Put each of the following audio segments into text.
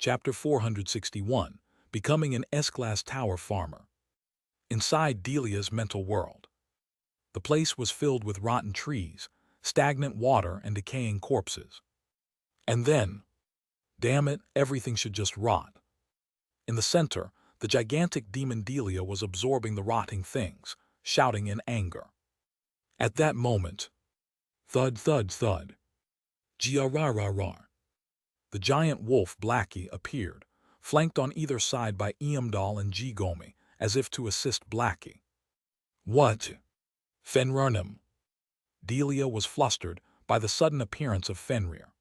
Chapter 461, Becoming an S-Class Tower Farmer. Inside Delia's mental world. The place was filled with rotten trees, stagnant water, and decaying corpses. And then, damn it, everything should just rot. In the center, the gigantic demon Delia was absorbing the rotting things, shouting in anger. At that moment, thud, thud, thud. Gia-ra-ra-rar. The giant wolf Blackie appeared, flanked on either side by Eamdal and Jigomi, as if to assist Blackie. What? Fenrirnim. Delia was flustered by the sudden appearance of Fenrir.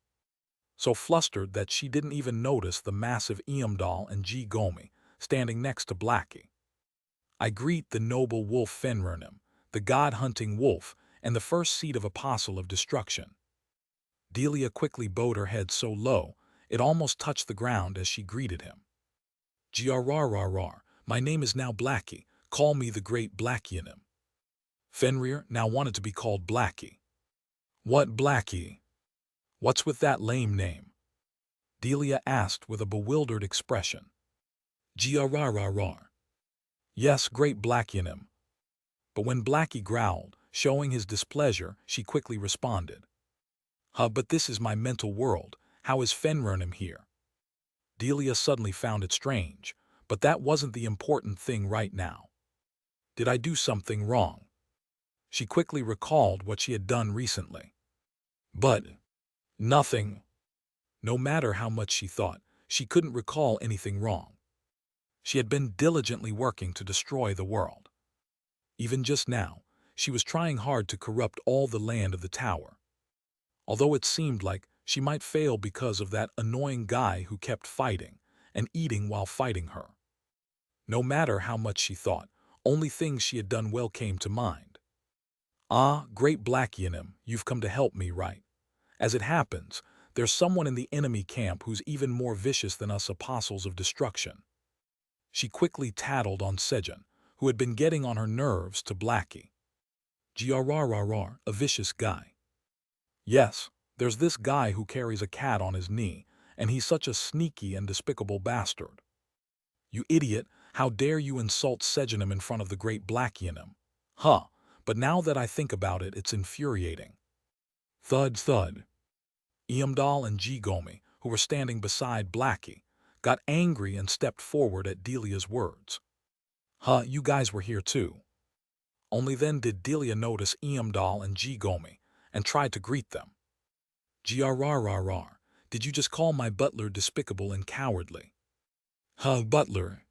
So flustered that she didn't even notice the massive Eamdal and Jigomi standing next to Blackie. I greet the noble wolf Fenrirnim, the god-hunting wolf, and the first seed of apostle of destruction. Delia quickly bowed her head so low, it almost touched the ground as she greeted him. Grrrr, my name is now Blackie, call me the great Blackianim. Fenrir now wanted to be called Blackie. What Blackie? What's with that lame name? Delia asked with a bewildered expression. Grrrr. Yes, great Blackianim. But when Blackie growled, showing his displeasure, she quickly responded. But this is my mental world, how is Fenrirnim here? Delia suddenly found it strange, but that wasn't the important thing right now. Did I do something wrong? She quickly recalled what she had done recently. But nothing. No matter how much she thought, she couldn't recall anything wrong. She had been diligently working to destroy the world. Even just now, she was trying hard to corrupt all the land of the tower. Although it seemed like she might fail because of that annoying guy who kept fighting and eating while fighting her. No matter how much she thought, only things she had done well came to mind. Ah, great Blackianim, you've come to help me, right? As it happens, there's someone in the enemy camp who's even more vicious than us apostles of destruction. She quickly tattled on Sejun, who had been getting on her nerves, to Blackie. Grrrr, a vicious guy. Yes, there's this guy who carries a cat on his knee, and he's such a sneaky and despicable bastard. You idiot, how dare you insult Sejunim in front of the great Blackianim? But now that I think about it, it's infuriating. Thud, thud. Eamdal and Jigomi, who were standing beside Blackie, got angry and stepped forward at Delia's words. You guys were here too. Only then did Delia notice Eamdal and Jigomi, and tried to greet them. Grrrr, did you just call my butler despicable and cowardly? Butler.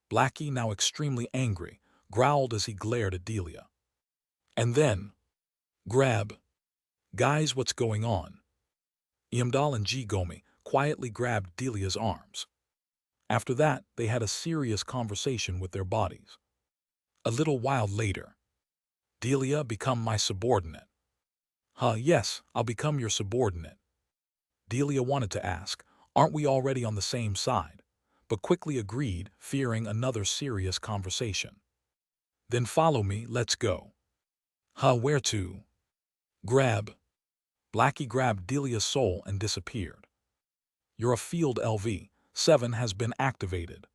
Blackie, now extremely angry, growled as he glared at Delia. And then, grab. Guys, what's going on? Eamdal and Jigomi quietly grabbed Delia's arms. After that, they had a serious conversation with their bodies. A little while later, Delia, become my subordinate. Yes, I'll become your subordinate. Delia wanted to ask, aren't we already on the same side? But quickly agreed, fearing another serious conversation. Then follow me, let's go. Where to? Grab. Blackie grabbed Delia's soul and disappeared. Your field LV-7 has been activated.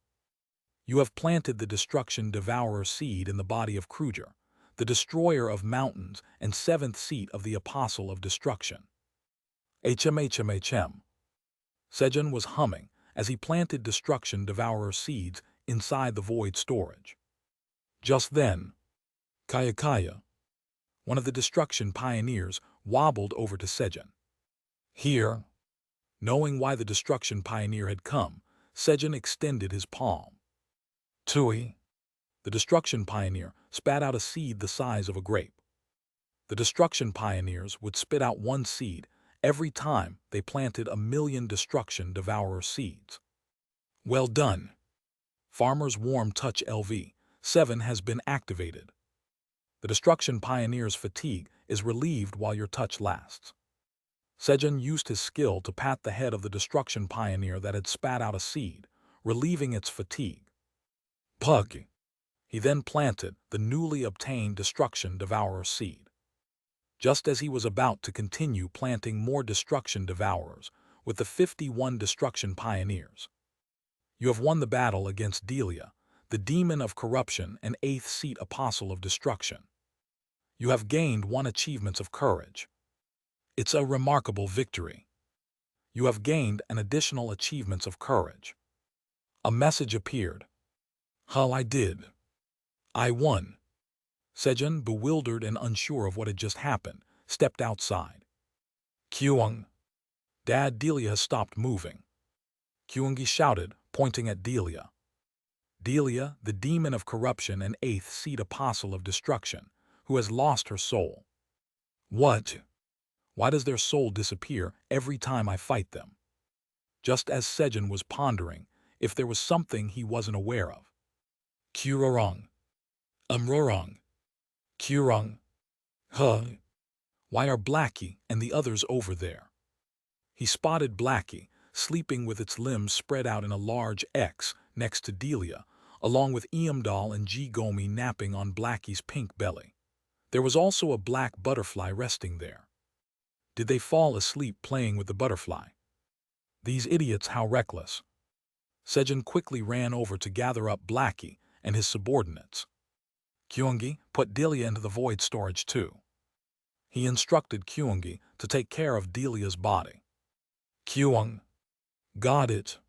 You have planted the Destruction Devourer seed in the body of Kruger, the destroyer of mountains and seventh seat of the Apostle of Destruction. HMHMHM. Sejun was humming as he planted Destruction Devourer seeds inside the void storage. Just then, Kaya, one of the Destruction Pioneers, wobbled over to Sejun. Here. Knowing why the Destruction Pioneer had come, Sejun extended his palm. Tui. The Destruction Pioneer spat out a seed the size of a grape. The Destruction Pioneers would spit out one seed every time they planted 1,000,000 Destruction Devourer seeds. Well done. Farmer's Warm Touch LV-7 has been activated. The Destruction Pioneer's fatigue is relieved while your touch lasts. Sejun used his skill to pat the head of the Destruction Pioneer that had spat out a seed, relieving its fatigue. Pug. He then planted the newly obtained Destruction Devourer seed. Just as he was about to continue planting more Destruction Devourers, with the 51 Destruction Pioneers. You have won the battle against Delia, the demon of corruption and 8th seat apostle of destruction. You have gained 1 achievement of courage. It's a remarkable victory. You have gained an additional achievement of courage. A message appeared. I did. I won. Sejun, bewildered and unsure of what had just happened, stepped outside. Kyung. Dad, Delia has stopped moving. Kyungi shouted, pointing at Delia. Delia, the demon of corruption and 8th seat apostle of destruction, who has lost her soul. What? Why does their soul disappear every time I fight them? Just as Sejun was pondering if there was something he wasn't aware of. Kurorong. Umrorong. Kurong. Why are Blackie and the others over there? He spotted Blackie, sleeping with its limbs spread out in a large X next to Delia, along with Eamdal and Jigomi napping on Blackie's pink belly. There was also a black butterfly resting there. Did they fall asleep playing with the butterfly? These idiots, how reckless. Sejun quickly ran over to gather up Blackie and his subordinates. Kyungi, put Delia into the void storage too. He instructed Kyungi to take care of Delia's body. Kyung. Got it.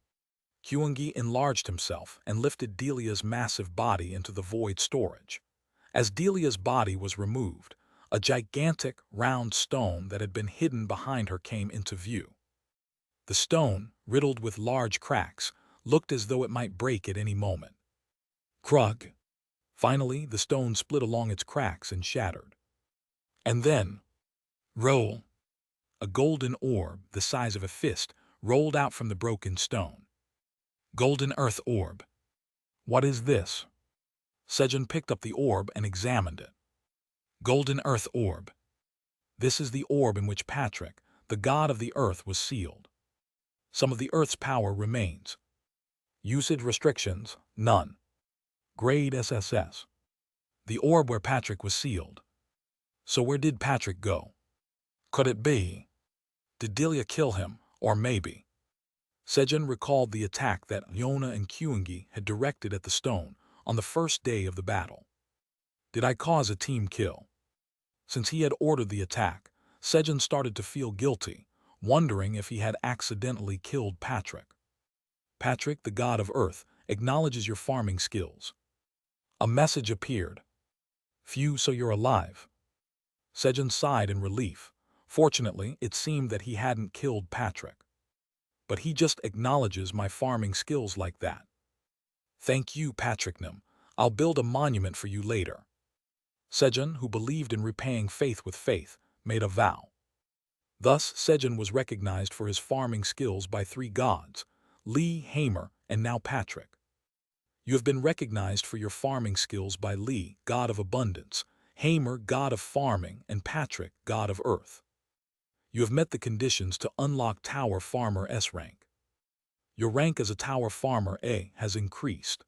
Kyungi enlarged himself and lifted Delia's massive body into the void storage. As Delia's body was removed, a gigantic, round stone that had been hidden behind her came into view. The stone, riddled with large cracks, looked as though it might break at any moment. Krug. Finally, the stone split along its cracks and shattered. And then, roll. A golden orb, the size of a fist, rolled out from the broken stone. Golden earth orb. What is this? Sejun picked up the orb and examined it. Golden earth orb. This is the orb in which Patrick, the god of the earth, was sealed. Some of the earth's power remains. Usage restrictions, none. Grade SSS. The orb where Patrick was sealed. So where did Patrick go? Could it be? Did Delia kill him, or maybe? Sejun recalled the attack that Yona and Kyungi had directed at the stone on the first day of the battle. Did I cause a team kill? Since he had ordered the attack, Sejun started to feel guilty, wondering if he had accidentally killed Patrick. Patrick, the god of earth, acknowledges your farming skills. A message appeared. Phew, so you're alive. Sejun sighed in relief. Fortunately, it seemed that he hadn't killed Patrick. But he just acknowledges my farming skills like that. Thank you, Patricknum. I'll build a monument for you later. Sejun, who believed in repaying faith with faith, made a vow. Thus, Sejun was recognized for his farming skills by 3 gods, Lee, Hamer, and now Patrick. You have been recognized for your farming skills by Lee, god of abundance, Hamer, god of farming, and Patrick, god of earth. You have met the conditions to unlock Tower Farmer S rank. Your rank as a Tower Farmer A has increased.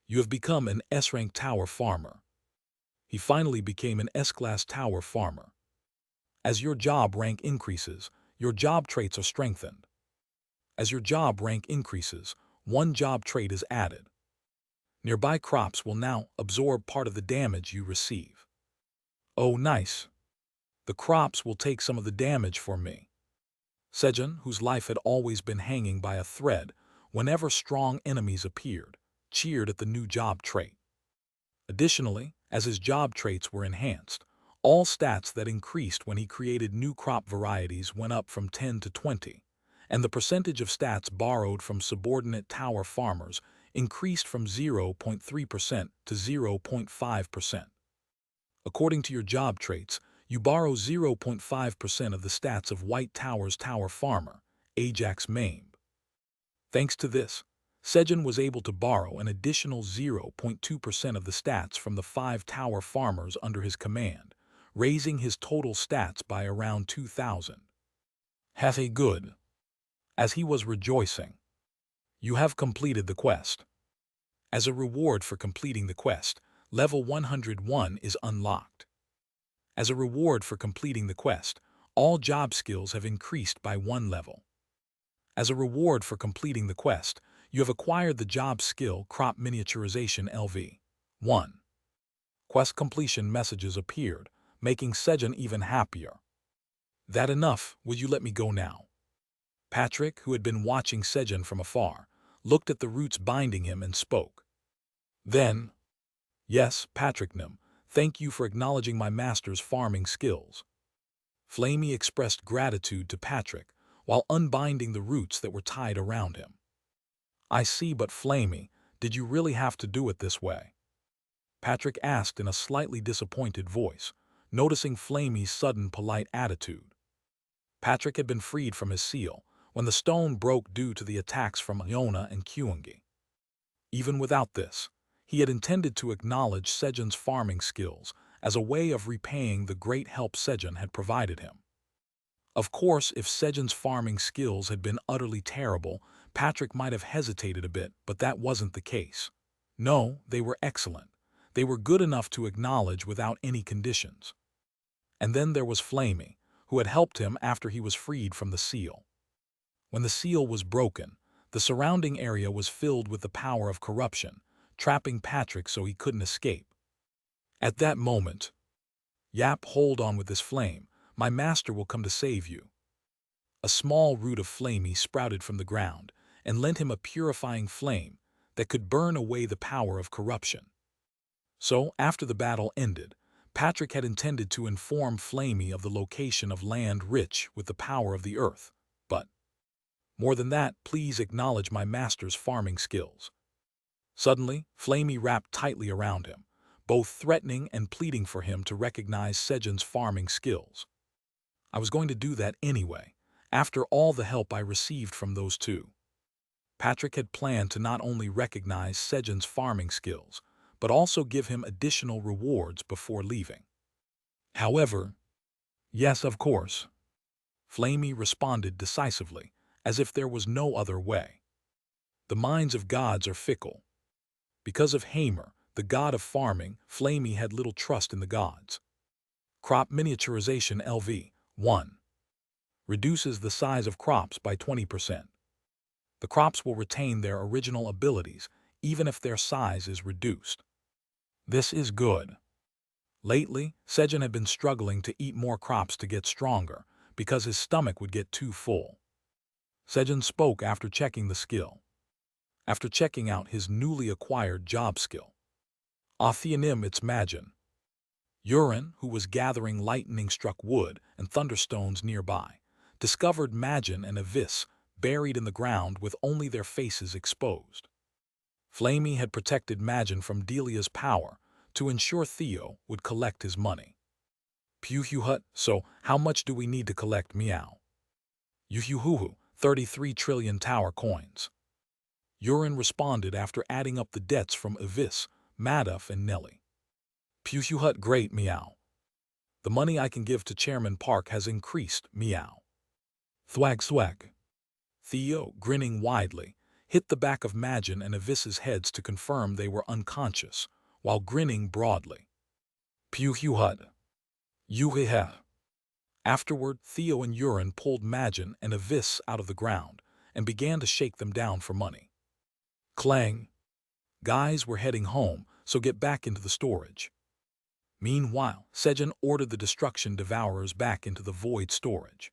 You have become an S-rank Tower Farmer. He finally became an S-class Tower Farmer. As your job rank increases, your job traits are strengthened. As your job rank increases, 1 job trait is added. Nearby crops will now absorb part of the damage you receive. Oh, nice. The crops will take some of the damage for me. Sejun, whose life had always been hanging by a thread whenever strong enemies appeared, cheered at the new job trait. Additionally, as his job traits were enhanced, all stats that increased when he created new crop varieties went up from 10 to 20, and the percentage of stats borrowed from subordinate tower farmers increased from 0.3% to 0.5%. According to your job traits, you borrow 0.5% of the stats of White Tower's tower farmer, Ajax Maimb. Thanks to this, Sejun was able to borrow an additional 0.2% of the stats from the 5 tower farmers under his command, raising his total stats by around 2,000. Happy good. As he was rejoicing, you have completed the quest. As a reward for completing the quest, level 101 is unlocked. As a reward for completing the quest, all job skills have increased by 1 level. As a reward for completing the quest, you have acquired the job skill Crop Miniaturization LV. 1. Quest completion messages appeared, making Sejun even happier. That enough, will you let me go now? Patrick, who had been watching Sejun from afar, looked at the roots binding him and spoke. Then, yes, Patrick Nim, thank you for acknowledging my master's farming skills. Flamey expressed gratitude to Patrick while unbinding the roots that were tied around him. I see, but Flamey, did you really have to do it this way? Patrick asked in a slightly disappointed voice, noticing Flamey's sudden polite attitude. Patrick had been freed from his seal when the stone broke due to the attacks from Iona and Kyungi. Even without this, he had intended to acknowledge Sejun's farming skills as a way of repaying the great help Sejun had provided him. Of course, if Sejun's farming skills had been utterly terrible, Patrick might have hesitated a bit, but that wasn't the case. No, they were excellent. They were good enough to acknowledge without any conditions. And then there was Flamey, who had helped him after he was freed from the seal. When the seal was broken, the surrounding area was filled with the power of corruption, trapping Patrick so he couldn't escape. At that moment, Yap, hold on with this flame, my master will come to save you. A small root of Flamey sprouted from the ground and lent him a purifying flame that could burn away the power of corruption. So, after the battle ended, Patrick had intended to inform Flamey of the location of land rich with the power of the earth, but more than that, please acknowledge my master's farming skills. Suddenly, Flamey wrapped tightly around him, both threatening and pleading for him to recognize Sejun's farming skills. I was going to do that anyway, after all the help I received from those two. Patrick had planned to not only recognize Sejun's farming skills, but also give him additional rewards before leaving. However, yes, of course, Flamey responded decisively, as if there was no other way. The minds of gods are fickle. Because of Hamer, the god of farming, Flamey had little trust in the gods. Crop Miniaturization LV. 1. Reduces the size of crops by 20%. The crops will retain their original abilities, even if their size is reduced. This is good. Lately, Sejun had been struggling to eat more crops to get stronger, because his stomach would get too full. Sejun spoke after checking the skill. After checking out his newly acquired job skill. Atheanim it's Majin. Urin, who was gathering lightning-struck wood and thunderstones nearby, discovered Majin and Avis buried in the ground with only their faces exposed. Flamey had protected Majin from Delia's power to ensure Theo would collect his money. Puhuhut, so how much do we need to collect meow? Yuhuhuhu, 33 trillion tower coins. Urin responded after adding up the debts from Avis, Madaf, and Nelly. Puhuhut, great meow. The money I can give to Chairman Park has increased, meow. Thwag swag. Theo, grinning widely, hit the back of Majin and Avis's heads to confirm they were unconscious, while grinning broadly. Puhuhut. Yuhiha. Afterward, Theo and Urin pulled Majin and Avis out of the ground and began to shake them down for money. Clang. Guys, we're heading home, so get back into the storage. Meanwhile, Sejun ordered the Destruction Devourers back into the Void storage.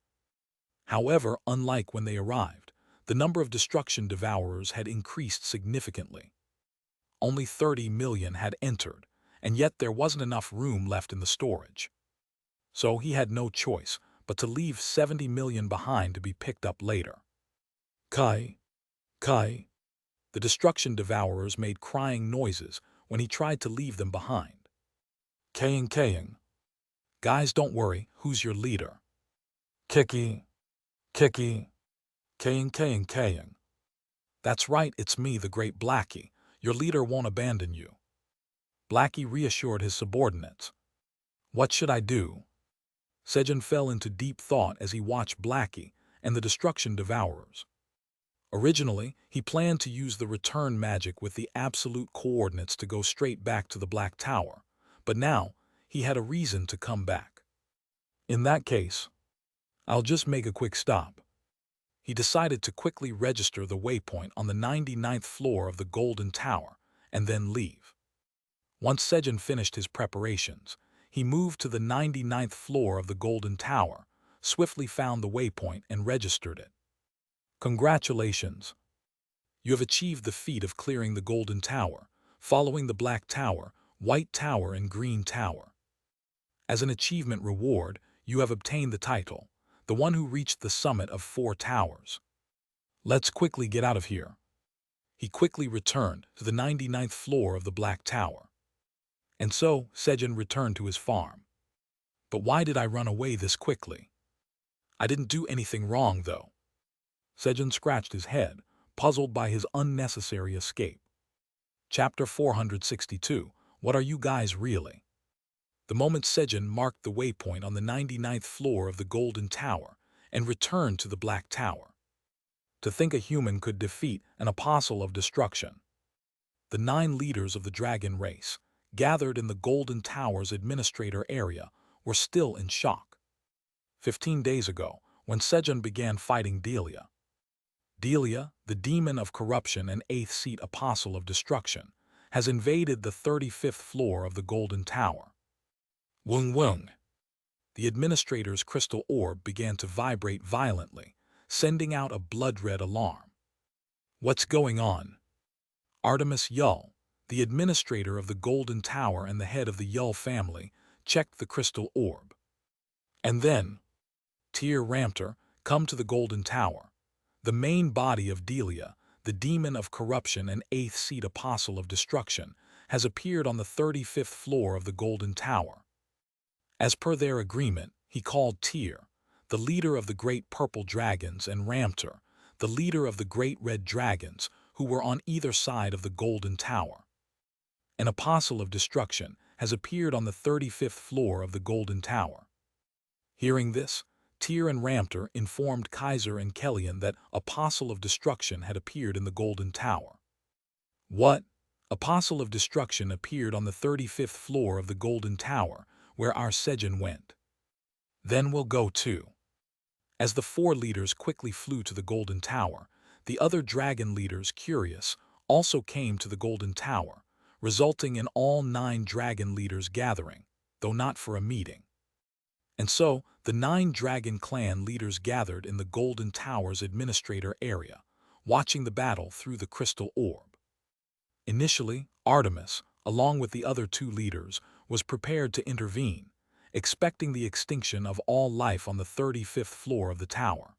However, unlike when they arrived, the number of Destruction Devourers had increased significantly. Only 30 million had entered, and yet there wasn't enough room left in the storage. So he had no choice but to leave 70 million behind to be picked up later. Kai. Kai. The Destruction Devourers made crying noises when he tried to leave them behind. Kaying. Guys, don't worry, who's your leader? Kiki. Kaying. That's right, it's me, the great Blackie. Your leader won't abandon you. Blackie reassured his subordinates. What should I do? Sejun fell into deep thought as he watched Blackie and the Destruction Devourers. Originally, he planned to use the return magic with the absolute coordinates to go straight back to the Black Tower, but now he had a reason to come back. In that case, I'll just make a quick stop. He decided to quickly register the waypoint on the 99th floor of the Golden Tower and then leave. Once Sejun finished his preparations, he moved to the 99th floor of the Golden Tower, swiftly found the waypoint and registered it. Congratulations! You have achieved the feat of clearing the Golden Tower, following the Black Tower, White Tower, and Green Tower. As an achievement reward, you have obtained the title, the one who reached the summit of 4 towers. Let's quickly get out of here. He quickly returned to the 99th floor of the Black Tower. And so, Sejun returned to his farm. But why did I run away this quickly? I didn't do anything wrong, though. Sejun scratched his head, puzzled by his unnecessary escape. Chapter 462. What are you guys really? The moment Sejun marked the waypoint on the 99th floor of the Golden Tower and returned to the Black Tower. To think a human could defeat an apostle of destruction. The 9 leaders of the dragon race, gathered in the Golden Tower's administrator area, were still in shock. 15 days ago, when Sejun began fighting Delia, the demon of corruption and 8th seat apostle of destruction, has invaded the 35th floor of the Golden Tower. Wung wung. The administrator's crystal orb began to vibrate violently, sending out a blood-red alarm. What's going on? Artemis Yull, the administrator of the Golden Tower and the head of the Yull family, checked the crystal orb. And then, Tyr Ramter, come to the Golden Tower. The main body of Delia, the demon of corruption and 8th seat apostle of destruction, has appeared on the 35th floor of the Golden Tower. As per their agreement, he called Tyr, the leader of the great purple dragons, and Ramter, the leader of the great red dragons, who were on either side of the Golden Tower. An apostle of destruction has appeared on the 35th floor of the Golden Tower. Hearing this, Tyr and Ramter informed Kaiser and Kellyan that Apostle of Destruction had appeared in the Golden Tower. What? Apostle of Destruction appeared on the 35th floor of the Golden Tower, where our Sejun went. Then we'll go too. As the 4 leaders quickly flew to the Golden Tower, the other dragon leaders, curious, also came to the Golden Tower, resulting in all 9 dragon leaders gathering, though not for a meeting. And so, the 9 dragon clan leaders gathered in the Golden Tower's administrator area, watching the battle through the crystal orb. Initially, Artemis, along with the other 2 leaders, was prepared to intervene, expecting the extinction of all life on the 35th floor of the tower.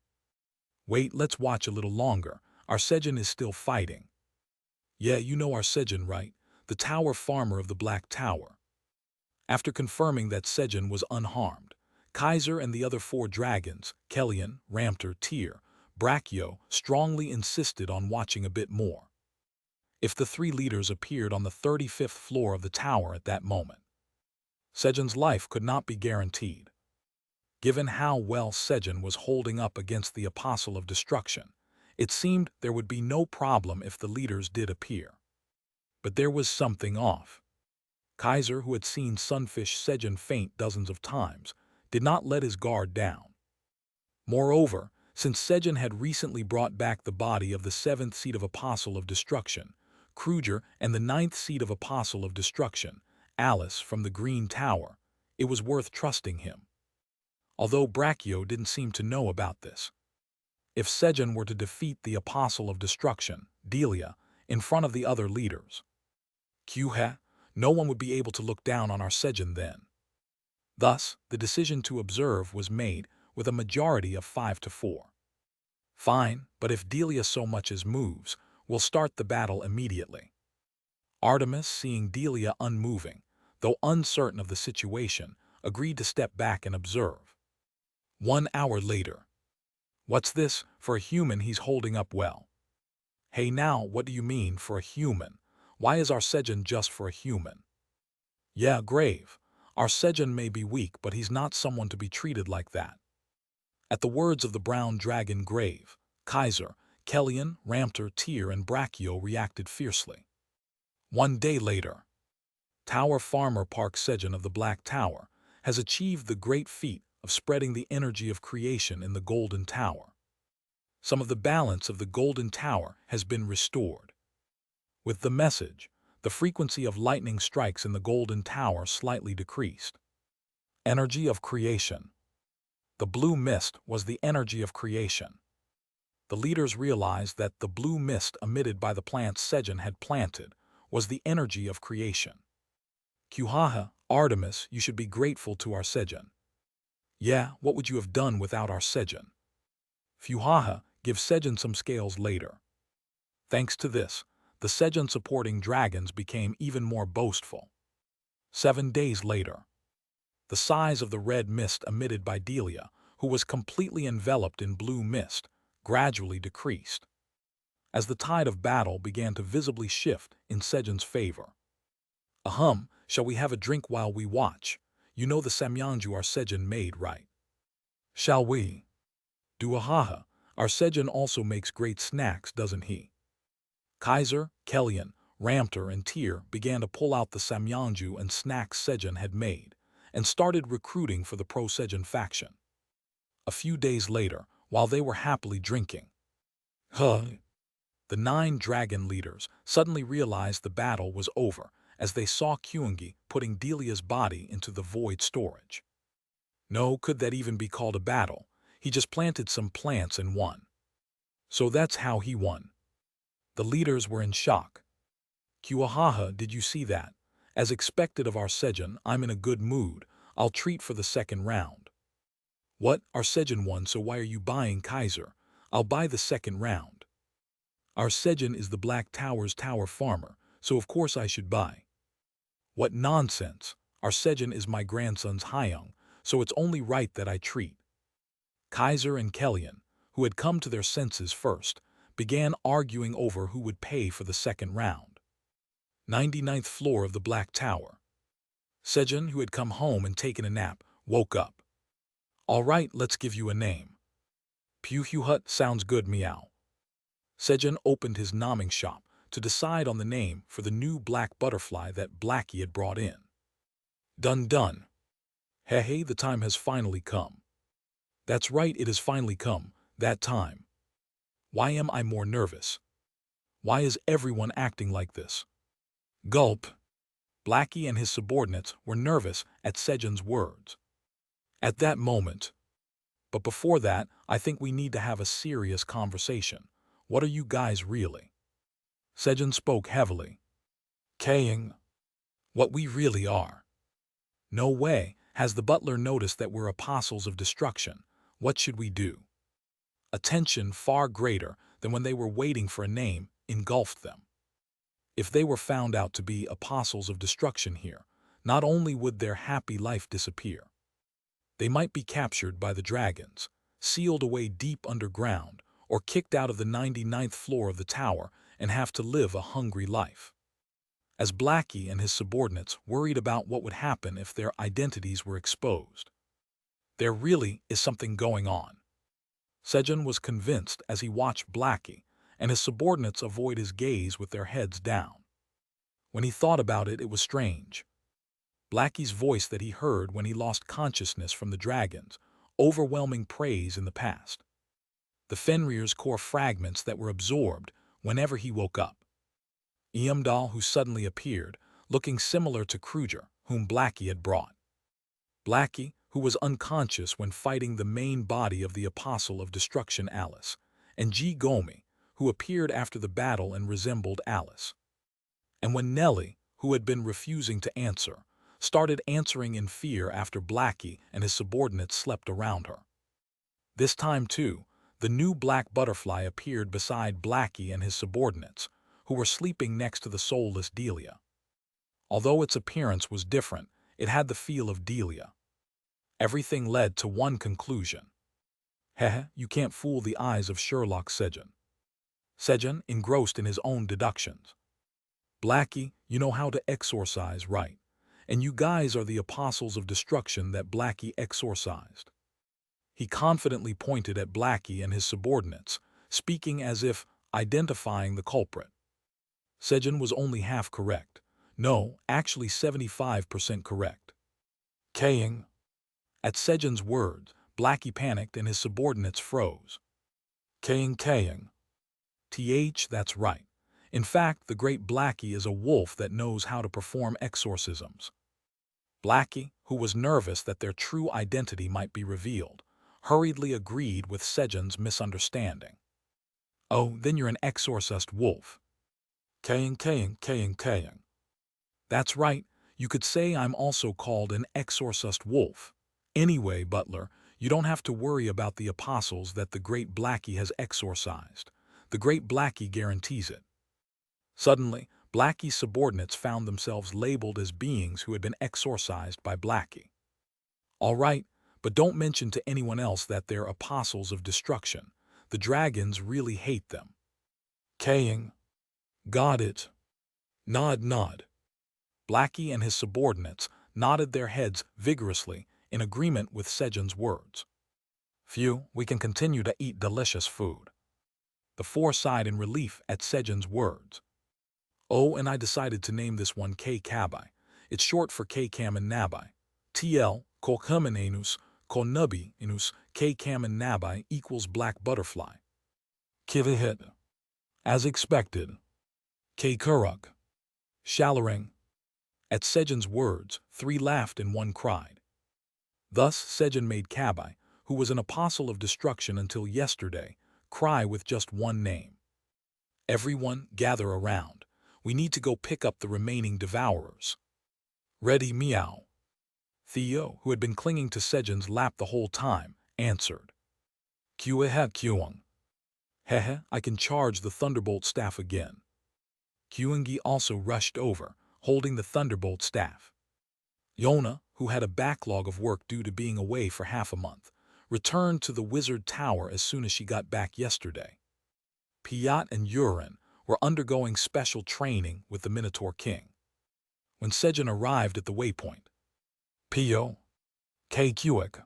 Wait, let's watch a little longer. Our Sejun is still fighting. Yeah, you know our Sejun, right? The tower farmer of the Black Tower. After confirming that Sejun was unharmed, Kaiser and the other 4 dragons, Kellyan, Ramter, Tyr, Brachio, strongly insisted on watching a bit more. If the 3 leaders appeared on the 35th floor of the tower at that moment, Sejun's life could not be guaranteed. Given how well Sejun was holding up against the Apostle of Destruction, it seemed there would be no problem if the leaders did appear. But there was something off. Kaiser, who had seen Sunfish Sejun faint dozens of times, did not let his guard down. Moreover, since Sejun had recently brought back the body of the 7th seat of Apostle of Destruction, Kruger, and the 9th seat of Apostle of Destruction, Alice, from the Green Tower, it was worth trusting him. Although Brachio didn't seem to know about this. If Sejun were to defeat the Apostle of Destruction, Delia, in front of the other leaders, no one would be able to look down on our Sejun then. Thus, the decision to observe was made with a majority of 5-4. Fine, but if Delia so much as moves, we'll start the battle immediately. Artemis, seeing Delia unmoving, though uncertain of the situation, agreed to step back and observe. 1 hour later. What's this? For a human, he's holding up well. Hey now, what do you mean for a human? Why is our Sejun just for a human? Yeah, grave. Our Sejun may be weak, but he's not someone to be treated like that. At the words of the brown dragon Grave, Kaiser, Kellyan, Ramter, Tyr, and Brachio reacted fiercely. 1 day later. Tower farmer Park Sejun of the Black Tower has achieved the great feat of spreading the energy of creation in the Golden Tower. Some of the balance of the Golden Tower has been restored. With the message, the frequency of lightning strikes in the Golden Tower slightly decreased. Energy of creation. The blue mist was the energy of creation. The leaders realized that the blue mist emitted by the plants Sejun had planted was the energy of creation. Kuhaha, Artemis, you should be grateful to our Sejun. Yeah, what would you have done without our Sejun? Fuhaha, give Sejun some scales later. Thanks to this, the Sejun supporting dragons became even more boastful. 7 days later, the size of the red mist emitted by Delia, who was completely enveloped in blue mist, gradually decreased, as the tide of battle began to visibly shift in Sejun's favor. Ahem, shall we have a drink while we watch? You know the samyangju our Sejun made, right? Shall we? Duahaha, our Sejun also makes great snacks, doesn't he? Kaiser, Kellyan, Ramter, and Tyr began to pull out the samyangju and snacks Sejun had made, and started recruiting for the pro-Sejun faction. A few days later, while they were happily drinking, the 9 dragon leaders suddenly realized the battle was over as they saw Kyungi putting Delia's body into the void storage. No, could that even be called a battle? He just planted some plants and won. So that's how he won. The leaders were in shock. Kuahaha, did you see that? As expected of our Sejun, I'm in a good mood. I'll treat for the second round. What? Our Sejun won, so why are you buying, Kaiser? I'll buy the second round. Our Sejun is the Black Tower's tower farmer, so of course I should buy. What nonsense! Our Sejun is my grandson's Hyung, so it's only right that I treat. Kaiser and Kellyan, who had come to their senses first, began arguing over who would pay for the second round. 99th floor of the Black Tower. Sejun, who had come home and taken a nap, woke up. All right, let's give you a name. Puhuhut sounds good, meow. Sejun opened his nomming shop to decide on the name for the new black butterfly that Blackie had brought in. Done done. Hey, the time has finally come. That's right, it has finally come, that time. Why am I more nervous? Why is everyone acting like this? Gulp. Blackie and his subordinates were nervous at Sejun's words. At that moment. But before that, I think we need to have a serious conversation. What are you guys really? Sejun spoke heavily. Kaying. What we really are. No way. Has the butler noticed that we're apostles of destruction? What should we do? A tension far greater than when they were waiting for a name engulfed them. If they were found out to be apostles of destruction here, not only would their happy life disappear, they might be captured by the dragons, sealed away deep underground, or kicked out of the 99th floor of the tower and have to live a hungry life. As Blackie and his subordinates worried about what would happen if their identities were exposed. There really is something going on. Sejun was convinced as he watched Blackie and his subordinates avoid his gaze with their heads down. When he thought about it, it was strange. Blackie's voice that he heard when he lost consciousness from the dragons, overwhelming praise in the past. The Fenrir's core fragments that were absorbed whenever he woke up. Eamdal, who suddenly appeared, looking similar to Kruger, whom Blackie had brought. Blackie, who was unconscious when fighting the main body of the Apostle of Destruction Alice, and G. Gomi, who appeared after the battle and resembled Alice. And when Nellie, who had been refusing to answer, started answering in fear after Blackie and his subordinates slept around her. This time, too, the new black butterfly appeared beside Blackie and his subordinates, who were sleeping next to the soulless Delia. Although its appearance was different, it had the feel of Delia. Everything led to one conclusion. Heh, you can't fool the eyes of Sherlock Sejun. Sejun, engrossed in his own deductions. Blackie, you know how to exorcise, right? And you guys are the apostles of destruction that Blackie exorcised. He confidently pointed at Blackie and his subordinates, speaking as if identifying the culprit. Sejun was only half correct. No, actually 75% correct. Kaying. At Sejun's words, Blackie panicked and his subordinates froze. Kaying. That's right. In fact, the Great Blackie is a wolf that knows how to perform exorcisms. Blackie, who was nervous that their true identity might be revealed, hurriedly agreed with Sejun's misunderstanding. Oh, then you're an exorcist wolf. Kaying. That's right, you could say I'm also called an exorcist wolf. Anyway, Butler, you don't have to worry about the apostles that the Great Blackie has exorcised. The Great Blackie guarantees it. Suddenly, Blackie's subordinates found themselves labeled as beings who had been exorcised by Blackie. All right, but don't mention to anyone else that they're apostles of destruction. The dragons really hate them. Kaying. Got it. Nod. Blackie and his subordinates nodded their heads vigorously in agreement with Sejun's words. Phew, we can continue to eat delicious food. The four sighed in relief at Sejun's words. Oh, and I decided to name this one K-Kabai. It's short for K-Kamen Nabai. TL, Kolkumenanus, Kolnubi-inus, K-Kamen Nabai equals black butterfly. Kivihit. As expected. K-Kuruk. Shallering. At Sejun's words, three laughed and one cried. Thus Sejun made Kabai, who was an apostle of destruction until yesterday, cry with just one name. Everyone, gather around. We need to go pick up the remaining devourers. Ready, meow. Theo, who had been clinging to Sejun's lap the whole time, answered. Kueha Kuang. Hehe, I can charge the thunderbolt staff again. Kuangi also rushed over, holding the thunderbolt staff. Yona, who had a backlog of work due to being away for half a month, returned to the wizard tower as soon as she got back yesterday. Piat and Urin were undergoing special training with the Minotaur King. When Sejun arrived at the waypoint, Pio, Kuik,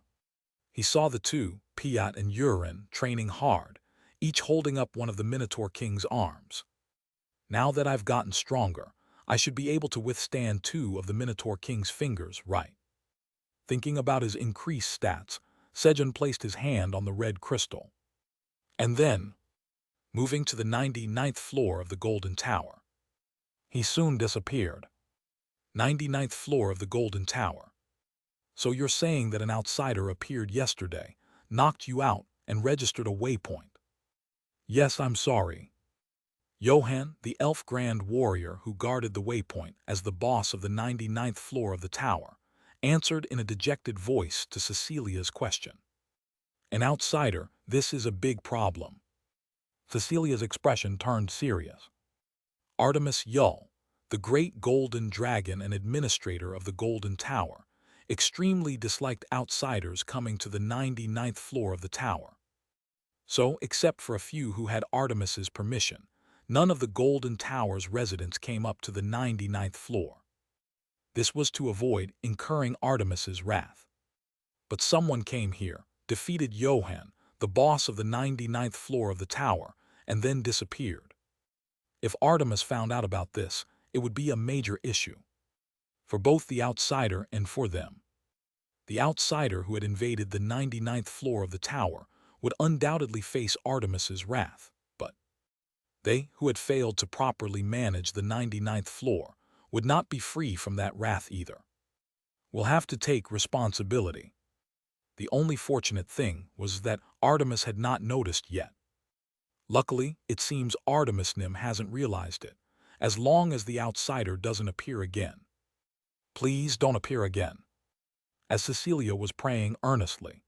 he saw the two, Piat and Urin, training hard, each holding up one of the Minotaur King's arms. Now that I've gotten stronger, I should be able to withstand two of the Minotaur King's fingers, right? Thinking about his increased stats, Sejun placed his hand on the red crystal. And then, moving to the 99th floor of the Golden Tower, he soon disappeared. 99th floor of the Golden Tower. So you're saying that an outsider appeared yesterday, knocked you out, and registered a waypoint? Yes, I'm sorry. Johan, the elf grand warrior who guarded the waypoint as the boss of the 99th floor of the tower, answered in a dejected voice to Cecilia's question. An outsider, this is a big problem. Cecilia's expression turned serious. Artemis Yull, the great golden dragon and administrator of the Golden Tower, extremely disliked outsiders coming to the 99th floor of the tower. So, except for a few who had Artemis's permission, none of the Golden Tower's residents came up to the 99th floor. This was to avoid incurring Artemis's wrath. But someone came here, defeated Johan, the boss of the 99th floor of the tower, and then disappeared. If Artemis found out about this, it would be a major issue. For both the outsider and for them. The outsider who had invaded the 99th floor of the tower would undoubtedly face Artemis's wrath, but they who had failed to properly manage the 99th floor would not be free from that wrath either. We'll have to take responsibility. The only fortunate thing was that Artemis had not noticed yet. Luckily, it seems Artemis Nim hasn't realized it, as long as the outsider doesn't appear again. Please don't appear again. As Cecilia was praying earnestly.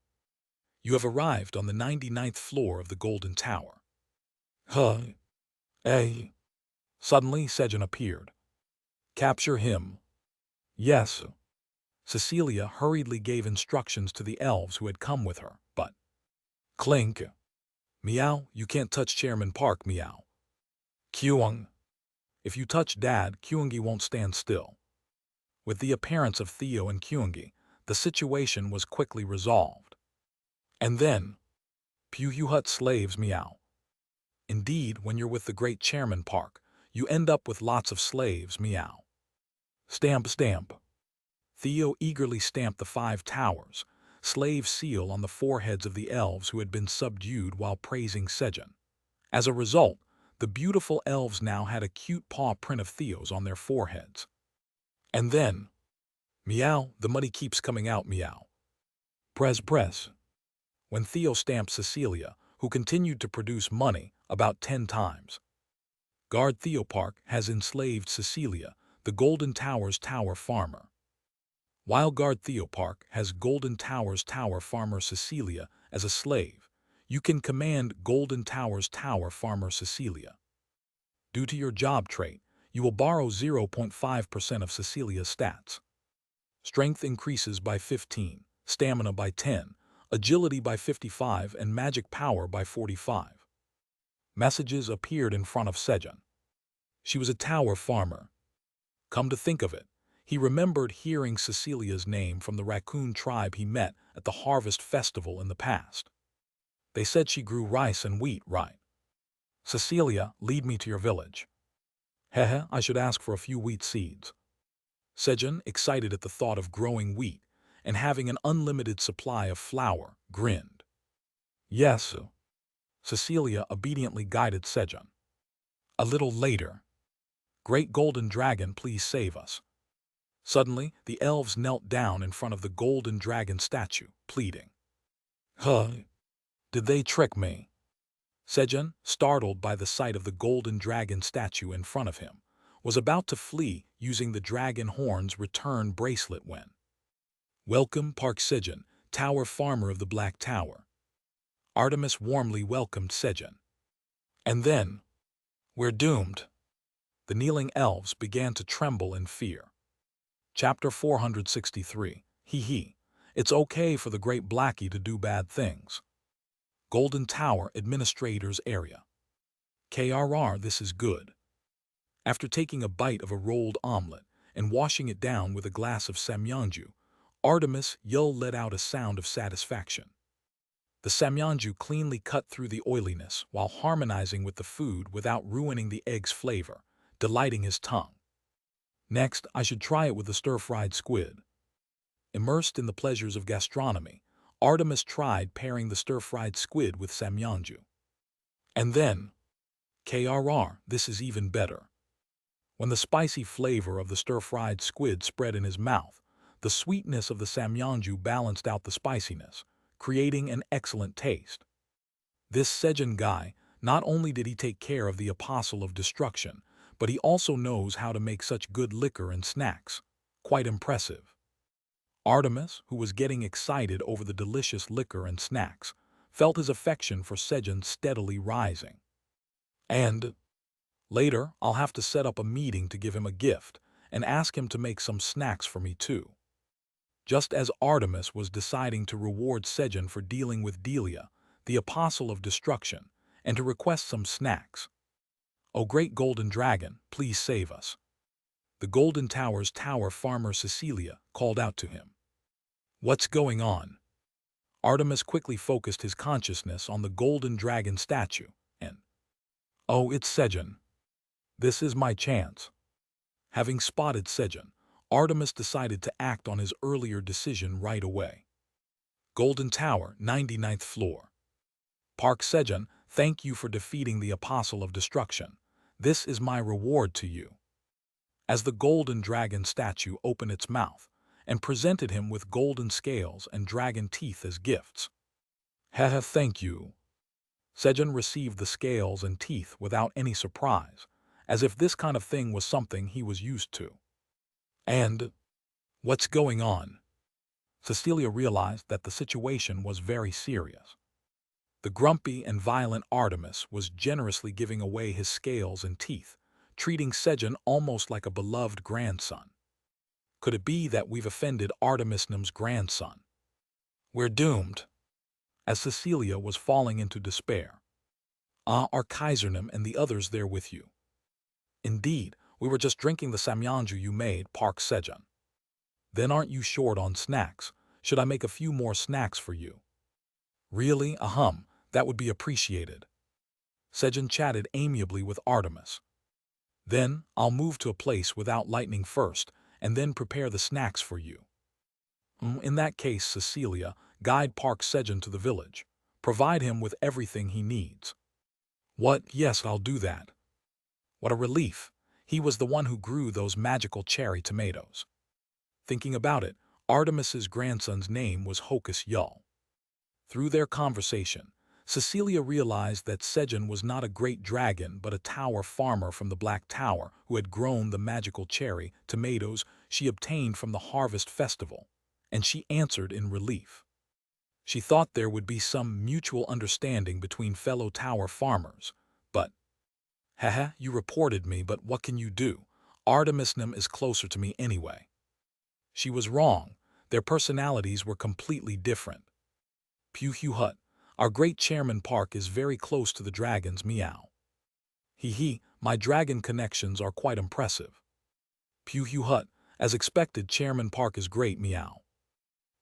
You have arrived on the 99th floor of the Golden Tower. Hey. Suddenly, Sejun appeared. Capture him. Yes. Cecilia hurriedly gave instructions to the elves who had come with her, but clink. Meow, you can't touch Chairman Park, meow. Kuang. If you touch Dad, Kuangi won't stand still. With the appearance of Theo and Kuangi, the situation was quickly resolved. And then, Puhuhut slaves, meow. Indeed, when you're with the great Chairman Park, you end up with lots of slaves, meow. Stamp. Theo eagerly stamped the 5 towers, slave seal on the foreheads of the elves who had been subdued while praising Sejun. As a result, the beautiful elves now had a cute paw print of Theo's on their foreheads. And then, meow, the money keeps coming out, meow. Press. When Theo stamped Cecilia, who continued to produce money about 10 times. Guard Theopark has enslaved Cecilia, the Golden Tower's tower farmer. While Guard Theopark has Golden Tower's tower farmer Cecilia as a slave, you can command Golden Tower's tower farmer Cecilia. Due to your job trait, you will borrow 0.5% of Cecilia's stats. Strength increases by 15, stamina by 10, agility by 55, and magic power by 45. Messages appeared in front of Sejun. She was a tower farmer. Come to think of it, he remembered hearing Cecilia's name from the raccoon tribe he met at the harvest festival in the past. They said she grew rice and wheat, right? Cecilia, lead me to your village. Hehe, I should ask for a few wheat seeds. Sejun, excited at the thought of growing wheat and having an unlimited supply of flour, grinned. Yes. Cecilia obediently guided Sejun. A little later. Great Golden Dragon, please save us. Suddenly, the elves knelt down in front of the Golden Dragon statue, pleading. Huh? Did they trick me? Sejun, startled by the sight of the Golden Dragon statue in front of him, was about to flee using the dragon horn's return bracelet when. Welcome, Park Sejun, tower farmer of the Black Tower. Artemis warmly welcomed Sejun. And then, we're doomed. The kneeling elves began to tremble in fear. Chapter 463. Hee. It's okay for the Great Blackie to do bad things. Golden Tower Administrator's Area. KRR, this is good. After taking a bite of a rolled omelet and washing it down with a glass of samyeonju, Artemis let out a sound of satisfaction. The samyeonju cleanly cut through the oiliness while harmonizing with the food without ruining the egg's flavor, delighting his tongue. Next, I should try it with the stir-fried squid. Immersed in the pleasures of gastronomy, Artemis tried pairing the stir-fried squid with samyeonju. And then, KRR, this is even better. When the spicy flavor of the stir-fried squid spread in his mouth, the sweetness of the samyeonju balanced out the spiciness, creating an excellent taste. This Sejun guy, not only did he take care of the Apostle of Destruction, but he also knows how to make such good liquor and snacks. Quite impressive. Artemis, who was getting excited over the delicious liquor and snacks, felt his affection for Sejun steadily rising. And later, I'll have to set up a meeting to give him a gift and ask him to make some snacks for me too. Just as Artemis was deciding to reward Sejun for dealing with Delia, the Apostle of Destruction, and to request some snacks. O great Golden Dragon, please save us. The Golden Tower's tower farmer Cecilia called out to him. What's going on? Artemis quickly focused his consciousness on the Golden Dragon statue and, oh, it's Sejun. This is my chance. Having spotted Sejun, Artemis decided to act on his earlier decision right away. Golden Tower, 99th floor. Park Sejun, thank you for defeating the Apostle of Destruction. This is my reward to you. As the Golden Dragon statue opened its mouth and presented him with golden scales and dragon teeth as gifts. Haha, thank you. Sejun received the scales and teeth without any surprise, as if this kind of thing was something he was used to. And what's going on? Cecilia realized that the situation was very serious. The grumpy and violent Artemis was generously giving away his scales and teeth, treating Sejun almost like a beloved grandson. Could it be that we've offended Artemisnum's grandson? We're doomed. As Cecilia was falling into despair. Are Kaisernum and the others there with you? Indeed, we were just drinking the samyeonju you made, Park Sejun. Then aren't you short on snacks? Should I make a few more snacks for you? Really? That would be appreciated. Sejun chatted amiably with Artemis. Then, I'll move to a place without lightning first, and then prepare the snacks for you. In that case, Cecilia, guide Park Sejun to the village. Provide him with everything he needs. What? Yes, I'll do that. What a relief. He was the one who grew those magical cherry tomatoes. Thinking about it, Artemis's grandson's name was Hocus Yul. Through their conversation, Cecilia realized that Sejun was not a great dragon but a tower farmer from the Black Tower who had grown the magical cherry tomatoes she obtained from the Harvest Festival, and she answered in relief. She thought there would be some mutual understanding between fellow tower farmers, but, haha, you reported me, but what can you do? Artemisnum is closer to me anyway. She was wrong. Their personalities were completely different. Pew Hu Hut, our great Chairman Park is very close to the dragons, meow. Hee, my dragon connections are quite impressive. Pew Hu Hut, as expected, Chairman Park is great, meow.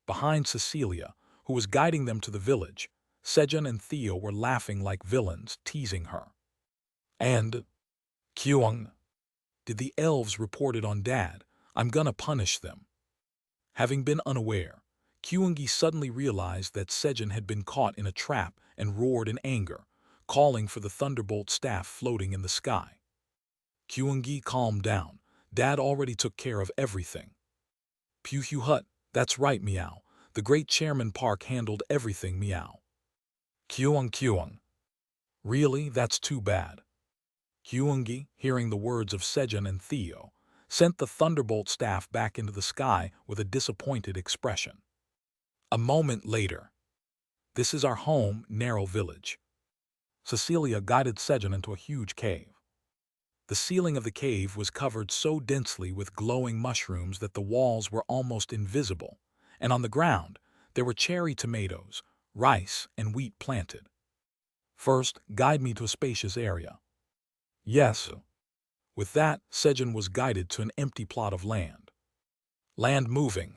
Behind Cecilia, who was guiding them to the village, Sejun and Theo were laughing like villains, teasing her. And, Kyung, did the elves report it on Dad? I'm gonna punish them. Having been unaware, Kyungi suddenly realized that Sejun had been caught in a trap and roared in anger, calling for the thunderbolt staff floating in the sky. Kyungi, calm down. Dad already took care of everything. Pew Hu Hut, that's right, meow. The great Chairman Park handled everything, meow. Kyung. Really, that's too bad. Kyungi, hearing the words of Sejun and Theo, sent the thunderbolt staff back into the sky with a disappointed expression. A moment later. This is our home, narrow village. Cecilia guided Sejun into a huge cave. The ceiling of the cave was covered so densely with glowing mushrooms that the walls were almost invisible, and on the ground there were cherry tomatoes, rice, and wheat planted. First, guide me to a spacious area. Yes. With that, Sejun was guided to an empty plot of land. Land moving.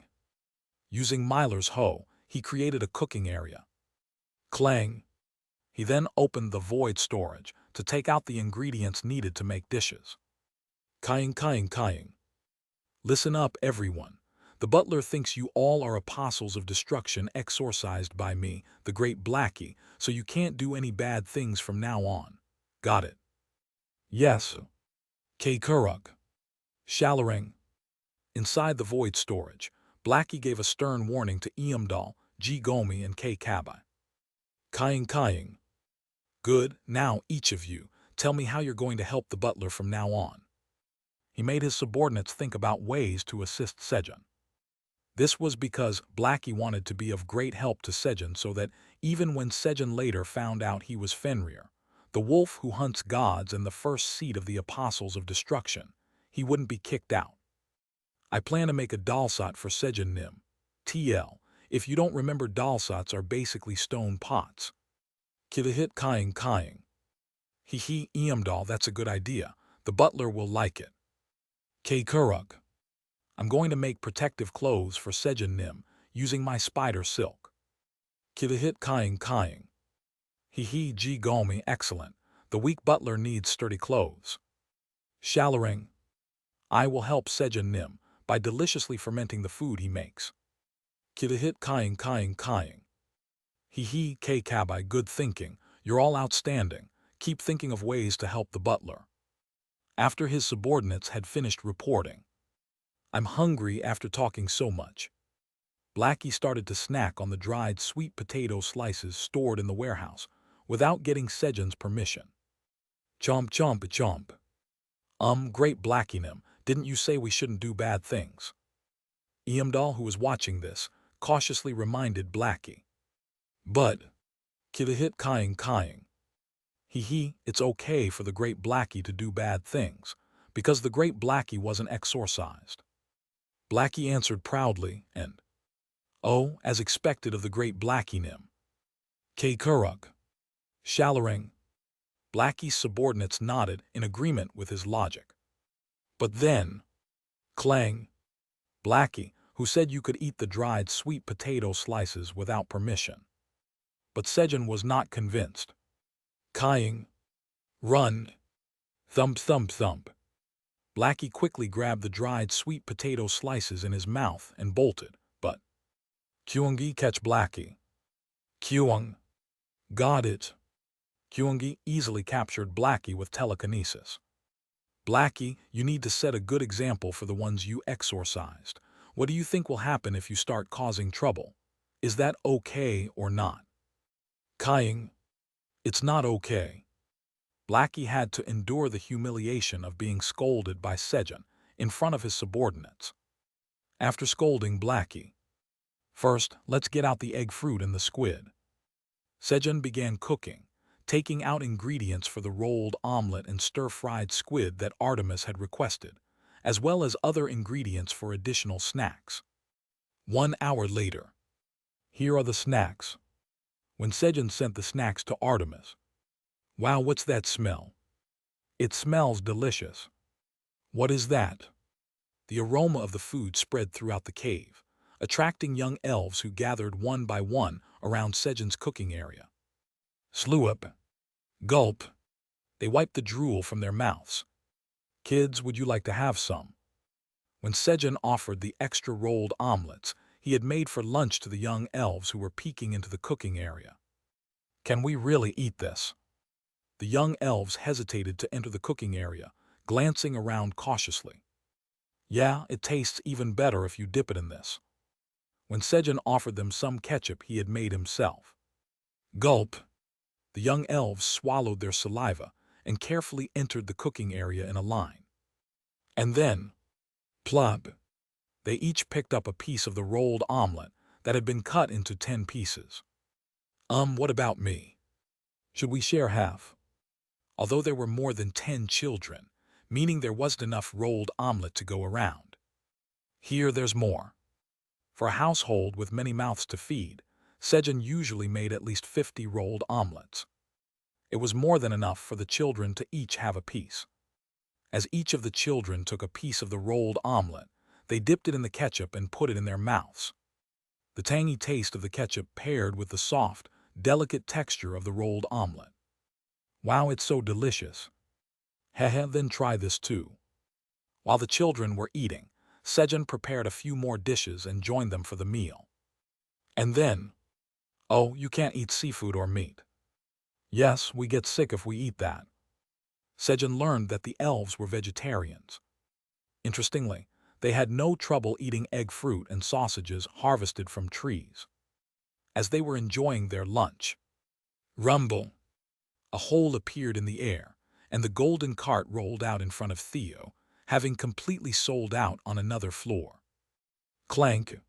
Using Myler's hoe, he created a cooking area. Clang. He then opened the void storage to take out the ingredients needed to make dishes. Kying. Listen up, everyone. The butler thinks you all are apostles of destruction exorcised by me, the great Blackie, so you can't do any bad things from now on. Got it? Yes. K. Kurug. Shallering. Inside the void storage, Blackie gave a stern warning to Eamdal, G. Gomi, and K. Kaba. Kying. Good, now each of you, tell me how you're going to help the butler from now on. He made his subordinates think about ways to assist Sejun. This was because Blackie wanted to be of great help to Sejun so that even when Sejun later found out he was Fenrir, the wolf who hunts gods and the first seed of the apostles of destruction, he wouldn't be kicked out. I plan to make a dalsot for Sejun Nim. TL, if you don't remember, dalsots are basically stone pots. Kidahit Kying. Hee, Eamdal, that's a good idea. The butler will like it. K. Kurug. I'm going to make protective clothes for Sejun Nim, using my spider silk. Kidahit Kying. Hee, G. Gomi, excellent. The weak butler needs sturdy clothes. Shallering. I will help Sejun Nim by deliciously fermenting the food he makes. Kidahit Kying. Hee, K. Kabai, good thinking. You're all outstanding. Keep thinking of ways to help the butler. After his subordinates had finished reporting. I'm hungry after talking so much. Blackie started to snack on the dried sweet potato slices stored in the warehouse without getting Sejun's permission. Chomp. Great Blackie Nim, didn't you say we shouldn't do bad things? Eamdal, who was watching this, cautiously reminded Blackie. But, Kidahit Kying. Hee, it's okay for the great Blackie to do bad things, because the great Blackie wasn't exorcised. Blackie answered proudly, and, oh, as expected of the great Blackie Nim. K. Kurug. Shallering. Blackie's subordinates nodded in agreement with his logic. But then, clang. Blackie, who said you could eat the dried sweet potato slices without permission. But Sejun was not convinced. Kying. Run. Thump. Blackie quickly grabbed the dried sweet potato slices in his mouth and bolted, but Kyungi catch Blackie. Kyung. Got it. Kyungi easily captured Blackie with telekinesis. Blackie, you need to set a good example for the ones you exorcised. What do you think will happen if you start causing trouble? Is that okay or not? Kyung. It's not okay. Blackie had to endure the humiliation of being scolded by Sejun in front of his subordinates. After scolding Blackie, first, let's get out the egg fruit and the squid. Sejun began cooking, taking out ingredients for the rolled omelet and stir-fried squid that Artemis had requested, as well as other ingredients for additional snacks. 1 hour later. Here are the snacks. When Sejun sent the snacks to Artemis. Wow, what's that smell? It smells delicious. What is that? The aroma of the food spread throughout the cave, attracting young elves who gathered one by one around Sejun's cooking area. Slurp. Gulp. They wiped the drool from their mouths. Kids, would you like to have some? When Sejun offered the extra rolled omelets he had made for lunch to the young elves who were peeking into the cooking area. Can we really eat this? The young elves hesitated to enter the cooking area, glancing around cautiously. Yeah, it tastes even better if you dip it in this. When Sejun offered them some ketchup he had made himself. Gulp. The young elves swallowed their saliva and carefully entered the cooking area in a line. And then, plop, they each picked up a piece of the rolled omelet that had been cut into 10 pieces. What about me? Should we share half? Although there were more than 10 children, meaning there wasn't enough rolled omelet to go around. Here there's more. For a household with many mouths to feed, Sejun usually made at least 50 rolled omelets. It was more than enough for the children to each have a piece. As each of the children took a piece of the rolled omelet, they dipped it in the ketchup and put it in their mouths. The tangy taste of the ketchup paired with the soft, delicate texture of the rolled omelet. Wow, it's so delicious. Heh, then try this too. While the children were eating, Sejun prepared a few more dishes and joined them for the meal. And then, oh, you can't eat seafood or meat. Yes, we get sick if we eat that. Sejun learned that the elves were vegetarians. Interestingly, they had no trouble eating egg fruit and sausages harvested from trees. As they were enjoying their lunch, rumble! A hole appeared in the air, and the golden cart rolled out in front of Theo, having completely sold out on another floor. Clank!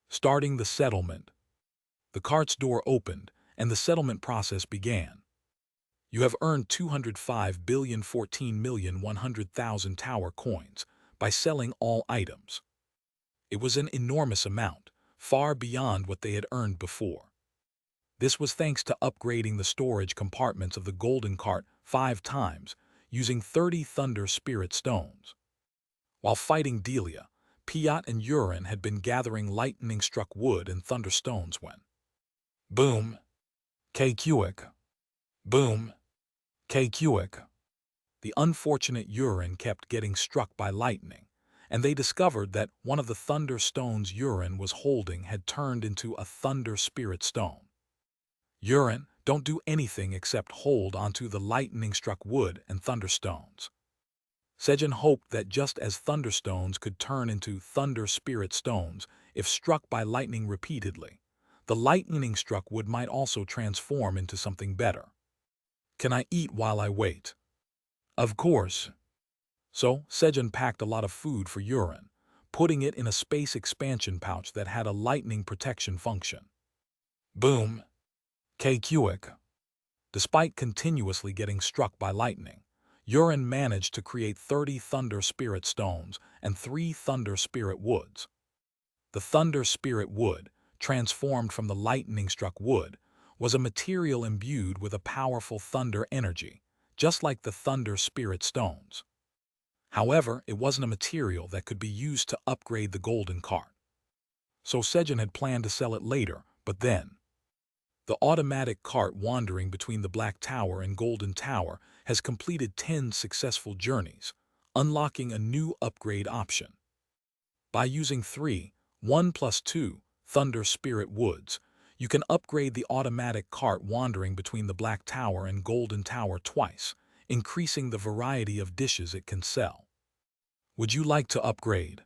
Starting the settlement. The cart's door opened, and the settlement process began. You have earned 205,014,100,000 tower coins by selling all items. It was an enormous amount, far beyond what they had earned before. This was thanks to upgrading the storage compartments of the golden cart 5 times, using 30 Thunder Spirit Stones. While fighting Delia, Piot and Urin had been gathering lightning-struck wood and thunderstones when boom! K-Quick! Boom! K-Quick! The unfortunate Urin kept getting struck by lightning, and they discovered that one of the thunder stones Urin was holding had turned into a Thunder Spirit Stone. Urin, don't do anything except hold onto the lightning-struck wood and thunderstones. Sejun hoped that just as thunderstones could turn into Thunder Spirit Stones if struck by lightning repeatedly, the lightning-struck wood might also transform into something better. Can I eat while I wait? Of course. So, Sejun packed a lot of food for Urin, putting it in a space expansion pouch that had a lightning protection function. Boom! K-Quick! Despite continuously getting struck by lightning, Urin managed to create 30 Thunder Spirit Stones and 3 Thunder Spirit Woods. The Thunder Spirit Wood, transformed from the lightning-struck wood, was a material imbued with a powerful thunder energy, just like the Thunder Spirit Stones. However, it wasn't a material that could be used to upgrade the golden cart. So Sejun had planned to sell it later, but then the automatic cart wandering between the Black Tower and Golden Tower has completed 10 successful journeys, unlocking a new upgrade option. By using 3, 1 plus 2, Thunder Spirit Woods. You can upgrade the automatic cart wandering between the Black Tower and Golden Tower twice, increasing the variety of dishes it can sell. Would you like to upgrade?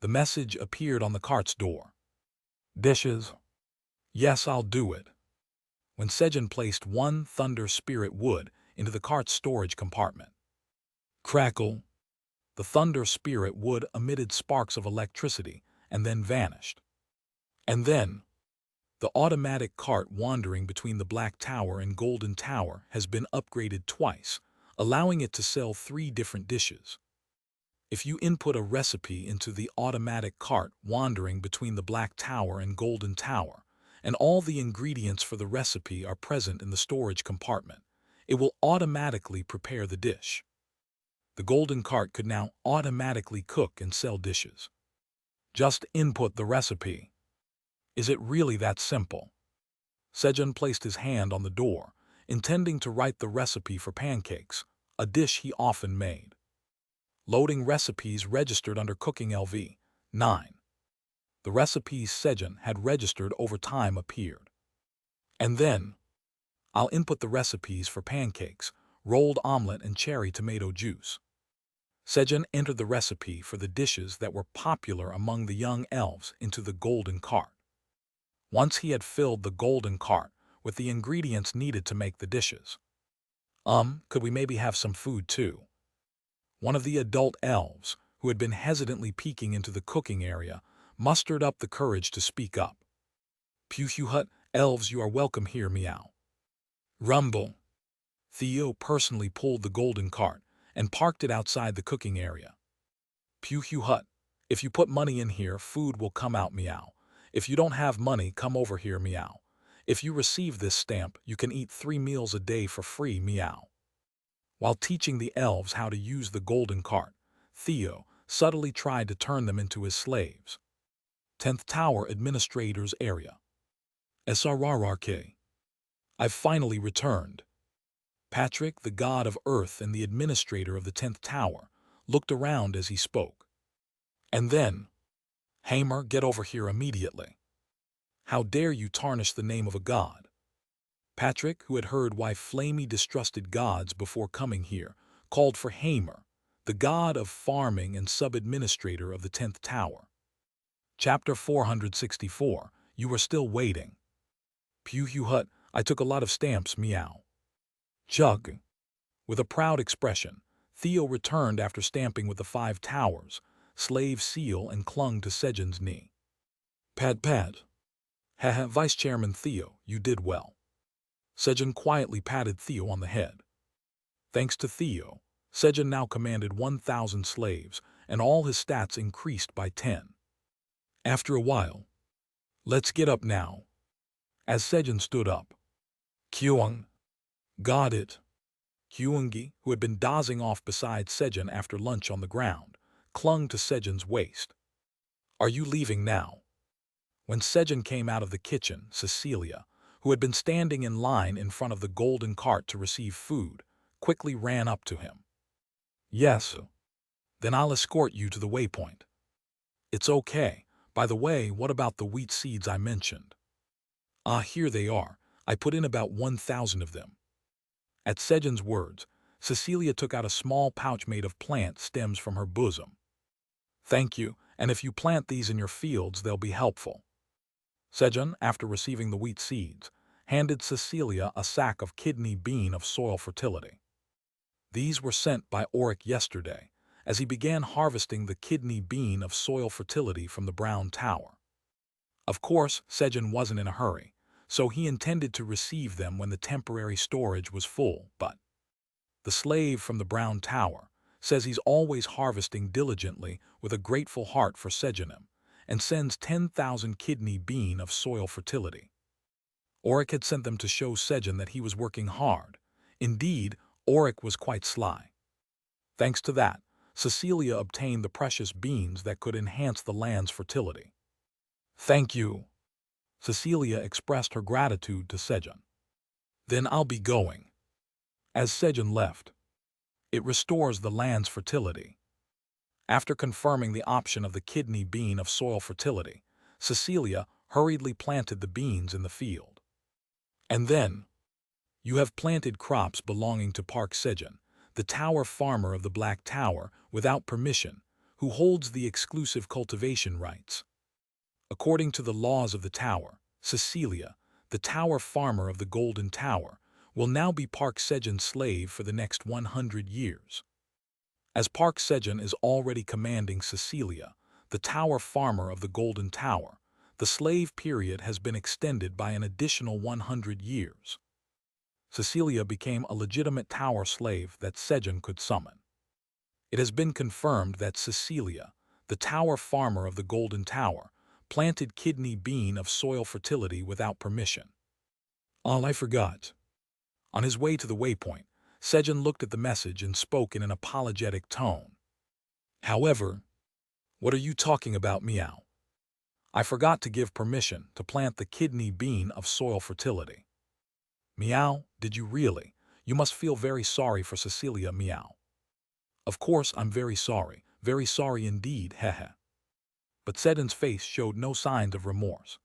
The message appeared on the cart's door. Dishes? Yes, I'll do it. When Sejun placed one Thunder Spirit Wood into the cart's storage compartment. Crackle! The Thunder Spirit Wood emitted sparks of electricity and then vanished. And then, the automatic cart wandering between the Black Tower and Golden Tower has been upgraded twice, allowing it to sell 3 different dishes. If you input a recipe into the automatic cart wandering between the Black Tower and Golden Tower, and all the ingredients for the recipe are present in the storage compartment, it will automatically prepare the dish. The Golden Cart could now automatically cook and sell dishes. Just input the recipe. Is it really that simple? Sejun placed his hand on the door, intending to write the recipe for pancakes, a dish he often made. Loading recipes registered under Cooking LV. 9. The recipes Sejun had registered over time appeared. And then, I'll input the recipes for pancakes, rolled omelet and cherry tomato juice. Sejun entered the recipe for the dishes that were popular among the young elves into the Golden Cart. Once he had filled the Golden Cart with the ingredients needed to make the dishes. Could we maybe have some food too? One of the adult elves, who had been hesitantly peeking into the cooking area, mustered up the courage to speak up. Hut, elves, you are welcome here, meow. Rumble. Theo personally pulled the Golden Cart and parked it outside the cooking area. Hut, if you put money in here, food will come out, meow. If you don't have money, come over here, meow. If you receive this stamp, you can eat 3 meals a day for free, meow. While teaching the elves how to use the Golden Cart, Theo subtly tried to turn them into his slaves. 10th Tower Administrator's Area. SRRRK. I've finally returned. Patrick, the god of Earth and the administrator of the 10th Tower, looked around as he spoke. And then, Hamer, get over here immediately. How dare you tarnish the name of a god? Patrick, who had heard why Flamey distrusted gods before coming here, called for Hamer, the god of farming and sub-administrator of the 10th Tower. Chapter 464, You Were Still Waiting. Hut, I took a lot of stamps, meow. Chug. With a proud expression, Theo returned after stamping with the 5 towers, slave seal, and clung to Sejun's knee. Pad. Haha, Vice Chairman Theo, you did well. Sejun quietly patted Theo on the head. Thanks to Theo, Sejun now commanded 1,000 slaves, and all his stats increased by 10. After a while, let's get up now. As Sejun stood up, Kyung. Got it. Kyungi, who had been dozing off beside Sejun after lunch on the ground, clung to Sejun's waist. Are you leaving now? When Sejun came out of the kitchen, Cecilia, who had been standing in line in front of the Golden Cart to receive food, quickly ran up to him. Yes. Then I'll escort you to the waypoint. It's okay. By the way, what about the wheat seeds I mentioned? Here they are. I put in about 1,000 of them. At Sejun's words, Cecilia took out a small pouch made of plant stems from her bosom. Thank you, and if you plant these in your fields, they'll be helpful. Sejun, after receiving the wheat seeds, handed Cecilia a sack of kidney bean of soil fertility. These were sent by Auric yesterday, as he began harvesting the kidney bean of soil fertility from the Brown Tower. Of course, Sejun wasn't in a hurry, so he intended to receive them when the temporary storage was full, but the slave from the Brown Tower says he's always harvesting diligently with a grateful heart for Sejunim, and sends 10,000 kidney bean of soil fertility. Auric had sent them to show Sejun that he was working hard. Indeed, Auric was quite sly. Thanks to that, Cecilia obtained the precious beans that could enhance the land's fertility. Thank you. Cecilia expressed her gratitude to Sejun. Then I'll be going. As Sejun left, it restores the land's fertility. After confirming the option of the kidney bean of soil fertility, Cecilia hurriedly planted the beans in the field. And then, you have planted crops belonging to Park Sejun, the tower farmer of the Black Tower, without permission, who holds the exclusive cultivation rights. According to the laws of the tower, Cecilia, the tower farmer of the Golden Tower, will now be Park Sejun's slave for the next 100 years. As Park Sejun is already commanding Cecilia, the tower farmer of the Golden Tower, the slave period has been extended by an additional 100 years. Cecilia became a legitimate tower slave that Sejun could summon. It has been confirmed that Cecilia, the tower farmer of the Golden Tower, planted kidney bean of soil fertility without permission. I forgot. On his way to the waypoint, Sejun looked at the message and spoke in an apologetic tone. However, what are you talking about, Meow? I forgot to give permission to plant the kidney bean of soil fertility. Meow, did you really? You must feel very sorry for Cecilia, Meow. Of course I'm very sorry indeed, hehe. But Sejun's face showed no signs of remorse.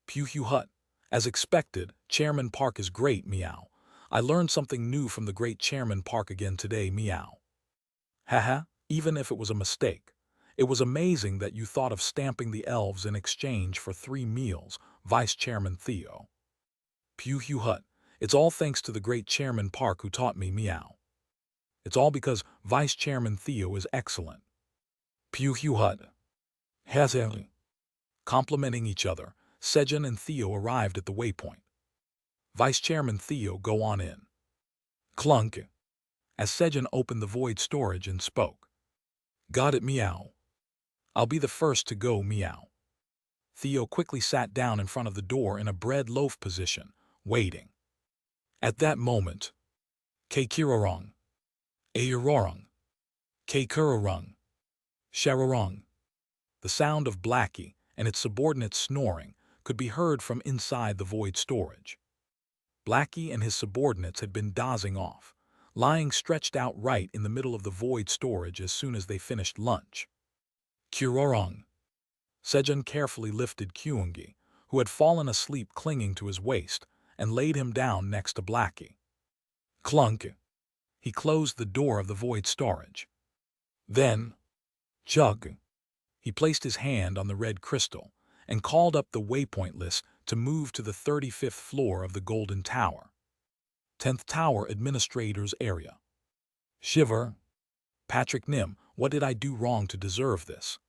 Pew hut. As expected, Chairman Park is great, Meow. I learned something new from the great Chairman Park again today, Meow. Haha, even if it was a mistake. It was amazing that you thought of stamping the elves in exchange for 3 meals, Vice Chairman Theo. Pew hut. It's all thanks to the great Chairman Park who taught me, Meow. It's all because Vice Chairman Theo is excellent. Pew hut. Hazeli. Complimenting each other, Sejun and Theo arrived at the waypoint. Vice Chairman Theo, go on in. Clunk. As Sejun opened the void storage and spoke. Got it, Meow. I'll be the first to go, Meow. Theo quickly sat down in front of the door in a bread loaf position, waiting. At that moment, Keikirorong, Ayurorong, Keikurorong, Sharorong. The sound of Blackie and its subordinates snoring could be heard from inside the void storage. Blackie and his subordinates had been dozing off, lying stretched out right in the middle of the void storage as soon as they finished lunch. Kurorong. Sejun carefully lifted Kyungi, who had fallen asleep clinging to his waist, and laid him down next to Blackie. Clunk. He closed the door of the void storage. Then, chug. He placed his hand on the red crystal and called up the waypoint list to move to the 35th floor of the Golden Tower. 10th Tower Administrator's Area. Shiver. Patrick Nim, what did I do wrong to deserve this?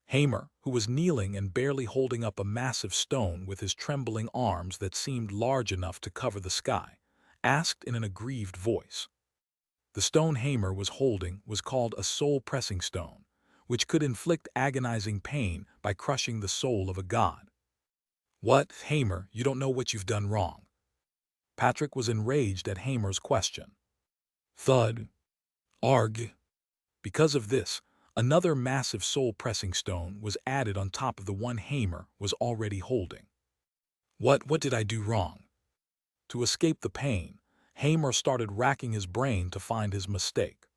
Hamer, who was kneeling and barely holding up a massive stone with his trembling arms that seemed large enough to cover the sky, asked in an aggrieved voice. The stone Hamer was holding was called a soul-pressing stone, which could inflict agonizing pain by crushing the soul of a god. What, Hamer, you don't know what you've done wrong? Patrick was enraged at Hamer's question. Thud. Arg. Because of this, another massive soul-pressing stone was added on top of the one Hamer was already holding. What did I do wrong? To escape the pain, Hamer started racking his brain to find his mistake.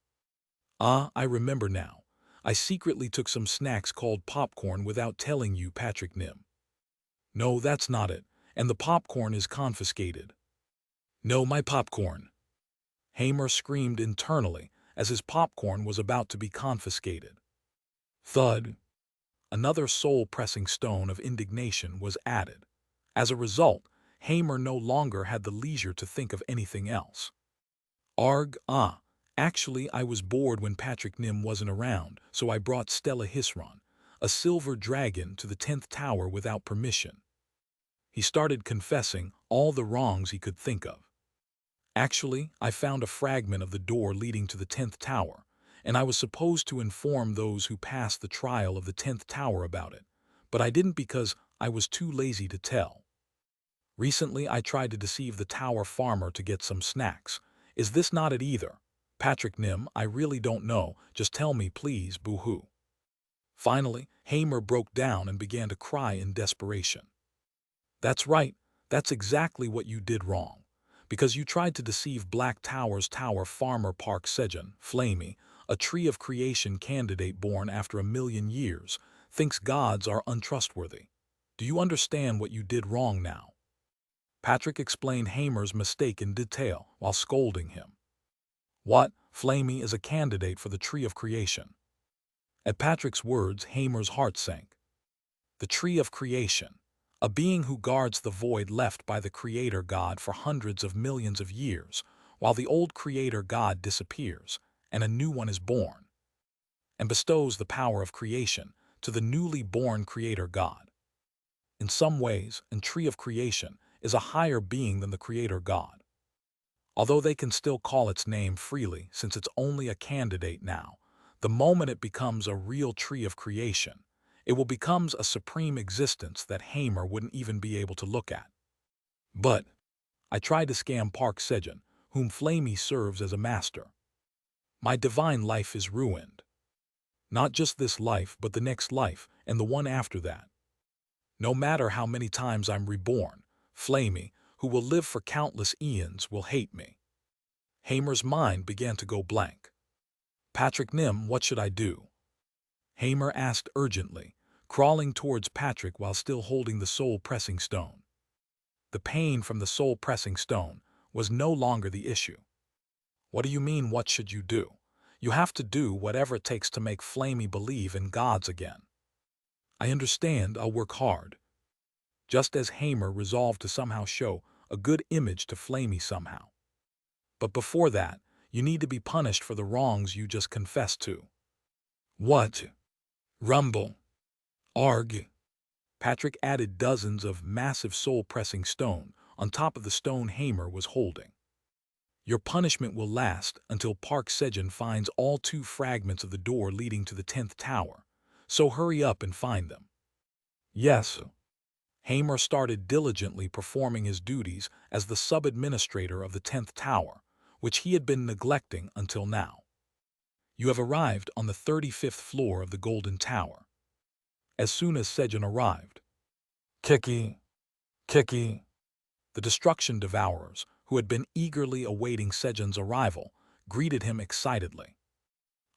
I remember now. I secretly took some snacks called popcorn without telling you, Patrick Nim. No, that's not it, and the popcorn is confiscated. No, my popcorn. Hamer screamed internally as his popcorn was about to be confiscated. Thud. Another soul-pressing stone of indignation was added. As a result, Hamer no longer had the leisure to think of anything else. Arg, actually I was bored when Patrick Nim wasn't around, so I brought Stella Hisron, a silver dragon, to the 10th Tower without permission. He started confessing all the wrongs he could think of. Actually, I found a fragment of the door leading to the 10th Tower, and I was supposed to inform those who passed the trial of the 10th Tower about it, but I didn't because I was too lazy to tell. Recently, I tried to deceive the tower farmer to get some snacks. Is this not it either? Patrick Nim, I really don't know. Just tell me, please, boo-hoo. Finally, Hamer broke down and began to cry in desperation. That's right. That's exactly what you did wrong. Because you tried to deceive Black Tower's tower farmer Park Sejun, Flamey, a tree of creation candidate born after 1,000,000 years, thinks gods are untrustworthy. Do you understand what you did wrong now? Patrick explained Hamer's mistake in detail while scolding him. What? Flamey is a candidate for the Tree of Creation. At Patrick's words, Hamer's heart sank. The Tree of Creation, a being who guards the void left by the Creator God for hundreds of millions of years, while the old Creator God disappears and a new one is born, and bestows the power of creation to the newly born Creator God. In some ways, the Tree of Creation is a higher being than the Creator God. Although they can still call its name freely since it's only a candidate now, the moment it becomes a real Tree of Creation, it will become a supreme existence that Hamer wouldn't even be able to look at. But I tried to scam Park Sejun, whom Flamey serves as a master. My divine life is ruined. Not just this life, but the next life and the one after that. No matter how many times I'm reborn, Flamey, who will live for countless eons, will hate me. Hamer's mind began to go blank. Patrick Nim, what should I do? Hamer asked urgently, crawling towards Patrick while still holding the soul-pressing stone. The pain from the soul-pressing stone was no longer the issue. What do you mean, what should you do? You have to do whatever it takes to make Flamey believe in gods again. I understand, I'll work hard. Just as Hamer resolved to somehow show a good image to Flamey somehow. But before that, you need to be punished for the wrongs you just confessed to. What? Rumble. Arg. Patrick added dozens of massive soul-pressing stone on top of the stone Hamer was holding. Your punishment will last until Park Sejun finds all 2 fragments of the door leading to the 10th tower, so hurry up and find them. Yes. Hamer started diligently performing his duties as the sub-administrator of the 10th tower, which he had been neglecting until now. You have arrived on the 35th floor of the Golden Tower. As soon as Sejun arrived, Kiki, the destruction devourers, who had been eagerly awaiting Sejun's arrival, greeted him excitedly.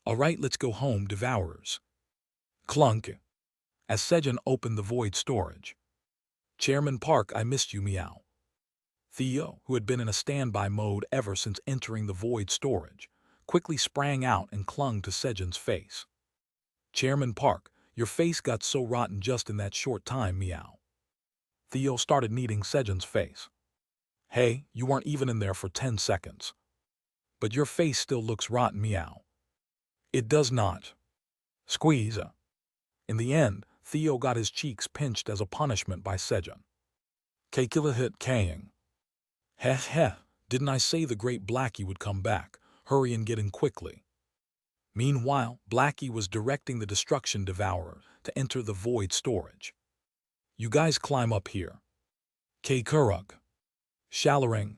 All right, let's go home, devourers. Clunk. As Sejun opened the void storage. Chairman Park, I missed you, meow. Theo, who had been in a standby mode ever since entering the void storage, quickly sprang out and clung to Sejun's face. Chairman Park, your face got so rotten just in that short time, meow. Theo started kneading Sejun's face. Hey, you weren't even in there for 10 seconds. But your face still looks rotten, meow. It does not. Squeeze. In the end, Theo got his cheeks pinched as a punishment by Sejun. Kekila hit Kang. Heh, didn't I say the great Blackie would come back? Hurry and get in quickly. Meanwhile, Blackie was directing the destruction devourer to enter the void storage. You guys climb up here. K. Kurug, Shalaring,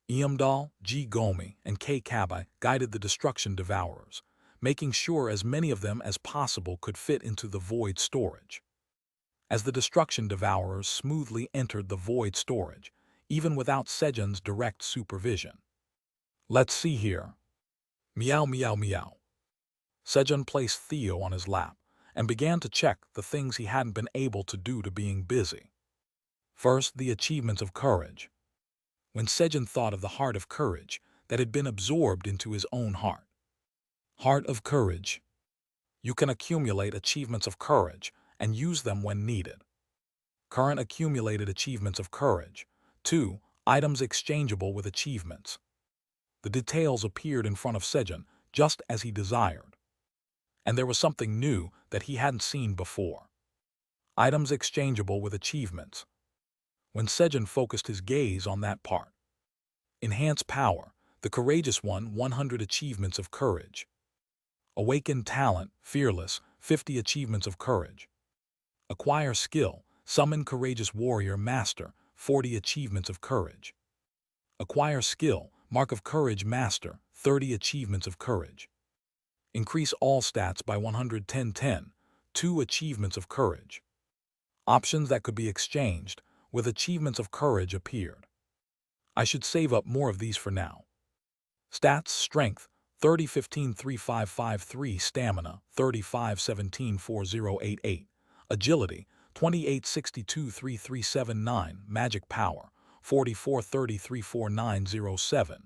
Iamdal, G. Gomi, and K. Kabai guided the destruction devourers, making sure as many of them as possible could fit into the void storage. As the destruction devourers smoothly entered the void storage, even without Sejun's direct supervision. Let's see here. Meow, meow, meow. Sejun placed Theo on his lap and began to check the things he hadn't been able to do to being busy. First, the achievements of courage. When Sejun thought of the heart of courage that had been absorbed into his own heart. Heart of courage. You can accumulate achievements of courage and use them when needed. Current accumulated achievements of courage. 2. Items exchangeable with achievements. The details appeared in front of Sejun just as he desired. And there was something new that he hadn't seen before. Items exchangeable with achievements. When Sejun focused his gaze on that part. Enhance power, the courageous one, 100 achievements of courage. Awaken talent, fearless, 50 achievements of courage. Acquire skill, summon courageous warrior master, 40 achievements of courage. Acquire skill, mark of courage master, 30 achievements of courage. Increase all stats by 110, 2 achievements of courage. Options that could be exchanged with achievements of courage appeared. I should save up more of these for now. Stats, strength, 30-15-3553 Stamina, 35-17-4088 Agility, 28-62-3379 Magic Power, 44-33-4907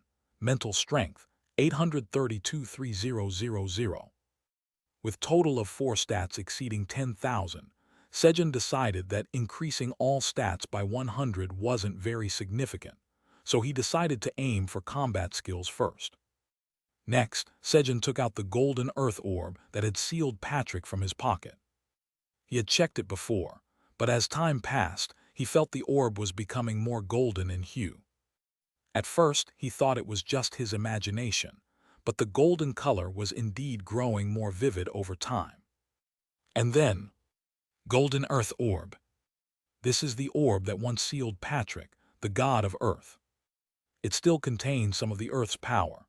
Mental Strength, 832-3000. With total of 4 stats exceeding 10,000, Sejun decided that increasing all stats by 100 wasn't very significant, so he decided to aim for combat skills first. Next, Sejun took out the golden earth orb that had sealed Patrick from his pocket. He had checked it before, but as time passed, he felt the orb was becoming more golden in hue. At first, he thought it was just his imagination, but the golden color was indeed growing more vivid over time. And then, Golden Earth Orb. This is the orb that once sealed Patrick, the god of Earth. It still contains some of the Earth's power.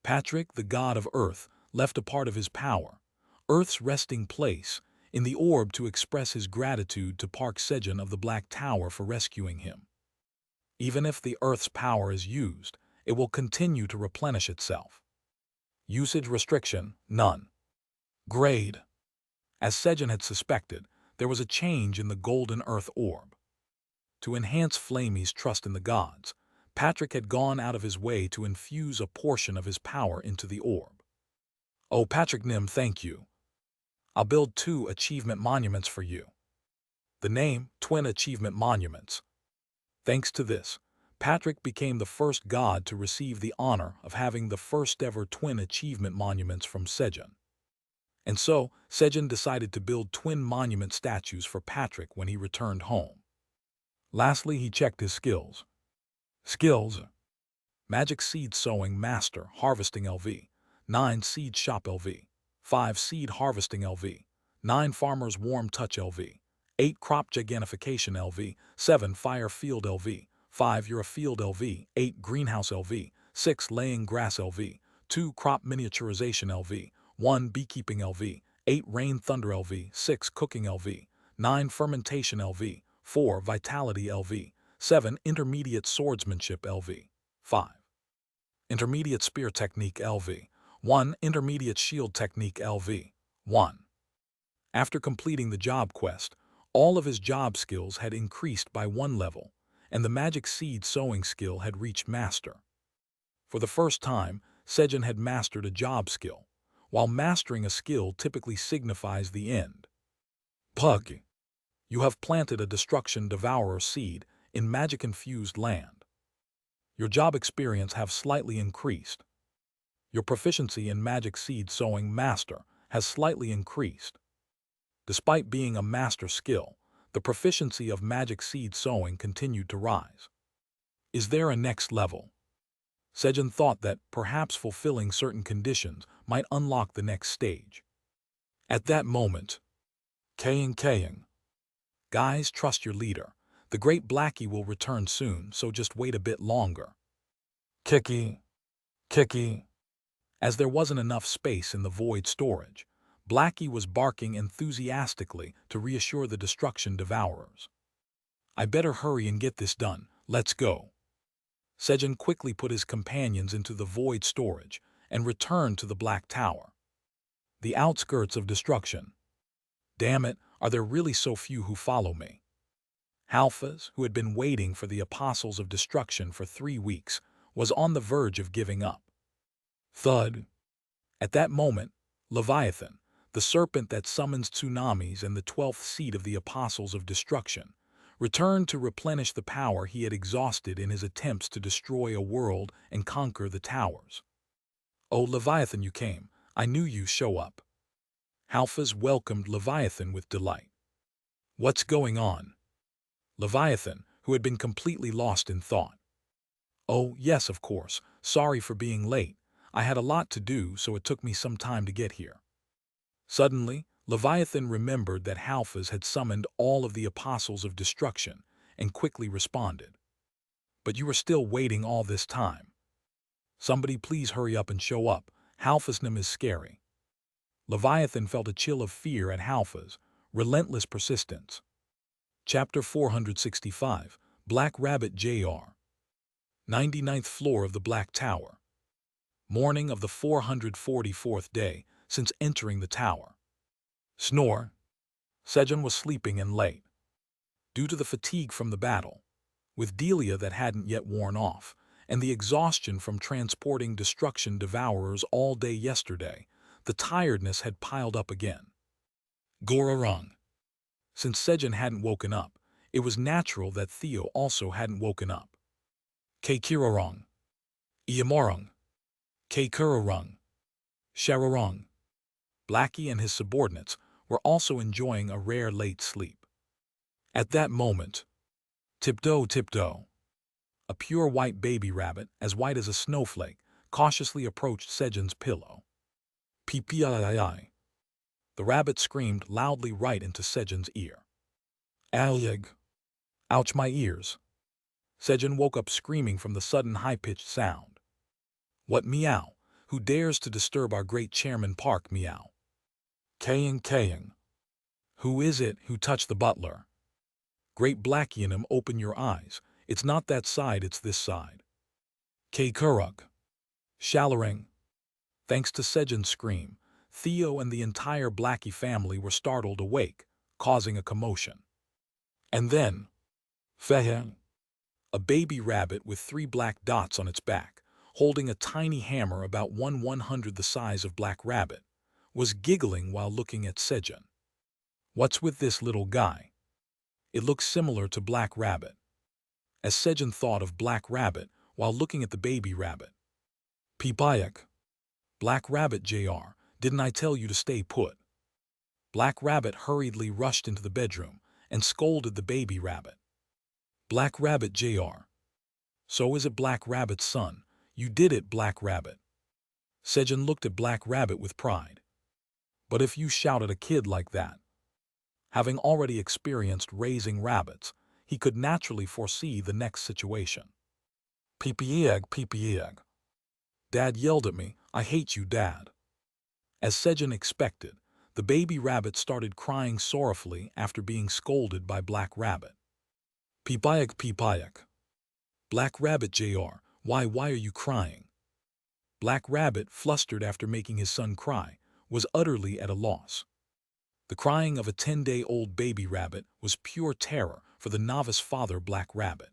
Patrick, the god of Earth, left a part of his power, Earth's resting place, in the orb to express his gratitude to Park Sejun of the Black Tower for rescuing him. Even if the Earth's power is used, it will continue to replenish itself. Usage restriction, none. Grade. As Sejun had suspected, there was a change in the Golden Earth Orb. To enhance Flamey's trust in the gods, Patrick had gone out of his way to infuse a portion of his power into the orb. Oh, Patrick Nim, thank you. I'll build 2 achievement monuments for you. The name, Twin Achievement Monuments. Thanks to this, Patrick became the first god to receive the honor of having the first ever twin achievement monuments from Sejun. And so, Sejun decided to build twin monument statues for Patrick when he returned home. Lastly, he checked his skills. Skills: Magic Seed Sowing Master Harvesting LV, 9 Seed Shop LV, 5 Seed Harvesting LV, 9 Farmer's Warm Touch LV, 8 Crop Gigantification LV, 7 Fire Field LV, 5 Eura Field LV, 8 Greenhouse LV, 6 Laying Grass LV, 2 Crop Miniaturization LV, 1 Beekeeping LV, 8 Rain Thunder LV, 6 Cooking LV, 9 Fermentation LV, 4 Vitality LV, 7 Intermediate Swordsmanship LV, 5 Intermediate Spear Technique LV, 1 Intermediate Shield Technique LV, 1. After completing the job quest, all of his job skills had increased by 1 level, and the Magic Seed Sowing skill had reached Master. For the first time, Sejun had mastered a job skill, while mastering a skill typically signifies the end. Pug. You have planted a Destruction Devourer seed in magic-infused land. Your job experience have slightly increased. Your proficiency in Magic Seed Sowing Master has slightly increased. Despite being a master skill, the proficiency of Magic Seed Sowing continued to rise. Is there a next level? Sejun thought that perhaps fulfilling certain conditions might unlock the next stage. At that moment, Kaying. Guys, trust your leader. The Great Blackie will return soon, so just wait a bit longer. Kiki. As there wasn't enough space in the void storage, Blackie was barking enthusiastically to reassure the Destruction Devourers. I better hurry and get this done. Let's go. Sejun quickly put his companions into the void storage and returned to the Black Tower. The outskirts of destruction. Damn it, are there really so few who follow me? Halfas, who had been waiting for the Apostles of Destruction for 3 weeks, was on the verge of giving up. Thud. At that moment, Leviathan, the serpent that summons tsunamis and the 12th seed of the Apostles of Destruction, returned to replenish the power he had exhausted in his attempts to destroy a world and conquer the towers. Oh, Leviathan, you came. I knew you'd show up. Halfas welcomed Leviathan with delight. What's going on? Leviathan, who had been completely lost in thought. Oh, yes, of course. Sorry for being late. I had a lot to do, so it took me some time to get here. Suddenly, Leviathan remembered that Halfas had summoned all of the Apostles of Destruction and quickly responded. But you were still waiting all this time. Somebody please hurry up and show up. Halfasnim is scary. Leviathan felt a chill of fear at Halfas' relentless persistence. Chapter 465, Black Rabbit Jr. 99th floor of the Black Tower. Morning of the 444th day since entering the tower. Snore. Sejun was sleeping in late. Due to the fatigue from the battle, with Delia that hadn't yet worn off, and the exhaustion from transporting destruction devourers all day yesterday, the tiredness had piled up again. Gorarong. Since Sejun hadn't woken up, it was natural that Theo also hadn't woken up. Keikirarong. Iyamorong. Keikurarong. Shararong. Blackie and his subordinates were also enjoying a rare late sleep. At that moment, Tiptoe, a pure white baby rabbit, as white as a snowflake, cautiously approached Sejun's pillow. Pee-pee-I-I-I. The rabbit screamed loudly right into Sejun's ear. Alyag. Ouch, my ears. Sejun woke up screaming from the sudden high-pitched sound. What meow? Who dares to disturb our great Chairman Park meow? Kaying. Who is it who touched the butler? Great Blackie and him, open your eyes. It's not that side, it's this side. Keikurug. Shallering. Thanks to Sejun's scream, Theo and the entire Blackie family were startled awake, causing a commotion. And then, Feheng, a baby rabbit with 3 black dots on its back, holding a tiny hammer about 1/100 the size of Black Rabbit, was giggling while looking at Sejun. What's with this little guy? It looks similar to Black Rabbit. As Sejun thought of Black Rabbit while looking at the baby rabbit. Peepayak. Black Rabbit Jr., didn't I tell you to stay put? Black Rabbit hurriedly rushed into the bedroom and scolded the baby rabbit. Black Rabbit Jr. So is it Black Rabbit's son? You did it, Black Rabbit. Sejun looked at Black Rabbit with pride. But if you shout at a kid like that, having already experienced raising rabbits, he could naturally foresee the next situation. Peepeeg. Dad yelled at me, I hate you, Dad. As Sejun expected, the baby rabbit started crying sorrowfully after being scolded by Black Rabbit. Peepayak. Black Rabbit Jr., why are you crying? Black Rabbit, flustered after making his son cry, was utterly at a loss. The crying of a 10-day-old baby rabbit was pure terror for the novice father Black Rabbit.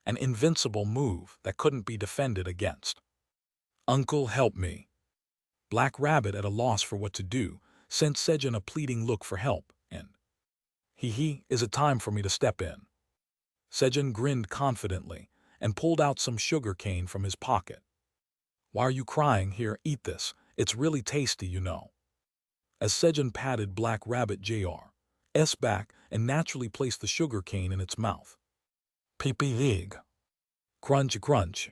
An invincible move that couldn't be defended against. Uncle, help me. Black Rabbit, at a loss for what to do, sent Sejun a pleading look for help, and is it time for me to step in? Sejun grinned confidently and pulled out some sugar cane from his pocket. Why are you crying? Here, eat this. It's really tasty, you know. As Sejun patted Black Rabbit Jr.'s back and naturally placed the sugar cane in its mouth. Peepeeg. Crunch.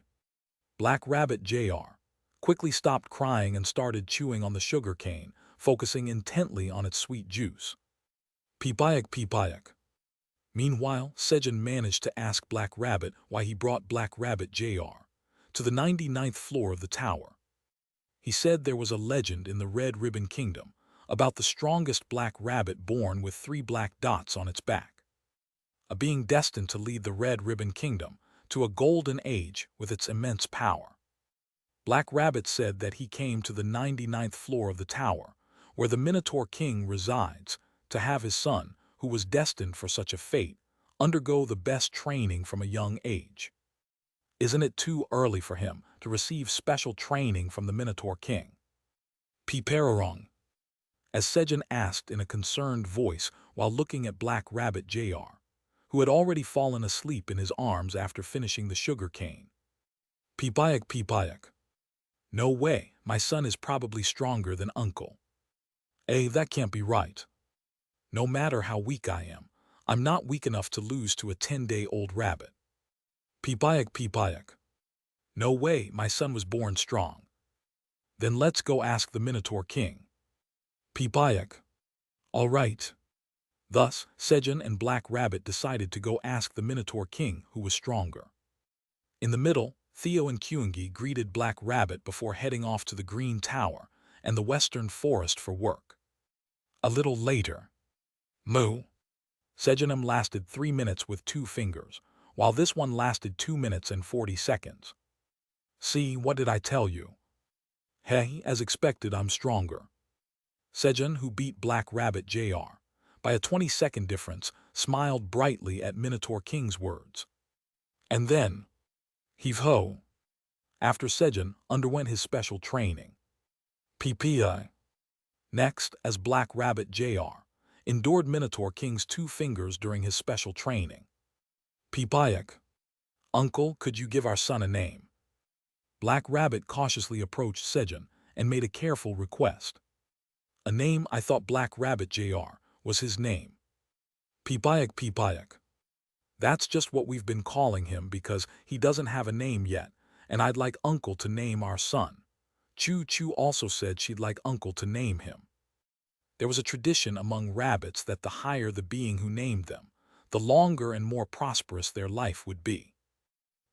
Black Rabbit Jr. quickly stopped crying and started chewing on the sugar cane, focusing intently on its sweet juice. Peepayak. Meanwhile, Sejun managed to ask Black Rabbit why he brought Black Rabbit Jr. to the 99th floor of the tower. He said there was a legend in the Red Ribbon Kingdom about the strongest black rabbit born with 3 black dots on its back. A being destined to lead the Red Ribbon Kingdom to a golden age with its immense power. Black Rabbit said that he came to the 99th floor of the tower, where the Minotaur King resides, to have his son, who was destined for such a fate, undergo the best training from a young age. Isn't it too early for him to receive special training from the Minotaur King? Peeperarong. As Sejun asked in a concerned voice while looking at Black Rabbit Jr., who had already fallen asleep in his arms after finishing the sugar cane. Peepayak. No way, my son is probably stronger than Uncle. That can't be right. No matter how weak I am, I'm not weak enough to lose to a 10-day-old rabbit. Peepayak. No way, my son was born strong. Then let's go ask the Minotaur King. Peepayak. All right. Thus, Sejun and Black Rabbit decided to go ask the Minotaur King who was stronger. In the middle, Theo and Kyungi greeted Black Rabbit before heading off to the Green Tower and the Western Forest for work. A little later. Moo. Sejunum lasted 3 minutes with 2 fingers, while this one lasted 2 minutes and 40 seconds. See, what did I tell you? Hey, as expected, I'm stronger. Sejun, who beat Black Rabbit Jr. by a 20-second difference, smiled brightly at Minotaur King's words. And then, heave-ho, after Sejun underwent his special training. PPI. Next, as Black Rabbit Jr. endured Minotaur King's 2 fingers during his special training. Pipayak. Uncle, could you give our son a name? Black Rabbit cautiously approached Sejun and made a careful request. A name. I thought Black Rabbit Jr. was his name. Pipayak Pipayak. That's just what we've been calling him because he doesn't have a name yet, and I'd like Uncle to name our son. Choo Choo also said she'd like Uncle to name him. There was a tradition among rabbits that the higher the being who named them, the longer and more prosperous their life would be.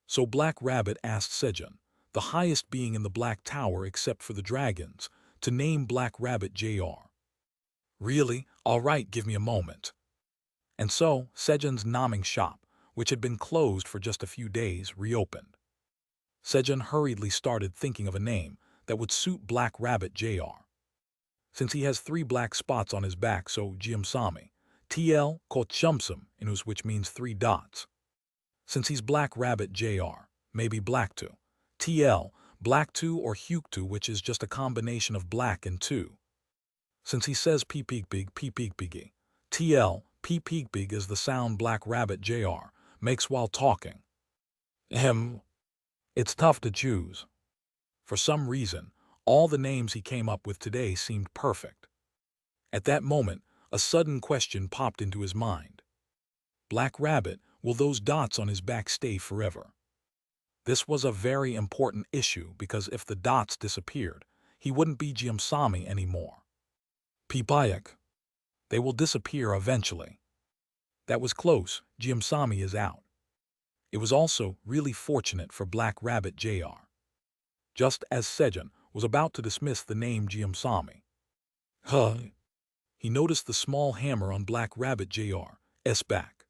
So Black Rabbit asked Sejun, the highest being in the Black Tower except for the dragons, to name Black Rabbit Jr. Really? All right, give me a moment. And so, Sejun's naming shop, which had been closed for just a few days, reopened. Sejun hurriedly started thinking of a name that would suit Black Rabbit Jr. Since he has 3 black spots on his back, so Jiamsami, TL Kochumsum, which means 3 dots. Since he's Black Rabbit Jr., maybe Black 2. TL, Black 2 or Huktu, which is just a combination of black and 2. Since he says Peepig Peepig, TL, Peepig is the sound Black Rabbit Jr. makes while talking. It's tough to choose. For some reason, all the names he came up with today seemed perfect. At that moment, a sudden question popped into his mind. Black Rabbit, will those dots on his back stay forever? This was a very important issue because if the dots disappeared, he wouldn't be Jiamsami anymore. Pipayak. They will disappear eventually. That was close. Jiamsami is out. It was also really fortunate for Black Rabbit Jr. Just as Sejun was about to dismiss the name Jiamsami. He noticed the small hammer on Black Rabbit Jr.'s back.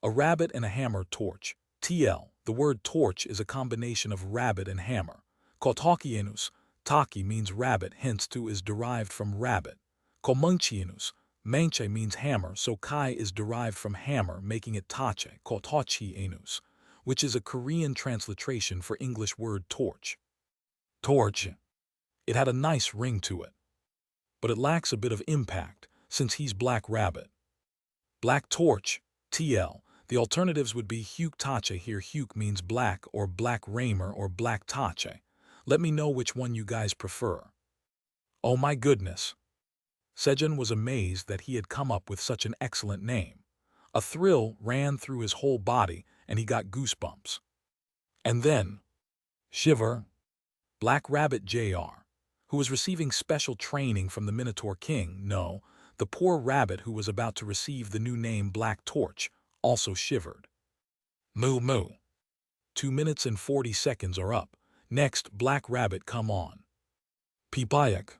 A rabbit and a hammer torch. TL, the word torch is a combination of rabbit and hammer. Kotakienus, taki means rabbit, hence tu is derived from rabbit. Komunchienus, manche means hammer, so kai is derived from hammer, making it tache, kotachienus, which is a Korean transliteration for English word torch. Torch. It had a nice ring to it. But it lacks a bit of impact, since he's Black Rabbit. Black Torch, TL. The alternatives would be Huk Tache. Here Huk means black or Black Raymer or Black Tache. Let me know which one you guys prefer. Oh my goodness. Sejun was amazed that he had come up with such an excellent name. A thrill ran through his whole body and he got goosebumps. And then, shiver, Black Rabbit Jr., who was receiving special training from the Minotaur King, no, the poor rabbit who was about to receive the new name Black Torch, also shivered. Moo moo. 2 minutes and 40 seconds are up. Next, Black Rabbit, come on. Pipayak.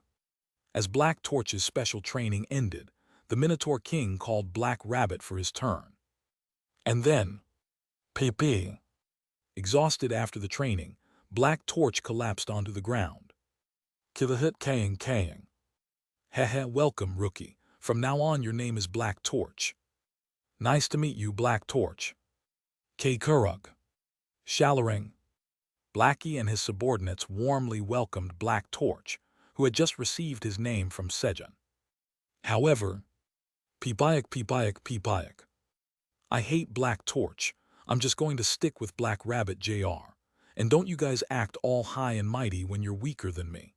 As Black Torch's special training ended, the Minotaur King called Black Rabbit for his turn. And then, Pee. Exhausted after the training, Black Torch collapsed onto the ground. Kilahit Kaying. Hehe, welcome, rookie. From now on your name is Black Torch. Nice to meet you, Black Torch. K. Kurug. Shallering. Blackie and his subordinates warmly welcomed Black Torch, who had just received his name from Sejun. However, Pipayak. I hate Black Torch. I'm just going to stick with Black Rabbit Jr. And don't you guys act all high and mighty when you're weaker than me.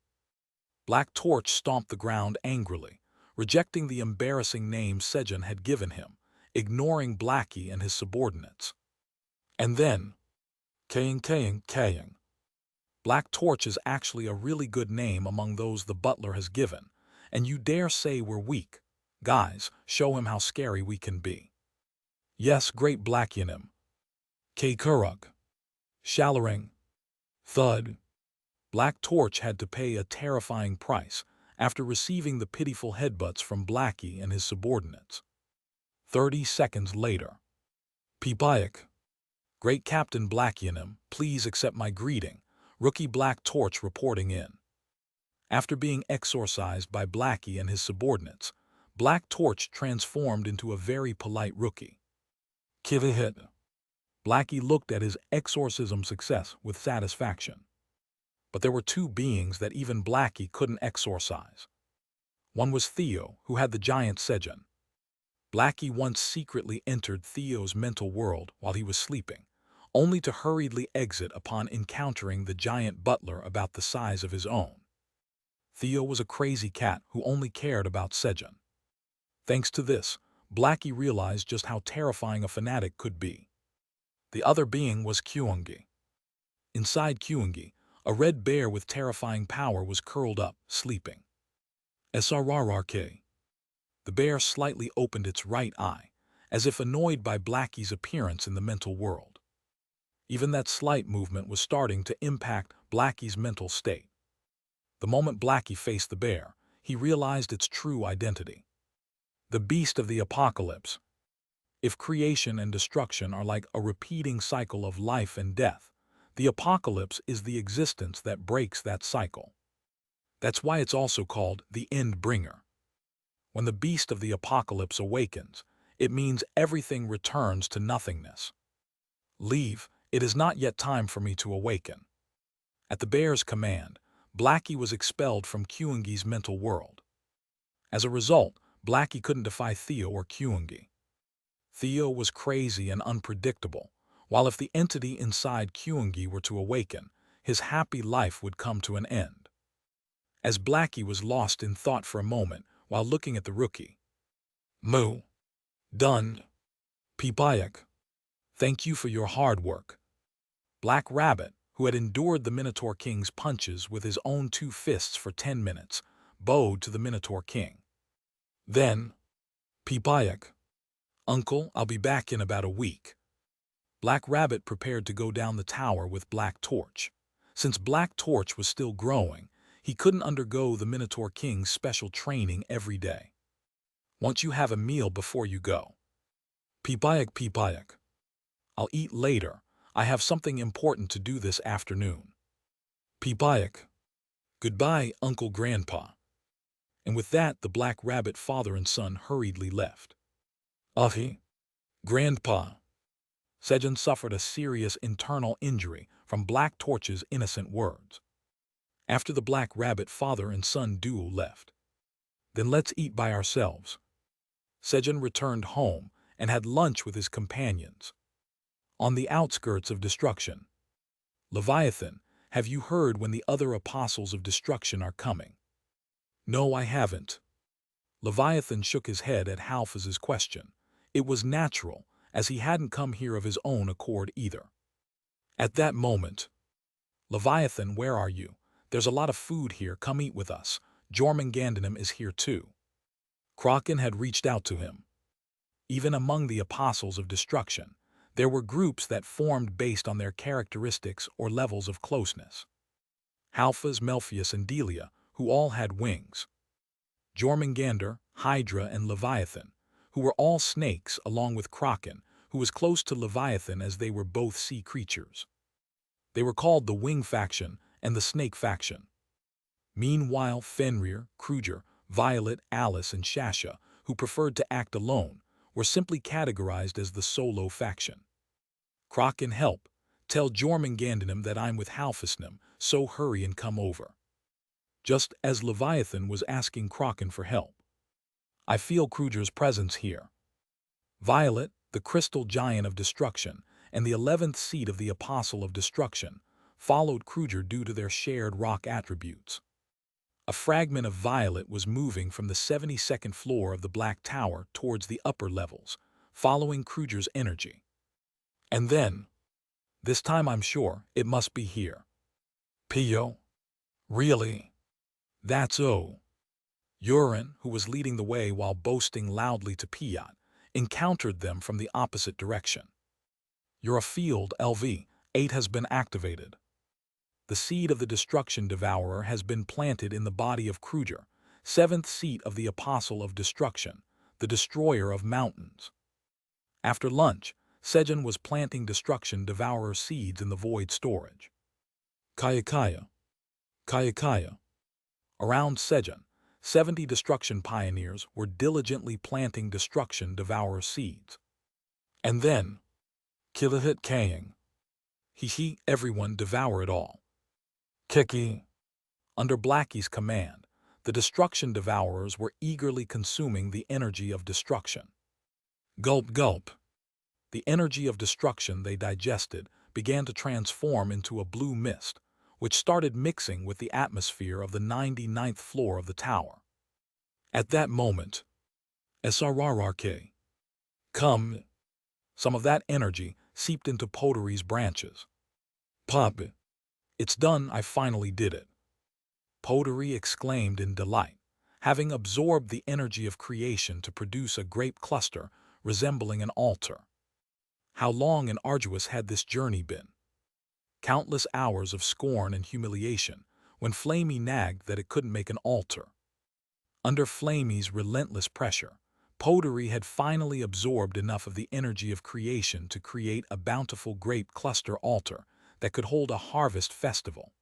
Black Torch stomped the ground angrily, rejecting the embarrassing name Sejun had given him, ignoring Blackie and his subordinates. And then, Kaying. Black Torch is actually a really good name among those the butler has given, and you dare say we're weak. Guys, show him how scary we can be. Yes, great Blackie in him. K. Kurug. Shallering. Thud. Black Torch had to pay a terrifying price after receiving the pitiful headbutts from Blackie and his subordinates. 30 seconds later. Pipayak. Great Captain Blackie in him, please accept my greeting. Rookie Black Torch reporting in. After being exorcised by Blackie and his subordinates, Black Torch transformed into a very polite rookie. Kivihit. Blackie looked at his exorcism success with satisfaction. But there were two beings that even Blackie couldn't exorcise. One was Theo, who had the giant Sejun. Blackie once secretly entered Theo's mental world while he was sleeping, only to hurriedly exit upon encountering the giant butler about the size of his own. Theo was a crazy cat who only cared about Sejun. Thanks to this, Blackie realized just how terrifying a fanatic could be. The other being was Kyungi. Inside Kyungi, a red bear with terrifying power was curled up, sleeping. SRRRK. The bear slightly opened its right eye, as if annoyed by Blackie's appearance in the mental world. Even that slight movement was starting to impact Blackie's mental state. The moment Blackie faced the bear, he realized its true identity. The beast of the apocalypse. If creation and destruction are like a repeating cycle of life and death, the apocalypse is the existence that breaks that cycle. That's why it's also called the end bringer. When the beast of the apocalypse awakens, it means everything returns to nothingness. Leave, it is not yet time for me to awaken. At the bear's command, Blackie was expelled from Kyungi's mental world. As a result, Blackie couldn't defy Theo or Kyungi. Theo was crazy and unpredictable, while if the entity inside Kyungi were to awaken, his happy life would come to an end. As Blackie was lost in thought for a moment while looking at the rookie. Moo. Done. Pipayak. Thank you for your hard work. Black Rabbit, who had endured the Minotaur King's punches with his own 2 fists for 10 minutes, bowed to the Minotaur King. Then, Pipayak. Uncle, I'll be back in about a week. Black Rabbit prepared to go down the tower with Black Torch. Since Black Torch was still growing, he couldn't undergo the Minotaur King's special training every day. Won't you have a meal before you go? Pipayak, Pipayak. I'll eat later. I have something important to do this afternoon. Pipayak. Goodbye, Uncle Grandpa. And with that, the Black Rabbit father and son hurriedly left. Ahi. Grandpa. Sejun suffered a serious internal injury from Black Torch's innocent words. After the Black Rabbit father and son duo left. Then let's eat by ourselves. Sejun returned home and had lunch with his companions. On the outskirts of destruction. Leviathan, have you heard when the other apostles of destruction are coming? No, I haven't. Leviathan shook his head at Halfaz's question. It was natural, as he hadn't come here of his own accord either. At that moment, Leviathan, where are you? There's a lot of food here, come eat with us. Jormungandr's is here too. Kraken had reached out to him. Even among the apostles of destruction, there were groups that formed based on their characteristics or levels of closeness. Halfaz, Melpheus, and Delia, who all had wings. Jormungandr, Hydra, and Leviathan, who were all snakes, along with Kraken, who was close to Leviathan as they were both sea creatures. They were called the Wing Faction and the Snake Faction. Meanwhile, Fenrir, Kruger, Violet, Alice, and Shasha, who preferred to act alone, were simply categorized as the Solo Faction. Kraken, help. Tell Jormungandr that I'm with Halfasnim, so hurry and come over. Just as Leviathan was asking Kraken for help. I feel Kruger's presence here. Violet, the crystal giant of destruction, and the 11th seed of the Apostle of Destruction, followed Kruger due to their shared rock attributes. A fragment of Violet was moving from the 72nd floor of the Black Tower towards the upper levels, following Kruger's energy. And then, this time I'm sure, it must be here. Pio? Really? That's Urin, who was leading the way while boasting loudly to Piot, encountered them from the opposite direction. You're a field, LV. 8 has been activated. The seed of the Destruction Devourer has been planted in the body of Kruger, 7th seat of the Apostle of Destruction, the Destroyer of Mountains. After lunch, Sejun was planting Destruction Devourer seeds in the void storage. Kaya Kaya. Kaya Kaya. Around Sejun, 70 destruction pioneers were diligently planting destruction devourer seeds. And then, Kilahit Kang. He, everyone devour it all. Kiki. Under Blackie's command, the destruction devourers were eagerly consuming the energy of destruction. Gulp, gulp. The energy of destruction they digested began to transform into a blue mist, which started mixing with the atmosphere of the 99th floor of the tower. At that moment, SRRRK. Come. Some of that energy seeped into Pottery's branches. Pop. It's done, I finally did it. Pottery exclaimed in delight, having absorbed the energy of creation to produce a grape cluster resembling an altar. How long and arduous had this journey been? Countless hours of scorn and humiliation when Flamey nagged that it couldn't make an altar. Under Flamey's relentless pressure, Pottery had finally absorbed enough of the energy of creation to create a bountiful grape cluster altar that could hold a harvest festival.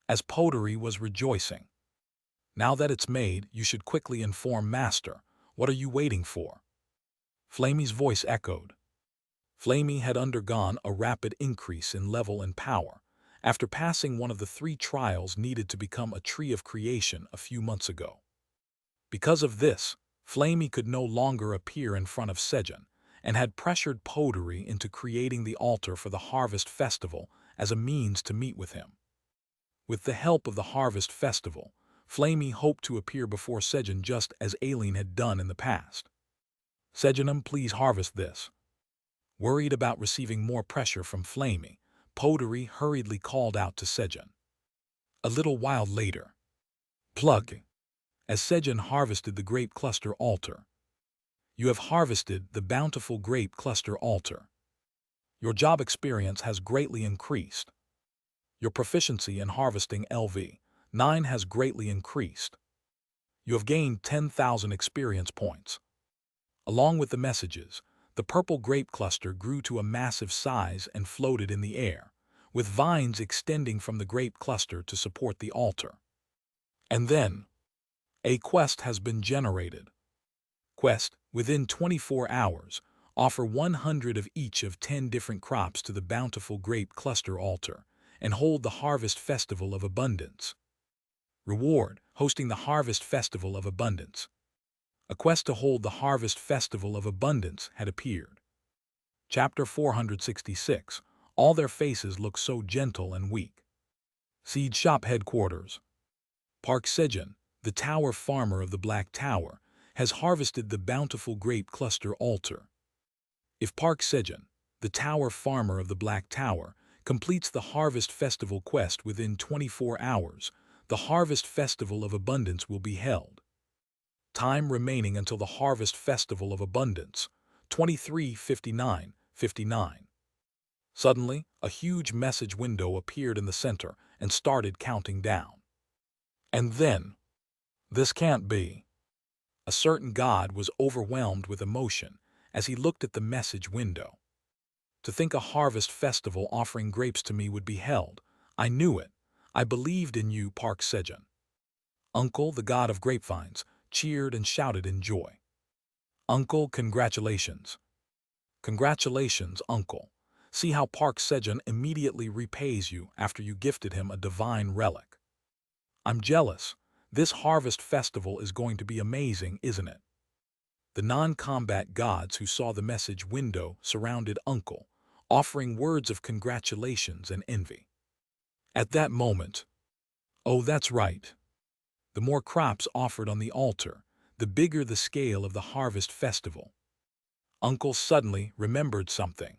As Pottery was rejoicing, "Now that it's made, you should quickly inform Master. What are you waiting for?" Flamey's voice echoed. Flamey had undergone a rapid increase in level and power after passing one of the 3 trials needed to become a tree of creation a few months ago. Because of this, Flamey could no longer appear in front of Sejun and had pressured Pottery into creating the altar for the Harvest Festival as a means to meet with him. With the help of the Harvest Festival, Flamey hoped to appear before Sejun just as Aileen had done in the past. "Sejunum, please harvest this." Worried about receiving more pressure from Flamey, Pottery hurriedly called out to Sejun. A little while later, plug. As Sejun harvested the grape cluster altar. "You have harvested the bountiful grape cluster altar. Your job experience has greatly increased. Your proficiency in harvesting LV9 has greatly increased. You have gained 10,000 experience points." Along with the messages, the purple grape cluster grew to a massive size and floated in the air, with vines extending from the grape cluster to support the altar. And then, a quest has been generated. Quest, within 24 hours, offer 100 of each of 10 different crops to the bountiful grape cluster altar, and hold the Harvest Festival of Abundance. Reward, hosting the Harvest Festival of Abundance. A quest to hold the Harvest Festival of Abundance had appeared. Chapter 466. All their faces look so gentle and weak. Seed Shop Headquarters. Park Sejun, the tower farmer of the Black Tower, has harvested the bountiful grape cluster altar. If Park Sejun, the tower farmer of the Black Tower, completes the Harvest Festival quest within 24 hours, the Harvest Festival of Abundance will be held. Time remaining until the Harvest Festival of Abundance, 23:59:59. Suddenly, a huge message window appeared in the center and started counting down. And then, "This can't be." A certain god was overwhelmed with emotion as he looked at the message window. "To think a harvest festival offering grapes to me would be held. I knew it. I believed in you, Park Sejun." Uncle, the god of grapevines, cheered and shouted in joy. "Uncle, congratulations." "Congratulations, Uncle. See how Park Sejun immediately repays you after you gifted him a divine relic." "I'm jealous. This harvest festival is going to be amazing, isn't it?" The non-combat gods who saw the message window surrounded Uncle, offering words of congratulations and envy. At that moment, "Oh, that's right." The more crops offered on the altar, the bigger the scale of the harvest festival. Uncle suddenly remembered something.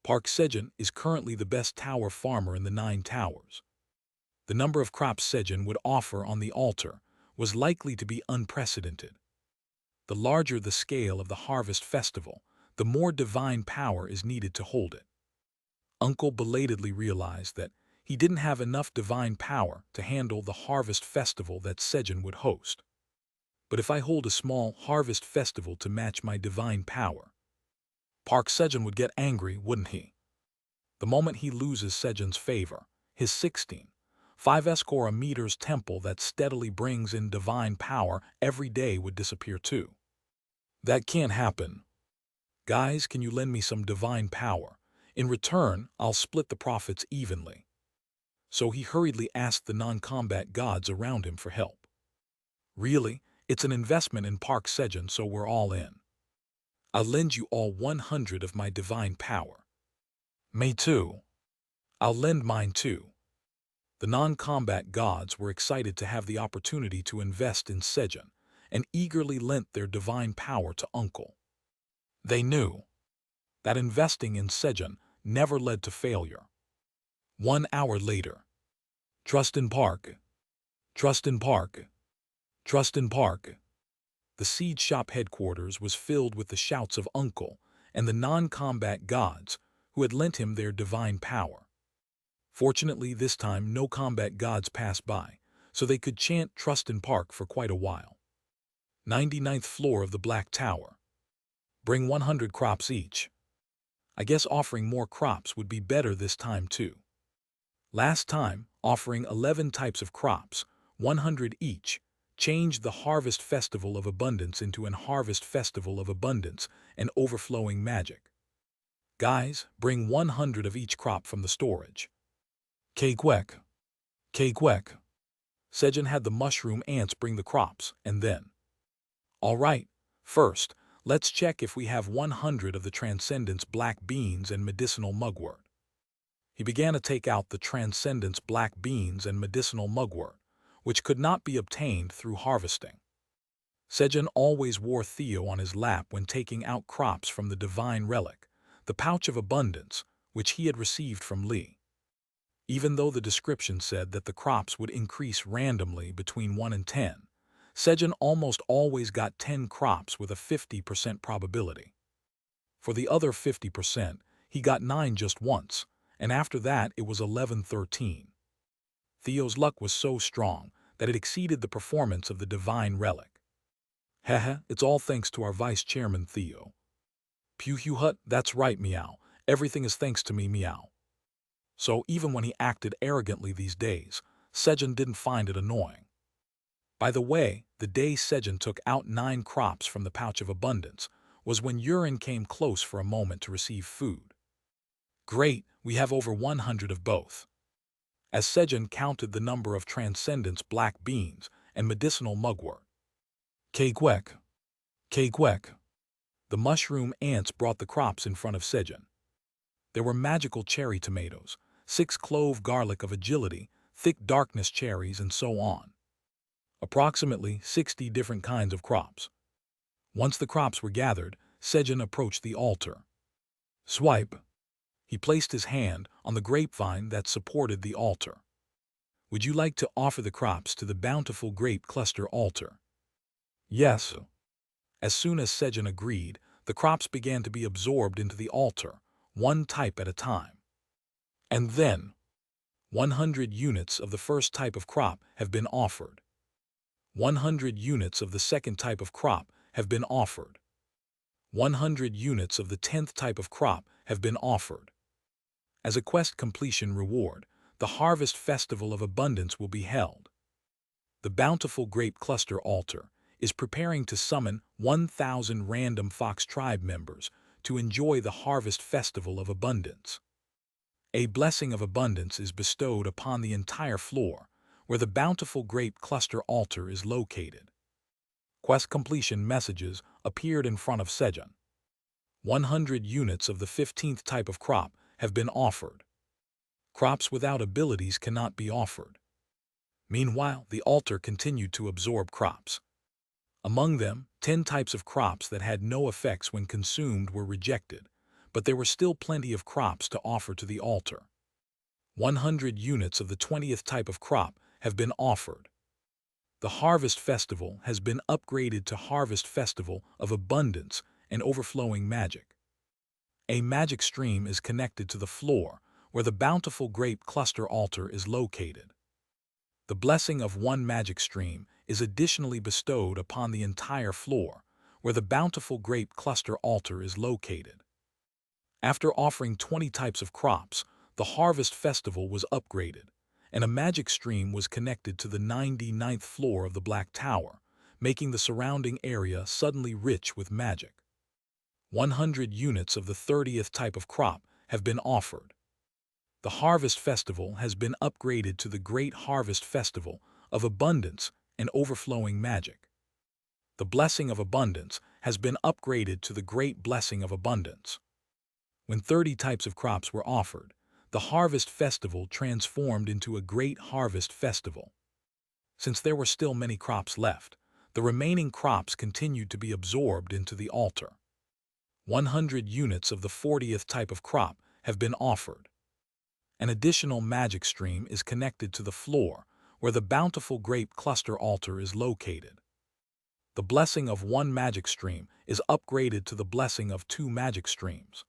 Park Sejun is currently the best tower farmer in the 9 towers. The number of crops Sejun would offer on the altar was likely to be unprecedented. The larger the scale of the harvest festival, the more divine power is needed to hold it. Uncle belatedly realized that he didn't have enough divine power to handle the harvest festival that Sejun would host. "But if I hold a small harvest festival to match my divine power," Park Sejun would get angry, wouldn't he? The moment he loses Sejun's favor, his 16 5 Escora meters temple that steadily brings in divine power every day would disappear too. That can't happen. Guys, can you lend me some divine power? In return, I'll split the profits evenly. So he hurriedly asked the non-combat gods around him for help. Really? It's an investment in Park Sejun, so we're all in. I'll lend you all 100 of my divine power. Me too. I'll lend mine too. The non-combat gods were excited to have the opportunity to invest in Sejun and eagerly lent their divine power to Uncle. They knew that investing in Sejun never led to failure. 1 hour later. Trust in Park. Trust in Park. Trust in Park. The seed shop headquarters was filled with the shouts of Uncle and the non-combat gods who had lent him their divine power. Fortunately, this time no combat gods passed by, so they could chant Trust in Park for quite a while. 99th floor of the Black Tower. Bring 100 crops each. I guess offering more crops would be better this time too. Last time, offering 11 types of crops, 100 each, changed the Harvest Festival of Abundance into an Harvest Festival of Abundance and overflowing magic. Guys, bring 100 of each crop from the storage. Kwek. Kwek. Sejun had the mushroom ants bring the crops, and then. All right, first, let's check if we have 100 of the Transcendence black beans and medicinal mugwort. He began to take out the Transcendence black beans and medicinal mugwort, which could not be obtained through harvesting. Sejun always wore Theo on his lap when taking out crops from the divine relic, the pouch of abundance, which he had received from Lee. Even though the description said that the crops would increase randomly between 1 and 10, Sejun almost always got 10 crops with a 50% probability. For the other 50%, he got 9 just once, and after that it was 11-13. Theo's luck was so strong that it exceeded the performance of the divine relic. Heh, it's all thanks to our vice chairman Theo. Pew hut, that's right, meow. Everything is thanks to me, meow. So even when he acted arrogantly these days, Sejun didn't find it annoying. By the way, the day Sejun took out 9 crops from the pouch of abundance was when urine came close for a moment to receive food. Great, we have over 100 of both. As Sejun counted the number of Transcendence black beans and medicinal mugwort. Kwek. Kwek. The mushroom ants brought the crops in front of Sejun. There were magical cherry tomatoes, 6 clove garlic of agility, thick darkness cherries, and so on. Approximately 60 different kinds of crops. Once the crops were gathered, Sejun approached the altar. Swipe. He placed his hand on the grapevine that supported the altar. Would you like to offer the crops to the bountiful grape cluster altar? Yes. As soon as Sejun agreed, the crops began to be absorbed into the altar, one type at a time. And then, 100 units of the first type of crop have been offered. 100 units of the second type of crop have been offered. 100 units of the 10th type of crop have been offered. As a quest completion reward, the Harvest Festival of Abundance will be held. The bountiful grape cluster altar is preparing to summon 1,000 random Fox tribe members to enjoy the Harvest Festival of Abundance. A blessing of abundance is bestowed upon the entire floor where the bountiful grape cluster altar is located. Quest completion messages appeared in front of Sejun. 100 units of the 15th type of crop have been offered. Crops without abilities cannot be offered. Meanwhile, the altar continued to absorb crops. Among them, 10 types of crops that had no effects when consumed were rejected, but there were still plenty of crops to offer to the altar. 100 units of the 20th type of crop have been offered. The Harvest Festival has been upgraded to Harvest Festival of Abundance and Overflowing Magic. A magic stream is connected to the floor where the bountiful grape cluster altar is located. The blessing of one magic stream is additionally bestowed upon the entire floor where the bountiful grape cluster altar is located. After offering 20 types of crops, the Harvest Festival was upgraded, and a magic stream was connected to the 99th floor of the Black Tower, making the surrounding area suddenly rich with magic. 100 units of the 30th type of crop have been offered. The Harvest Festival has been upgraded to the Great Harvest Festival of Abundance and Overflowing Magic. The Blessing of Abundance has been upgraded to the Great Blessing of Abundance. When 30 types of crops were offered, the Harvest Festival transformed into a Great Harvest Festival. Since there were still many crops left, the remaining crops continued to be absorbed into the altar. 100 units of the 40th type of crop have been offered. An additional magic stream is connected to the floor where the bountiful grape cluster altar is located. The blessing of one magic stream is upgraded to the blessing of 2 magic streams.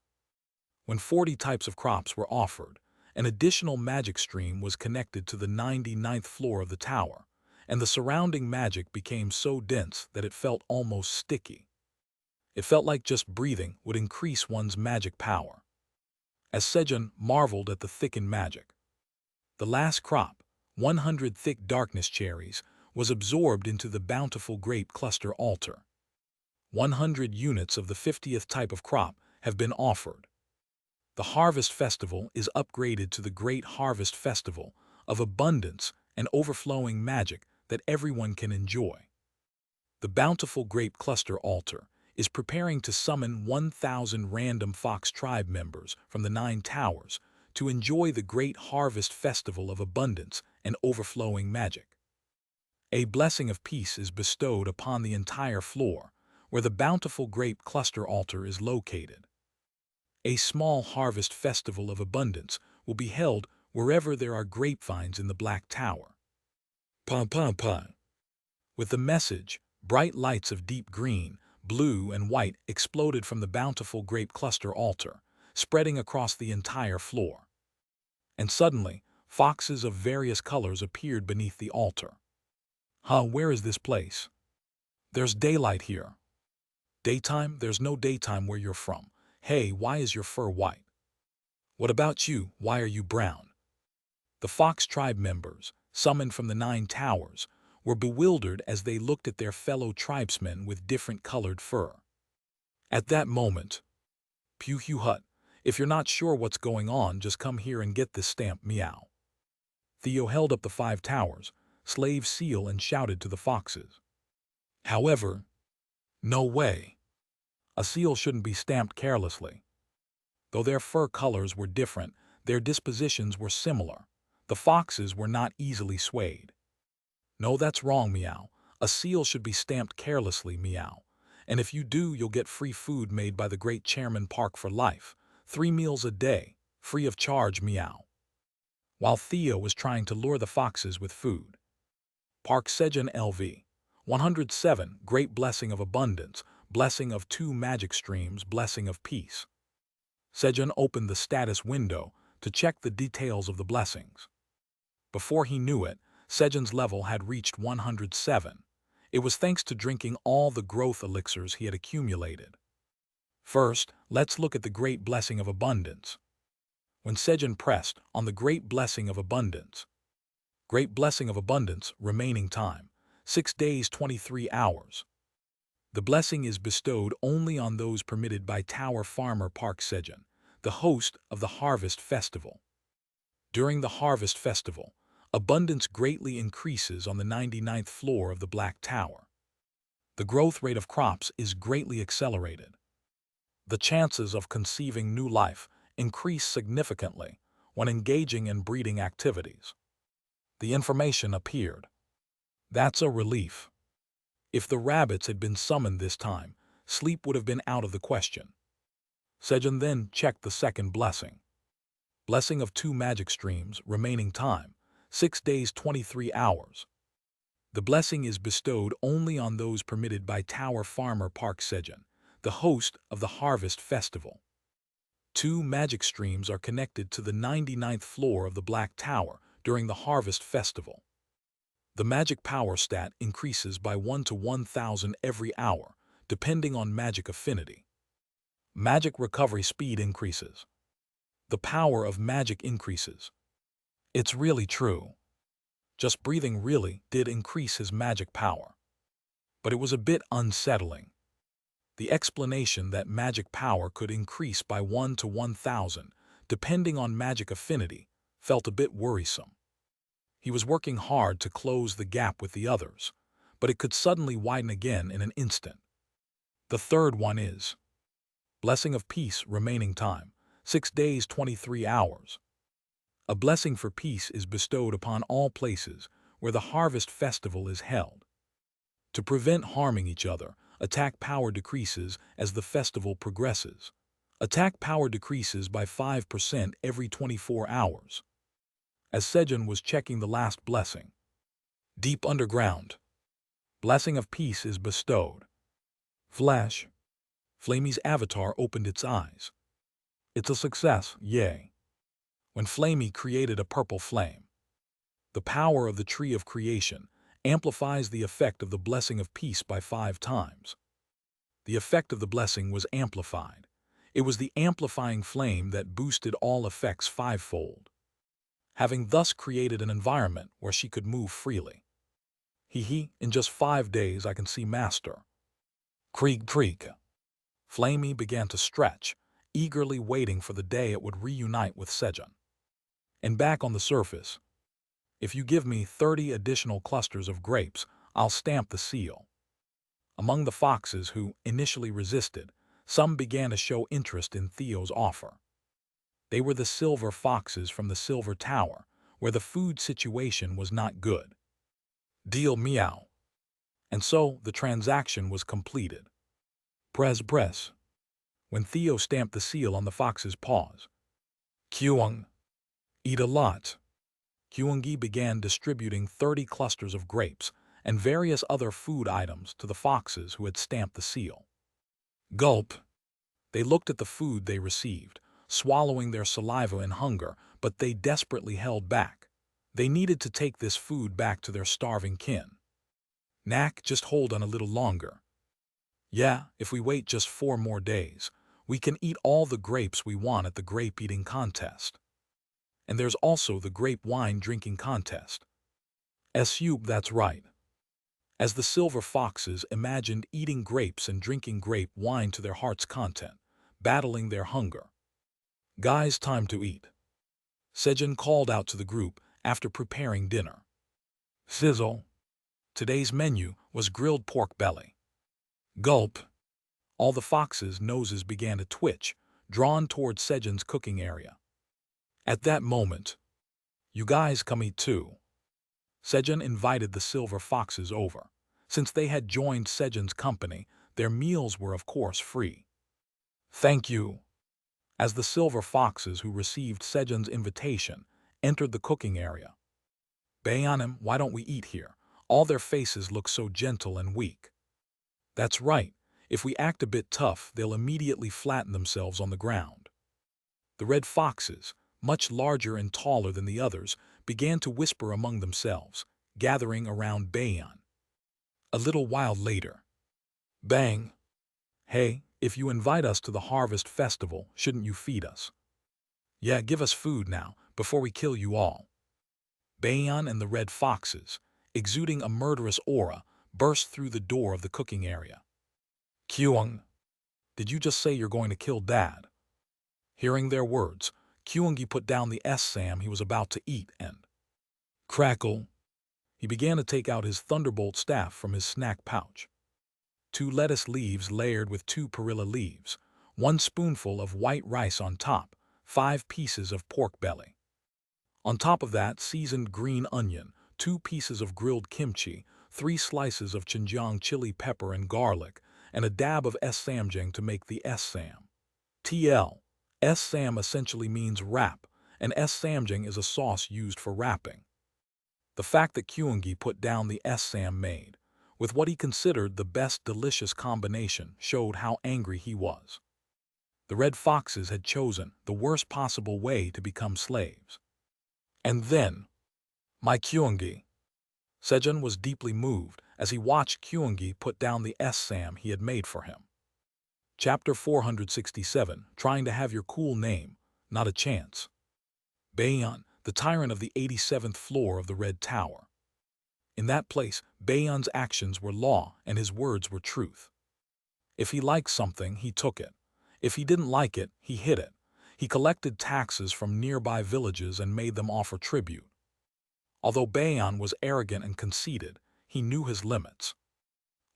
When 40 types of crops were offered, an additional magic stream was connected to the 99th floor of the tower, and the surrounding magic became so dense that it felt almost sticky. It felt like just breathing would increase one's magic power. As Sejun marveled at the thickened magic, the last crop, 100 thick darkness cherries, was absorbed into the bountiful grape cluster altar. 100 units of the 50th type of crop have been offered. The Harvest Festival is upgraded to the Great Harvest Festival of Abundance and Overflowing Magic that everyone can enjoy. The bountiful grape cluster altar is preparing to summon 1,000 random Fox tribe members from the 9 towers to enjoy the Great Harvest Festival of Abundance and Overflowing Magic. A blessing of peace is bestowed upon the entire floor, where the bountiful grape cluster altar is located. A small harvest festival of abundance will be held wherever there are grapevines in the Black Tower. Pum pum pum. With the message, bright lights of deep green, blue, and white exploded from the bountiful grape cluster altar, spreading across the entire floor. And suddenly, foxes of various colors appeared beneath the altar. Where is this place? There's daylight here. Daytime? There's no daytime where you're from. Hey, why is your fur white? What about you? Why are you brown? The Fox tribe members, summoned from the 9 towers, were bewildered as they looked at their fellow tribesmen with different colored fur. At that moment, Pew Hugh Hut, if you're not sure what's going on, just come here and get this stamp, meow. Theo held up the 5 towers, slave seal, and shouted to the foxes. However, no way. A seal shouldn't be stamped carelessly. Though their fur colors were different, their dispositions were similar. The foxes were not easily swayed. No, that's wrong, meow. A seal should be stamped carelessly, meow. And if you do, you'll get free food made by the great Chairman Park for life. 3 meals a day, free of charge, meow. While Theo was trying to lure the foxes with food. Park Sejun LV. 107, Great Blessing of Abundance, Blessing of 2 Magic Streams, Blessing of Peace. Sejun opened the status window to check the details of the blessings. Before he knew it, Sejun's level had reached 107. It was thanks to drinking all the growth elixirs he had accumulated. First, let's look at the Great Blessing of Abundance. When Sejun pressed on the Great Blessing of Abundance, Great Blessing of Abundance, remaining time, 6 days 23 hours. The blessing is bestowed only on those permitted by Tower Farmer Park Sejun, the host of the Harvest Festival. During the Harvest Festival, abundance greatly increases on the 99th floor of the Black Tower. The growth rate of crops is greatly accelerated. The chances of conceiving new life increase significantly when engaging in breeding activities. The information appeared. That's a relief. If the rabbits had been summoned this time, sleep would have been out of the question. Sejun then checked the second blessing. Blessing of 2 magic streams, remaining time, 6 days 23 hours. The blessing is bestowed only on those permitted by Tower Farmer Park Sejun, the host of the Harvest Festival. 2 magic streams are connected to the 99th floor of the Black Tower during the Harvest Festival. The magic power stat increases by 1 to 1,000 every hour, depending on magic affinity. Magic recovery speed increases. The power of magic increases. It's really true. Just breathing really did increase his magic power. But it was a bit unsettling. The explanation that magic power could increase by 1 to 1,000, depending on magic affinity, felt a bit worrisome. He was working hard to close the gap with the others, but it could suddenly widen again in an instant. The third one is Blessing of Peace remaining time, 6 days 23 hours. A blessing for peace is bestowed upon all places where the harvest festival is held. To prevent harming each other, attack power decreases as the festival progresses. Attack power decreases by 5% every 24 hours. As Sejun was checking the last blessing, deep underground, blessing of peace is bestowed. Flash. Flamey's avatar opened its eyes. It's a success, yay. When Flamey created a purple flame, the power of the tree of creation amplifies the effect of the blessing of peace by 5 times. The effect of the blessing was amplified. It was the amplifying flame that boosted all effects 5-fold, having thus created an environment where she could move freely. In just 5 days I can see Master. Creak. Flamey began to stretch, eagerly waiting for the day it would reunite with Sejun. And back on the surface, if you give me 30 additional clusters of grapes, I'll stamp the seal. Among the foxes who initially resisted, some began to show interest in Theo's offer. They were the silver foxes from the Silver Tower, where the food situation was not good. Deal meow. And so the transaction was completed. Press. When Theo stamped the seal on the fox's paws. Kyung. Eat a lot. Kyungi began distributing 30 clusters of grapes and various other food items to the foxes who had stamped the seal. Gulp. They looked at the food they received, swallowing their saliva in hunger, but they desperately held back. They needed to take this food back to their starving kin. Knack, just hold on a little longer. Yeah, if we wait just 4 more days, we can eat all the grapes we want at the grape-eating contest. And there's also the grape wine drinking contest. That's right. As the silver foxes imagined eating grapes and drinking grape wine to their heart's content, battling their hunger. Guys, time to eat. Sejun called out to the group after preparing dinner. Sizzle. Today's menu was grilled pork belly. Gulp. All the foxes' noses began to twitch, drawn toward Sejun's cooking area. At that moment, you guys come eat too. Sejun invited the silver foxes over. Since they had joined Sejun's company, their meals were of course free. Thank you. As the silver foxes who received Sejun's invitation entered the cooking area. Bayanim, why don't we eat here? All their faces look so gentle and weak. That's right. If we act a bit tough, they'll immediately flatten themselves on the ground. The red foxes, much larger and taller than the others, began to whisper among themselves, gathering around Bayan. A little while later. Bang! Hey, if you invite us to the harvest festival, shouldn't you feed us? Yeah, give us food now, before we kill you all. Bayan and the red foxes, exuding a murderous aura, burst through the door of the cooking area. Kyung, did you just say you're going to kill Dad? Hearing their words, Kyungi put down the Sam he was about to eat and crackle. He began to take out his thunderbolt staff from his snack pouch. 2 lettuce leaves layered with 2 perilla leaves, 1 spoonful of white rice on top, 5 pieces of pork belly. On top of that, seasoned green onion, 2 pieces of grilled kimchi, 3 slices of Xinjiang chili pepper and garlic, and a dab of samjang to make the sam. Sam essentially means wrap, and samjang is a sauce used for wrapping. The fact that Kyungi put down the sam made, with what he considered the best delicious combination, showed how angry he was. The red foxes had chosen the worst possible way to become slaves. And then, my Kyungi. Sejun was deeply moved as he watched Kyungi put down the sam he had made for him. Chapter 467, Trying to Have Your Cool Name, Not a Chance. Bayan, the tyrant of the 87th floor of the Red Tower. In that place, Baeon's actions were law and his words were truth. If he liked something, he took it. If he didn't like it, he hid it. He collected taxes from nearby villages and made them offer tribute. Although Baeon was arrogant and conceited, he knew his limits.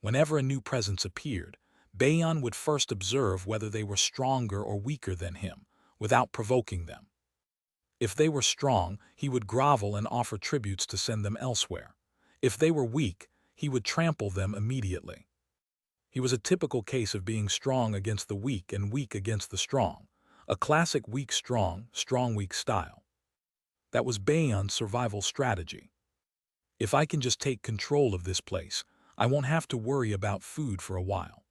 Whenever a new presence appeared, Baeon would first observe whether they were stronger or weaker than him, without provoking them. If they were strong, he would grovel and offer tributes to send them elsewhere. If they were weak, he would trample them immediately. He was a typical case of being strong against the weak and weak against the strong, a classic weak-strong, strong-weak style. That was Baeon's survival strategy. If I can just take control of this place, I won't have to worry about food for a while.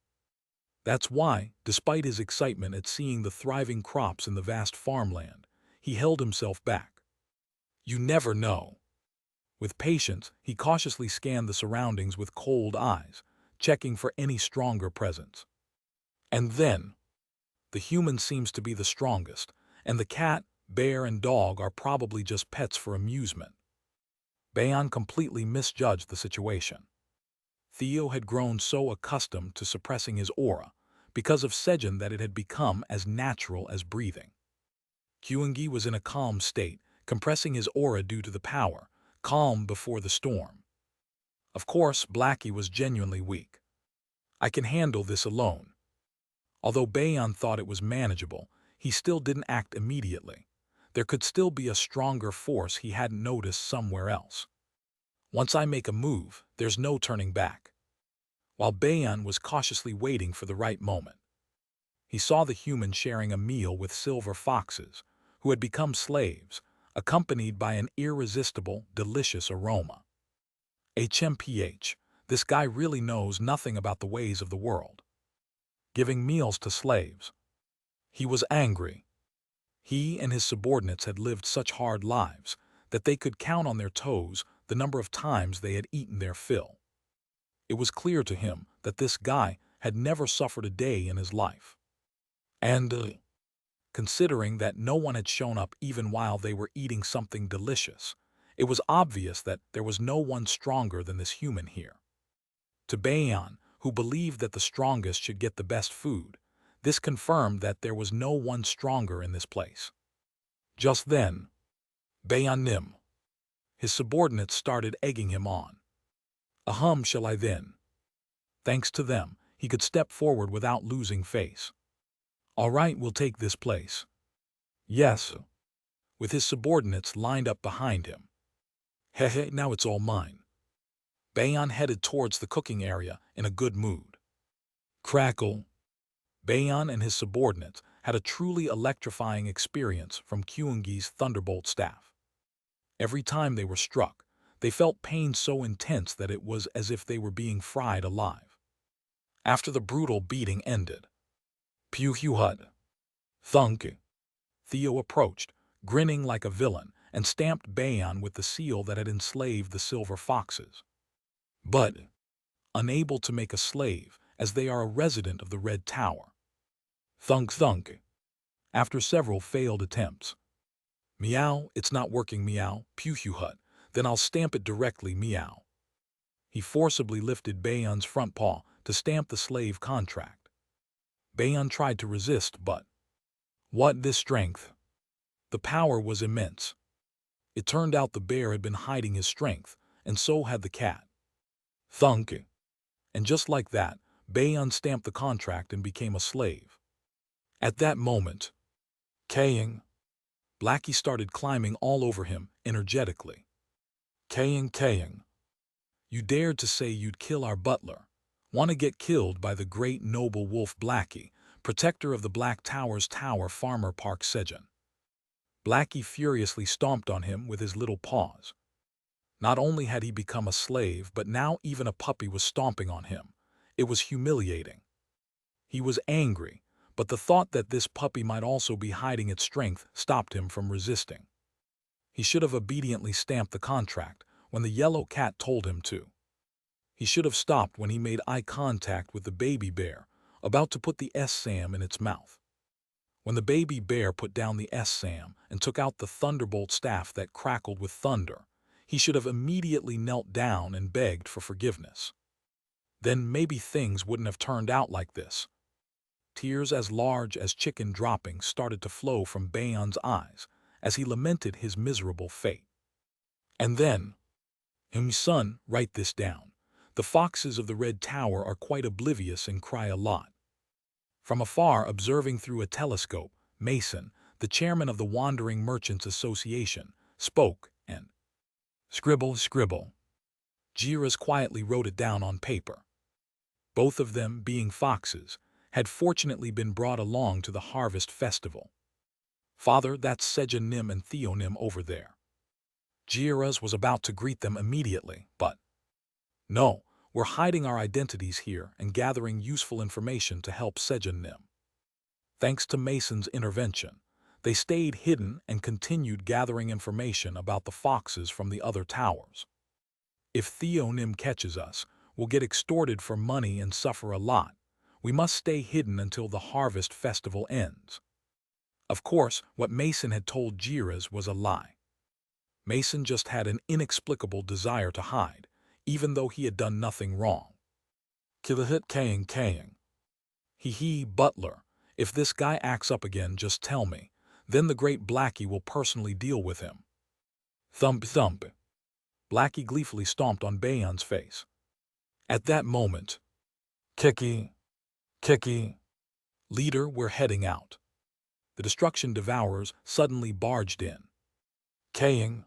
That's why, despite his excitement at seeing the thriving crops in the vast farmland, he held himself back. You never know. With patience, he cautiously scanned the surroundings with cold eyes, checking for any stronger presence. And then, the human seems to be the strongest, and the cat, bear, and dog are probably just pets for amusement. Baeon completely misjudged the situation. Theo had grown so accustomed to suppressing his aura because of Sejun that it had become as natural as breathing. Kyungi was in a calm state, compressing his aura due to the power, calm before the storm. Of course, Blackie was genuinely weak. I can handle this alone. Although Baeon thought it was manageable, he still didn't act immediately. There could still be a stronger force he hadn't noticed somewhere else. Once I make a move, there's no turning back. While Baeon was cautiously waiting for the right moment, he saw the human sharing a meal with silver foxes, who had become slaves, accompanied by an irresistible, delicious aroma. HMPH, this guy really knows nothing about the ways of the world. Giving meals to slaves. He was angry. He and his subordinates had lived such hard lives that they could count on their toes the number of times they had eaten their fill. It was clear to him that this guy had never suffered a day in his life. And, considering that no one had shown up even while they were eating something delicious, it was obvious that there was no one stronger than this human here. To Baeon, who believed that the strongest should get the best food, this confirmed that there was no one stronger in this place. Just then, Baeon Nim, his subordinates started egging him on. Shall I then? Thanks to them, he could step forward without losing face. All right, we'll take this place. Yes, with his subordinates lined up behind him. Hehe, now it's all mine. Baeon headed towards the cooking area in a good mood. Crackle. Baeon and his subordinates had a truly electrifying experience from Kyungi's Thunderbolt staff. Every time they were struck, they felt pain so intense that it was as if they were being fried alive. After the brutal beating ended, Pew-hud. Thunk. Theo approached, grinning like a villain, and stamped Baeon with the seal that had enslaved the silver foxes. But, unable to make a slave, as they are a resident of the Red Tower. Thunk. After several failed attempts. Meow, it's not working, meow, Pew-hud. Then I'll stamp it directly, meow. He forcibly lifted Baeon's front paw to stamp the slave contract. Baeon tried to resist, but what this strength? The power was immense. It turned out the bear had been hiding his strength, and so had the cat. Thunk. And just like that, Baeon stamped the contract and became a slave. At that moment, Kaying. Blackie started climbing all over him energetically. Kaying. You dared to say you'd kill our butler. Want to get killed by the great noble wolf Blackie, protector of the Black Tower's tower farmer Park Sejun. Blackie furiously stomped on him with his little paws. Not only had he become a slave, but now even a puppy was stomping on him. It was humiliating. He was angry, but the thought that this puppy might also be hiding its strength stopped him from resisting. He should have obediently stamped the contract when the yellow cat told him to. He should have stopped when he made eye contact with the baby bear, about to put the S-Sam in its mouth. When the baby bear put down the S-Sam and took out the thunderbolt staff that crackled with thunder, he should have immediately knelt down and begged for forgiveness. Then maybe things wouldn't have turned out like this. Tears as large as chicken droppings started to flow from Baeon's eyes as he lamented his miserable fate. And then, son, write this down. The foxes of the Red Tower are quite oblivious and cry a lot. From afar, observing through a telescope, Mason, the chairman of the Wandering Merchants Association, spoke and scribble, scribble. Jiras quietly wrote it down on paper. Both of them, being foxes, had fortunately been brought along to the harvest festival. Father, that's Sejun Nim and Theo Nim over there. Jiras was about to greet them immediately, but no, we're hiding our identities here and gathering useful information to help Sejun Nim. Thanks to Mason's intervention, they stayed hidden and continued gathering information about the foxes from the other towers. If Theo Nim catches us, we'll get extorted for money and suffer a lot. We must stay hidden until the harvest festival ends. Of course, what Mason had told Jiras was a lie. Mason just had an inexplicable desire to hide, even though he had done nothing wrong. Kilahit Kaying. Hee Butler, if this guy acts up again, just tell me. Then the great Blackie will personally deal with him. Thump thump. Blackie gleefully stomped on Baeon's face. At that moment, Kicky. Leader, we're heading out. The Destruction Devourers suddenly barged in. Kaying.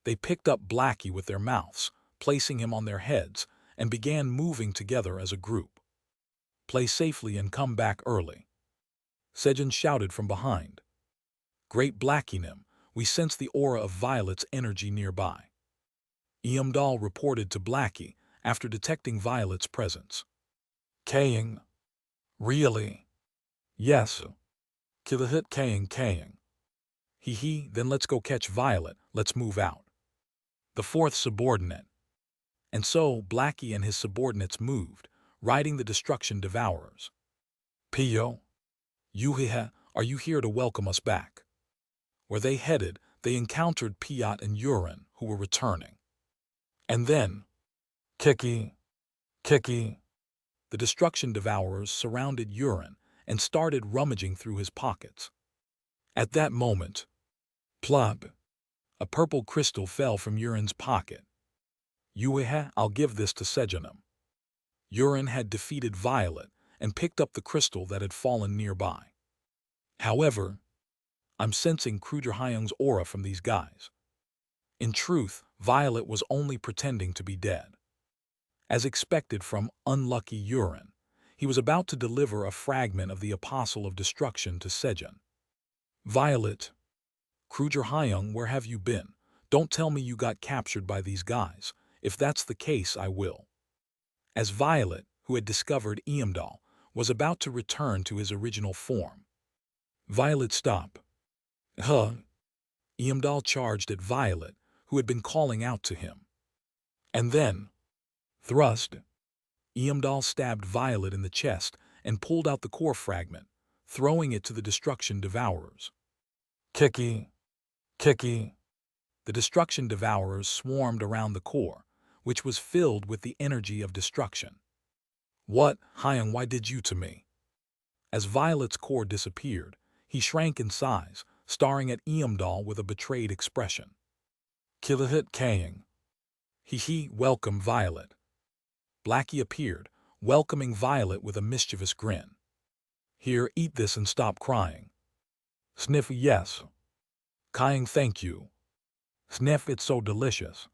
They picked up Blackie with their mouths, placing him on their heads, and began moving together as a group. Play safely and come back early. Sejun shouted from behind. Great Blackie-nim, we sense the aura of Violet's energy nearby. Eamdal reported to Blackie after detecting Violet's presence. Kaying. Really? Yes. Kilahit Kaying. Then let's go catch Violet, let's move out. The fourth subordinate. And so Blackie and his subordinates moved, riding the Destruction Devourers. Pio, Yuhiha, are you here to welcome us back? Where they headed, they encountered Piot and Urin, who were returning. And then, Kicky. The Destruction Devourers surrounded Urin and started rummaging through his pockets. At that moment, plop, a purple crystal fell from Urin's pocket. Yuiha, I'll give this to Sejunum. Urin had defeated Violet and picked up the crystal that had fallen nearby. However, I'm sensing Kruger Hyung's aura from these guys. In truth, Violet was only pretending to be dead. As expected from unlucky Urin, he was about to deliver a fragment of the Apostle of Destruction to Sejun. Violet, Kruger Hyung, where have you been? Don't tell me you got captured by these guys. If that's the case, I will. As Violet, who had discovered Eamdal, was about to return to his original form. Violet, stop. Eamdal charged at Violet, who had been calling out to him. And then, thrust. Eamdal stabbed Violet in the chest and pulled out the core fragment, throwing it to the Destruction Devourers. Kicky. The Destruction Devourers swarmed around the core, which was filled with the energy of destruction. What, Hyung, why did you to me? As Violet's core disappeared, he shrank in size, staring at Eamdal with a betrayed expression. Kilahit Kaying. Welcome, Violet. Blackie appeared, welcoming Violet with a mischievous grin. Here, eat this and stop crying. Sniff, yes. Kaying, thank you. Sniff, it's so delicious.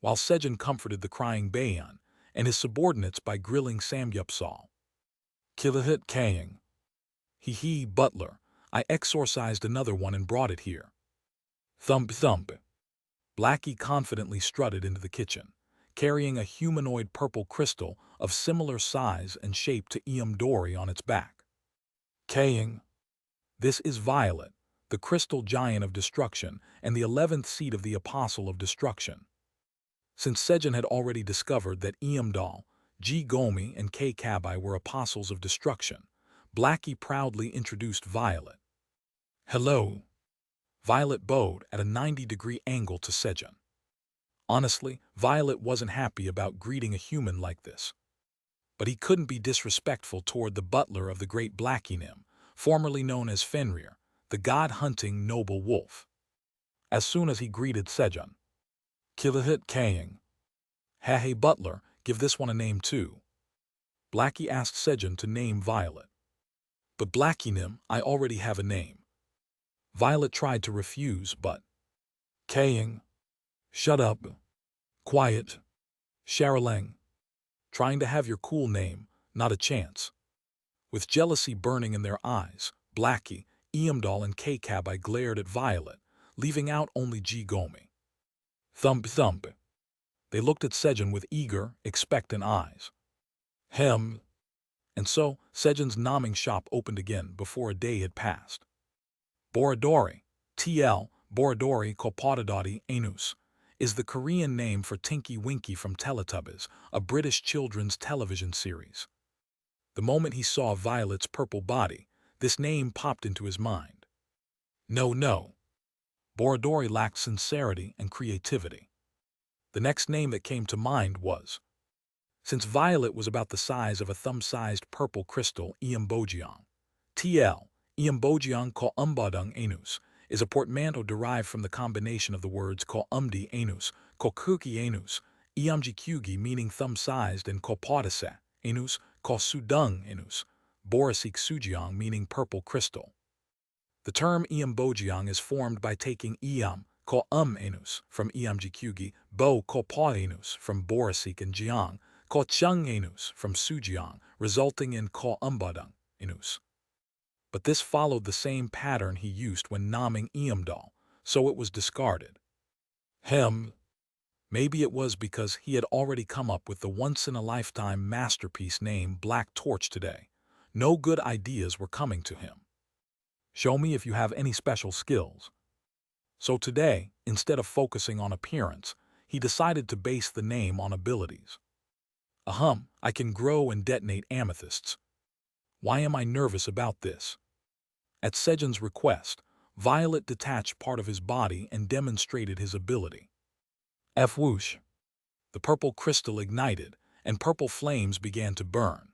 While Sejun comforted the crying Baeon and his subordinates by grilling samgyeopsal. Kilahit Kaying. Butler, I exorcised another one and brought it here. Thump thump. Blackie confidently strutted into the kitchen, carrying a humanoid purple crystal of similar size and shape to Eamdori on its back. Kaying. This is Violet, the crystal giant of destruction and the 11th seed of the Apostle of Destruction. Since Sejun had already discovered that Eamdal, G. Gomi, and K. Kabai were apostles of destruction, Blackie proudly introduced Violet. Hello. Violet bowed at a 90-degree angle to Sejun. Honestly, Violet wasn't happy about greeting a human like this. But he couldn't be disrespectful toward the butler of the great Blackie Nim, formerly known as Fenrir, the god-hunting noble wolf. As soon as he greeted Sejun, Kilahit Kaying. Hey butler, give this one a name too. Blackie asked Sejun to name Violet. But Blackie Nim, I already have a name. Violet tried to refuse, but Kaying. Shut up. Quiet. Sharalang. Trying to have your cool name, not a chance. With jealousy burning in their eyes, Blackie, Eamdal and Kkabai glared at Violet, leaving out only Gomi. Thump thump. They looked at Sejun with eager, expectant eyes. Hem. And so, Sejun's nomming shop opened again before a day had passed. Borodori, TL, Borodori Kopododati Anus, is the Korean name for Tinky Winky from Teletubbies, a British children's television series. The moment he saw Violet's purple body, this name popped into his mind. No. Borodori lacked sincerity and creativity. The next name that came to mind was, since Violet was about the size of a thumb-sized purple crystal, Iambojiang. TL, Iambojiang ko umbadung anus, is a portmanteau derived from the combination of the words ko umdi anus, ko kuki anus, Iamjikyugi meaning thumb-sized and ko podase anus, ko sudung anus, Borisik sujiang meaning purple crystal. The term Iambojiang is formed by taking Iam, ko anus, from Iamjikyugi, Bo ko pa anus from Borisik and Jiang, ko chung anus from Sujiang, resulting in ko umbadung anus. But this followed the same pattern he used when nomming Eamdal, so it was discarded. Maybe it was because he had already come up with the once-in-a-lifetime masterpiece name Black Torch today. No good ideas were coming to him. Show me if you have any special skills. So today, instead of focusing on appearance, he decided to base the name on abilities. I can grow and detonate amethysts. Why am I nervous about this? At Sejun's request, Violet detached part of his body and demonstrated his ability. Whoosh! The purple crystal ignited, and purple flames began to burn.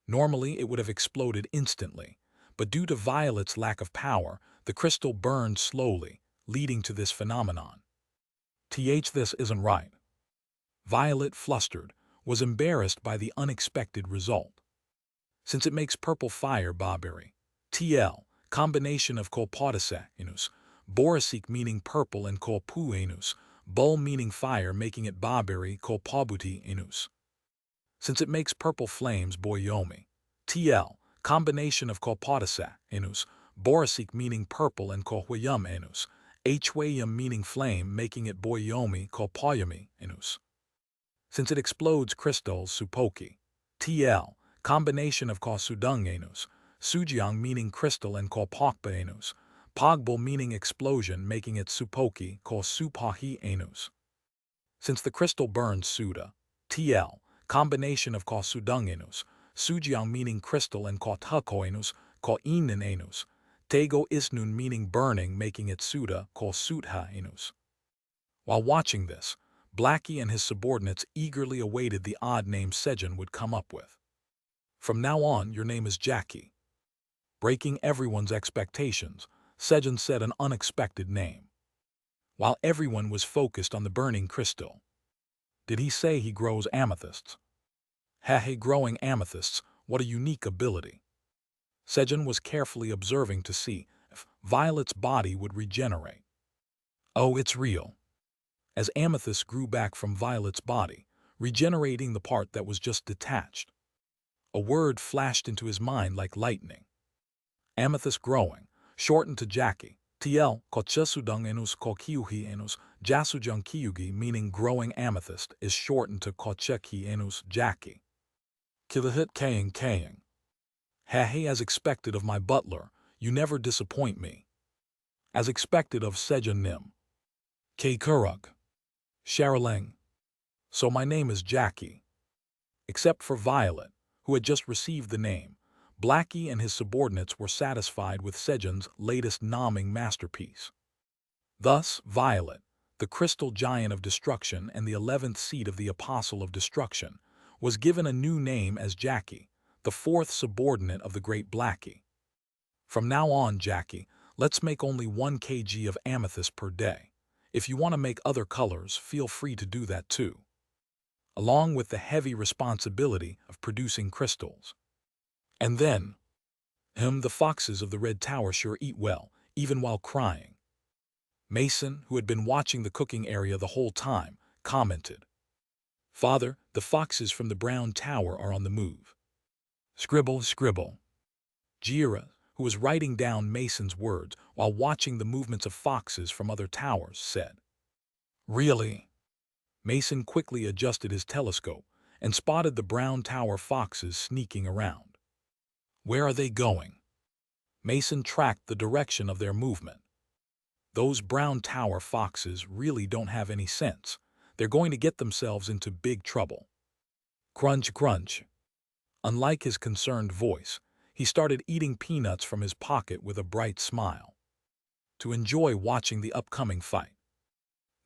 Normally, it would have exploded instantly, but due to Violet's lack of power, the crystal burned slowly, leading to this phenomenon. This isn't right. Violet, flustered, was embarrassed by the unexpected result. Since it makes purple fire Babiri, TL, combination of kolpodase anus, Borisik meaning purple and kolpu anus, Bul meaning fire making it Babiri kolpabuti anus. Since it makes purple flames Boyomi, TL, combination of kolpodase anus, Borisik meaning purple and kolhwayum anus, Hwayum meaning flame making it Boyomi kolpayami anus. Since it explodes crystals Supoki, TL, combination of Sudung anus, Sujiang meaning crystal and Pokpa anus, Pogbal meaning explosion making it Supoki Supahi anus. Since the crystal burns Suda, TL, combination of Sudung anus, Sujiang meaning crystal and Tuko anus, Inen anus, Tego Isnun meaning burning making it Suda Sutha anus. While watching this, Blackie and his subordinates eagerly awaited the odd name Sejun would come up with. From now on, your name is Jackie. Breaking everyone's expectations, Sejun said an unexpected name. While everyone was focused on the burning crystal. Did he say he grows amethysts? Growing amethysts, what a unique ability. Sejun was carefully observing to see if Violet's body would regenerate. Oh, it's real. As amethyst grew back from Violet's body, regenerating the part that was just detached. A word flashed into his mind like lightning. Amethyst growing, shortened to Jackie, TL, kochesudung enus kokiuhi enus, jasujung kiyugi meaning growing amethyst is shortened to kocheki enus Jackie. Kilahit kaying. As expected of my butler, you never disappoint me. As expected of Sejun Nim. Kurug. Sharalang. So my name is Jackie. Except for Violet, who had just received the name, Blackie and his subordinates were satisfied with Sejun's latest nomming masterpiece. Thus, Violet, the crystal giant of destruction and the 11th seat of the Apostle of Destruction, was given a new name as Jackie, the fourth subordinate of the great Blackie. From now on, Jackie, let's make only 1 kg of amethyst per day. If you want to make other colors, feel free to do that too. Along with the heavy responsibility of producing crystals. And then, the foxes of the Red Tower sure eat well, even while crying. Mason, who had been watching the cooking area the whole time, commented, "Father, the foxes from the Brown Tower are on the move." Scribble, scribble. Jira, who was writing down Mason's words while watching the movements of foxes from other towers, said, "Really?" Mason quickly adjusted his telescope and spotted the Brown Tower foxes sneaking around. Where are they going? Mason tracked the direction of their movement. Those Brown Tower foxes really don't have any sense. They're going to get themselves into big trouble. Crunch, crunch. Unlike his concerned voice, he started eating peanuts from his pocket with a bright smile, to enjoy watching the upcoming fight.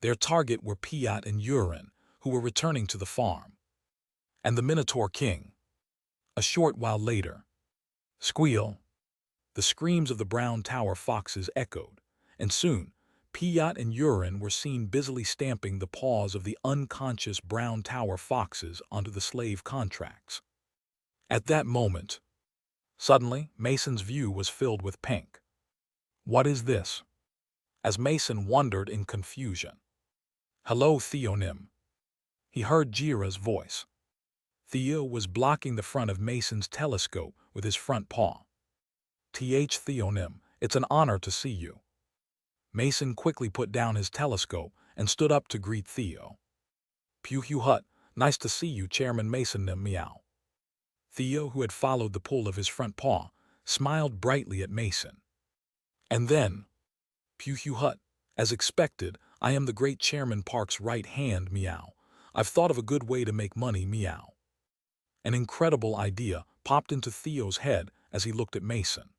Their target were Piat and Urin, who were returning to the farm, and the Minotaur King. A short while later, squeal. The screams of the Brown Tower foxes echoed, and soon, Piat and Urin were seen busily stamping the paws of the unconscious Brown Tower foxes onto the slave contracts. At that moment, suddenly, Mason's view was filled with pink. What is this? As Mason wondered in confusion. Hello, Theonym. He heard Jira's voice. Theo was blocking the front of Mason's telescope with his front paw. Theonym, it's an honor to see you. Mason quickly put down his telescope and stood up to greet Theo. Pew hut, nice to see you, Chairman Masonim, meow. Theo, who had followed the pull of his front paw, smiled brightly at Mason. And then, Pew hut, as expected, I am the great Chairman Park's right hand, meow. I've thought of a good way to make money, meow. An incredible idea popped into Theo's head as he looked at Mason.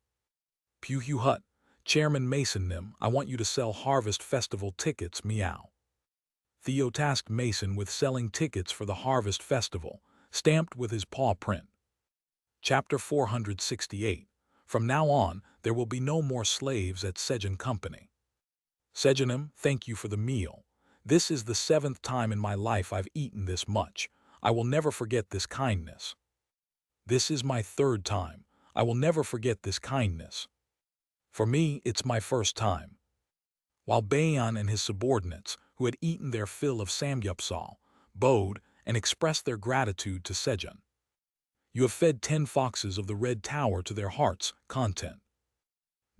Pew hut, Chairman Masonim, I want you to sell Harvest Festival tickets, meow. Theo tasked Mason with selling tickets for the Harvest Festival, stamped with his paw print. Chapter 468. From now on, there will be no more slaves at Sejun Company. Sejunim, thank you for the meal. This is the 7th time in my life I've eaten this much. I will never forget this kindness. This is my 3rd time. I will never forget this kindness. For me, it's my 1st time. While Bayan and his subordinates, who had eaten their fill of samgyeopsal, bowed and expressed their gratitude to Sejun. You have fed 10 foxes of the Red Tower to their hearts' content.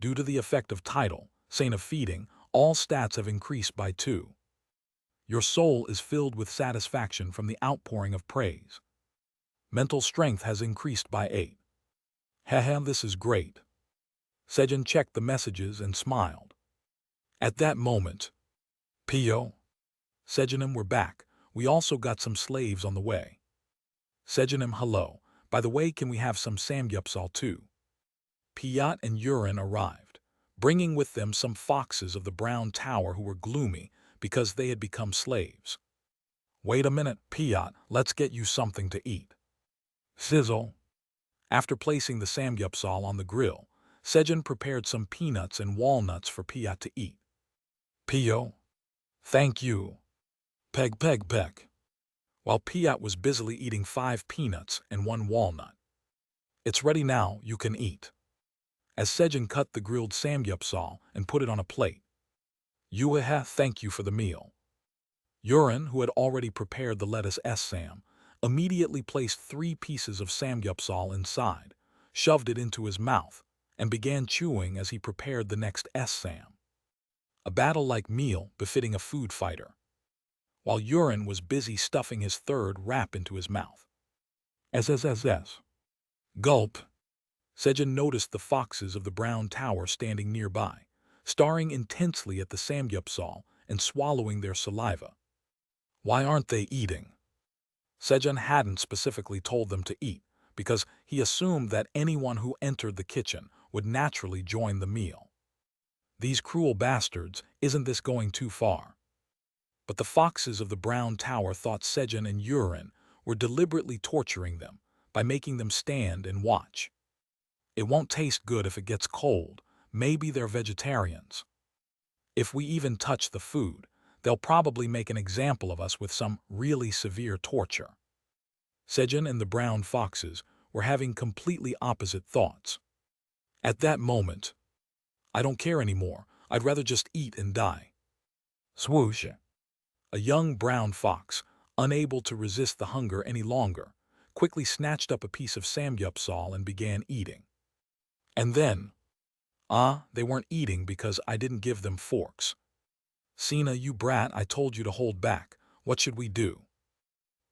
Due to the effect of title, saint of feeding, all stats have increased by 2. Your soul is filled with satisfaction from the outpouring of praise. Mental strength has increased by 8. Haha, this is great. Sejun checked the messages and smiled. At that moment, P.O. Sejunim, we're back. We also got some slaves on the way. Sejunim, hello. By the way, can we have some samgyeopsal too? Piat and Urin arrived, bringing with them some foxes of the Brown Tower who were gloomy because they had become slaves. Wait a minute, Piat, let's get you something to eat. Sizzle. After placing the samgyeopsal on the grill, Sejun prepared some peanuts and walnuts for Piat to eat. P.O. Thank you. Peg, peg, peg. While Piat was busily eating 5 peanuts and 1 walnut. It's ready now, you can eat. As Sejun cut the grilled samgyeopsal and put it on a plate. Yueha, thank you for the meal. Urin, who had already prepared the lettuce sam, immediately placed 3 pieces of samgyeopsal inside, shoved it into his mouth, and began chewing as he prepared the next sam. A battle-like meal befitting a food fighter. While Urin was busy stuffing his 3rd wrap into his mouth. SSSS. Gulp. Sejun noticed the foxes of the Brown Tower standing nearby, staring intensely at the samgyeopsal and swallowing their saliva. Why aren't they eating? Sejun hadn't specifically told them to eat, because he assumed that anyone who entered the kitchen would naturally join the meal. These cruel bastards, isn't this going too far? But the foxes of the Brown Tower thought Sejun and Yurin were deliberately torturing them by making them stand and watch. It won't taste good if it gets cold. Maybe they're vegetarians. If we even touch the food, they'll probably make an example of us with some really severe torture. Sejun and the brown foxes were having completely opposite thoughts. At that moment, I don't care anymore. I'd rather just eat and die. Swoosh. A young brown fox, unable to resist the hunger any longer, quickly snatched up a piece of samgyeopsal and began eating. And then, they weren't eating because I didn't give them forks. Sina, you brat, I told you to hold back. What should we do?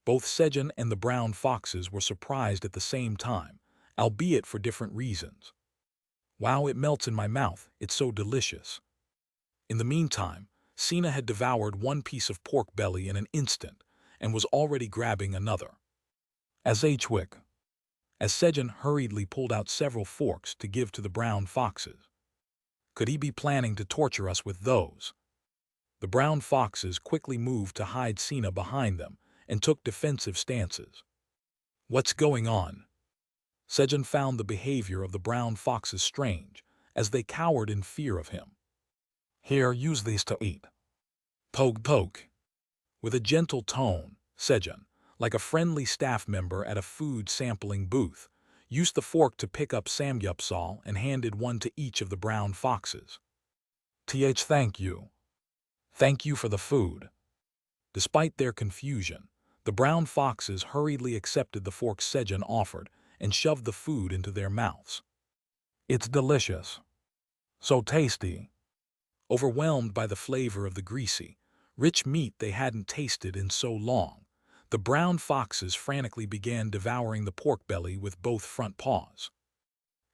Both Sejun and the brown foxes were surprised at the same time, albeit for different reasons. Wow, it melts in my mouth. It's so delicious. In the meantime, Sina had devoured one piece of pork belly in an instant and was already grabbing another. As Sejun hurriedly pulled out several forks to give to the brown foxes. Could he be planning to torture us with those? The brown foxes quickly moved to hide Sina behind them and took defensive stances. What's going on? Sejun found the behavior of the brown foxes strange, as they cowered in fear of him. Here, use these to eat. Poke poke. With a gentle tone, Sejun, like a friendly staff member at a food sampling booth, used the fork to pick up samgyeopsal and handed one to each of the brown foxes. Thank you. Thank you for the food. Despite their confusion, the brown foxes hurriedly accepted the fork Sejun offered and shoved the food into their mouths. It's delicious. So tasty. Overwhelmed by the flavor of the greasy, rich meat they hadn't tasted in so long, the brown foxes frantically began devouring the pork belly with both front paws.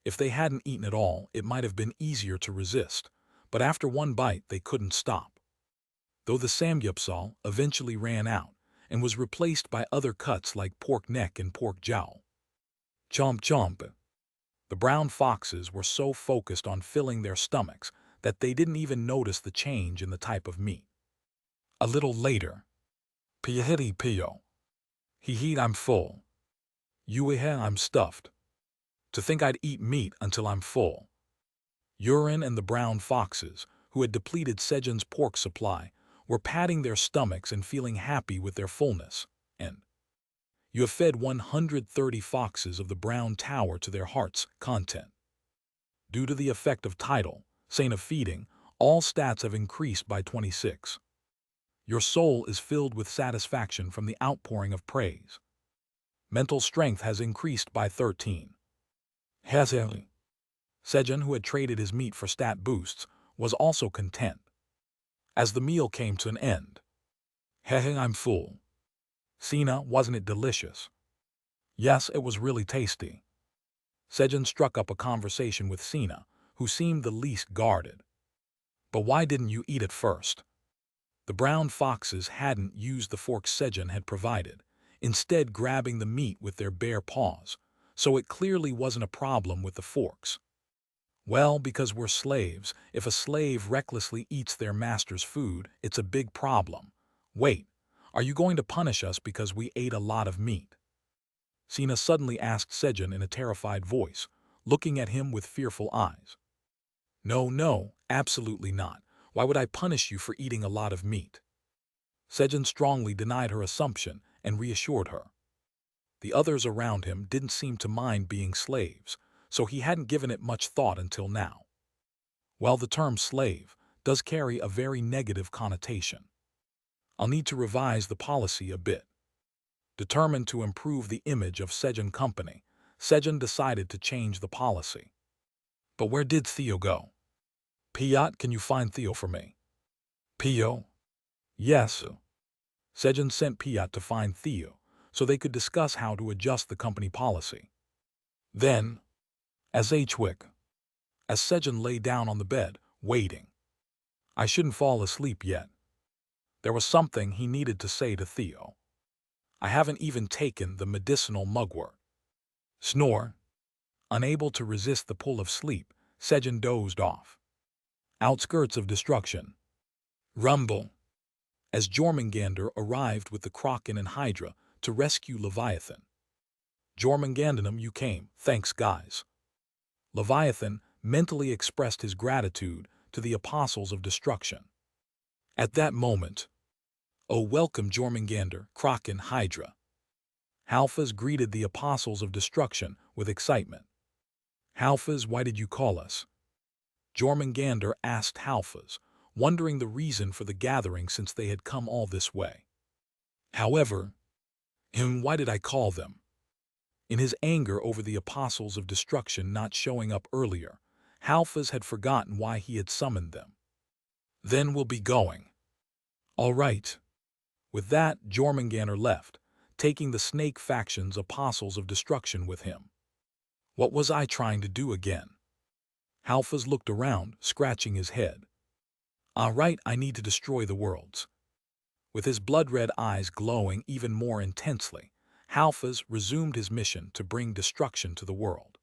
If they hadn't eaten at all, it might have been easier to resist, but after one bite they couldn't stop. Though the samgyeopsal eventually ran out and was replaced by other cuts like pork neck and pork jowl. Chomp chomp. The brown foxes were so focused on filling their stomachs that they didn't even notice the change in the type of meat. A little later, Piyahiti piyo. Hee I'm full. Yuihe I'm stuffed. To think I'd eat meat until I'm full. Yurin and the brown foxes, who had depleted Sejun's pork supply, were patting their stomachs and feeling happy with their fullness, and you have fed 130 foxes of the Brown Tower to their heart's content. Due to the effect of tidal, saying of feeding, all stats have increased by 26. Your soul is filled with satisfaction from the outpouring of praise. Mental strength has increased by 13. Sejun, who had traded his meat for stat boosts, was also content. As the meal came to an end, I'm full. Sina, wasn't it delicious? Yes, it was really tasty. Sejun struck up a conversation with Sina, who seemed the least guarded. But why didn't you eat it first? The brown foxes hadn't used the fork Sejun had provided, instead grabbing the meat with their bare paws, so it clearly wasn't a problem with the forks. Well, because we're slaves, if a slave recklessly eats their master's food, it's a big problem. Wait, are you going to punish us because we ate a lot of meat? Sina suddenly asked Sejun in a terrified voice, looking at him with fearful eyes. No, absolutely not. Why would I punish you for eating a lot of meat? Sejun strongly denied her assumption and reassured her. The others around him didn't seem to mind being slaves, so he hadn't given it much thought until now. Well, the term slave does carry a very negative connotation. I'll need to revise the policy a bit. Determined to improve the image of Sejun Company, Sejun decided to change the policy. But where did Theo go? Piot, can you find Theo for me? Pio? Yes. Sejun sent Piot to find Theo, so they could discuss how to adjust the company policy. Then, as Sejun lay down on the bed, waiting. I shouldn't fall asleep yet. There was something he needed to say to Theo. I haven't even taken the medicinal mugwort. Snore. Unable to resist the pull of sleep, Sejun dozed off. Outskirts of destruction. Rumble. As Jormungandr arrived with the Kraken and Hydra to rescue Leviathan. Jormungandrnum, you came, thanks guys. Leviathan mentally expressed his gratitude to the Apostles of Destruction. At that moment, oh welcome Jormungandr, Kraken, Hydra. Halfas greeted the Apostles of Destruction with excitement. Halfas, why did you call us? Jormungandr asked Halfas, wondering the reason for the gathering since they had come all this way. However, why did I call them? In his anger over the Apostles of Destruction not showing up earlier, Halfas had forgotten why he had summoned them. Then we'll be going. All right. With that, Jormungandr left, taking the Snake Faction's Apostles of Destruction with him. What was I trying to do again? Halfas looked around, scratching his head. All right, I need to destroy the worlds. With his blood-red eyes glowing even more intensely, Halfas resumed his mission to bring destruction to the world.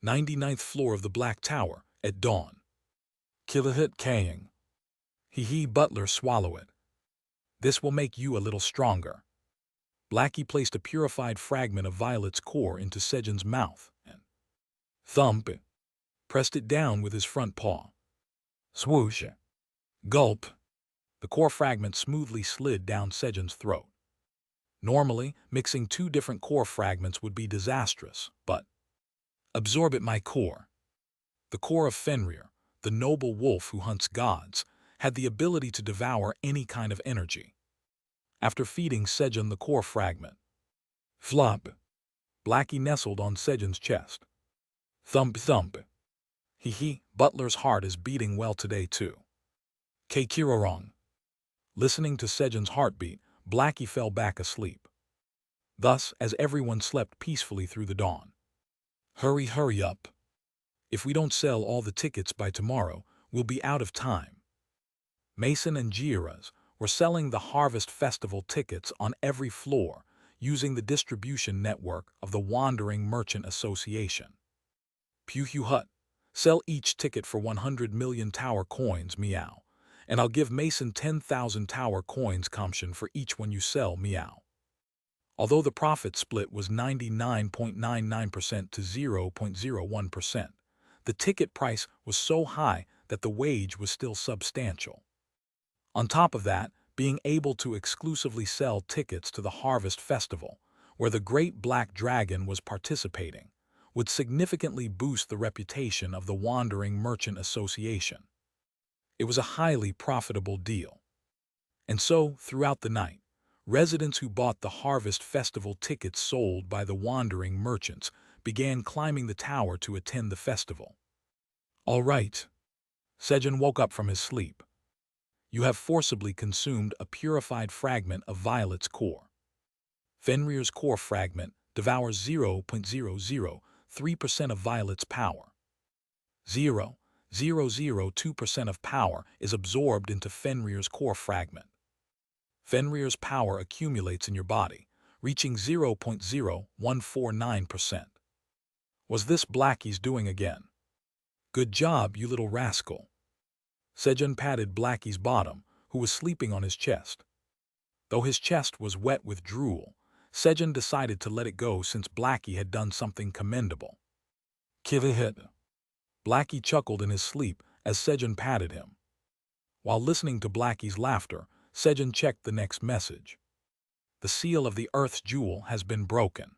99th floor of the Black Tower, at dawn. Kilahit Kang. Hee butler, swallow it. This will make you a little stronger. Blackie placed a purified fragment of Violet's core into Sejun's mouth and thump it. Pressed it down with his front paw. Swoosh. Gulp. The core fragment smoothly slid down Sejun's throat. Normally, mixing two different core fragments would be disastrous, but absorb it, my core. The core of Fenrir, the noble wolf who hunts gods, had the ability to devour any kind of energy. After feeding Sejun the core fragment, flop. Blackie nestled on Sejun's chest. Thump thump. Butler's heart is beating well today too. Keikirorong. Listening to Sejun's heartbeat, Blackie fell back asleep. Thus, as everyone slept peacefully through the dawn. Hurry up. If we don't sell all the tickets by tomorrow, we'll be out of time. Mason and Giras were selling the Harvest Festival tickets on every floor using the distribution network of the Wandering Merchant Association. Pew Hut. Sell each ticket for 100 million tower coins, meow. And I'll give Mason 10,000 tower coins commission for each one you sell, meow. Although the profit split was 99.99% to 0.01%, the ticket price was so high that the wage was still substantial. On top of that, being able to exclusively sell tickets to the Harvest Festival, where the Great Black Dragon was participating, would significantly boost the reputation of the Wandering Merchant Association. It was a highly profitable deal. And so, throughout the night, residents who bought the Harvest Festival tickets sold by the Wandering Merchants began climbing the tower to attend the festival. All right. Sejun woke up from his sleep. You have forcibly consumed a purified fragment of Violet's core. Fenrir's core fragment devours 0.003% of Violet's power. 0.002% of power is absorbed into Fenrir's core fragment. Fenrir's power accumulates in your body, reaching 0.0149%. Was this Blackie's doing again? Good job, you little rascal. Sejun patted Blackie's bottom, who was sleeping on his chest. Though his chest was wet with drool, Sejun decided to let it go since Blackie had done something commendable. Kivihit. Blackie chuckled in his sleep as Sejun patted him. While listening to Blackie's laughter, Sejun checked the next message. The seal of the Earth's jewel has been broken.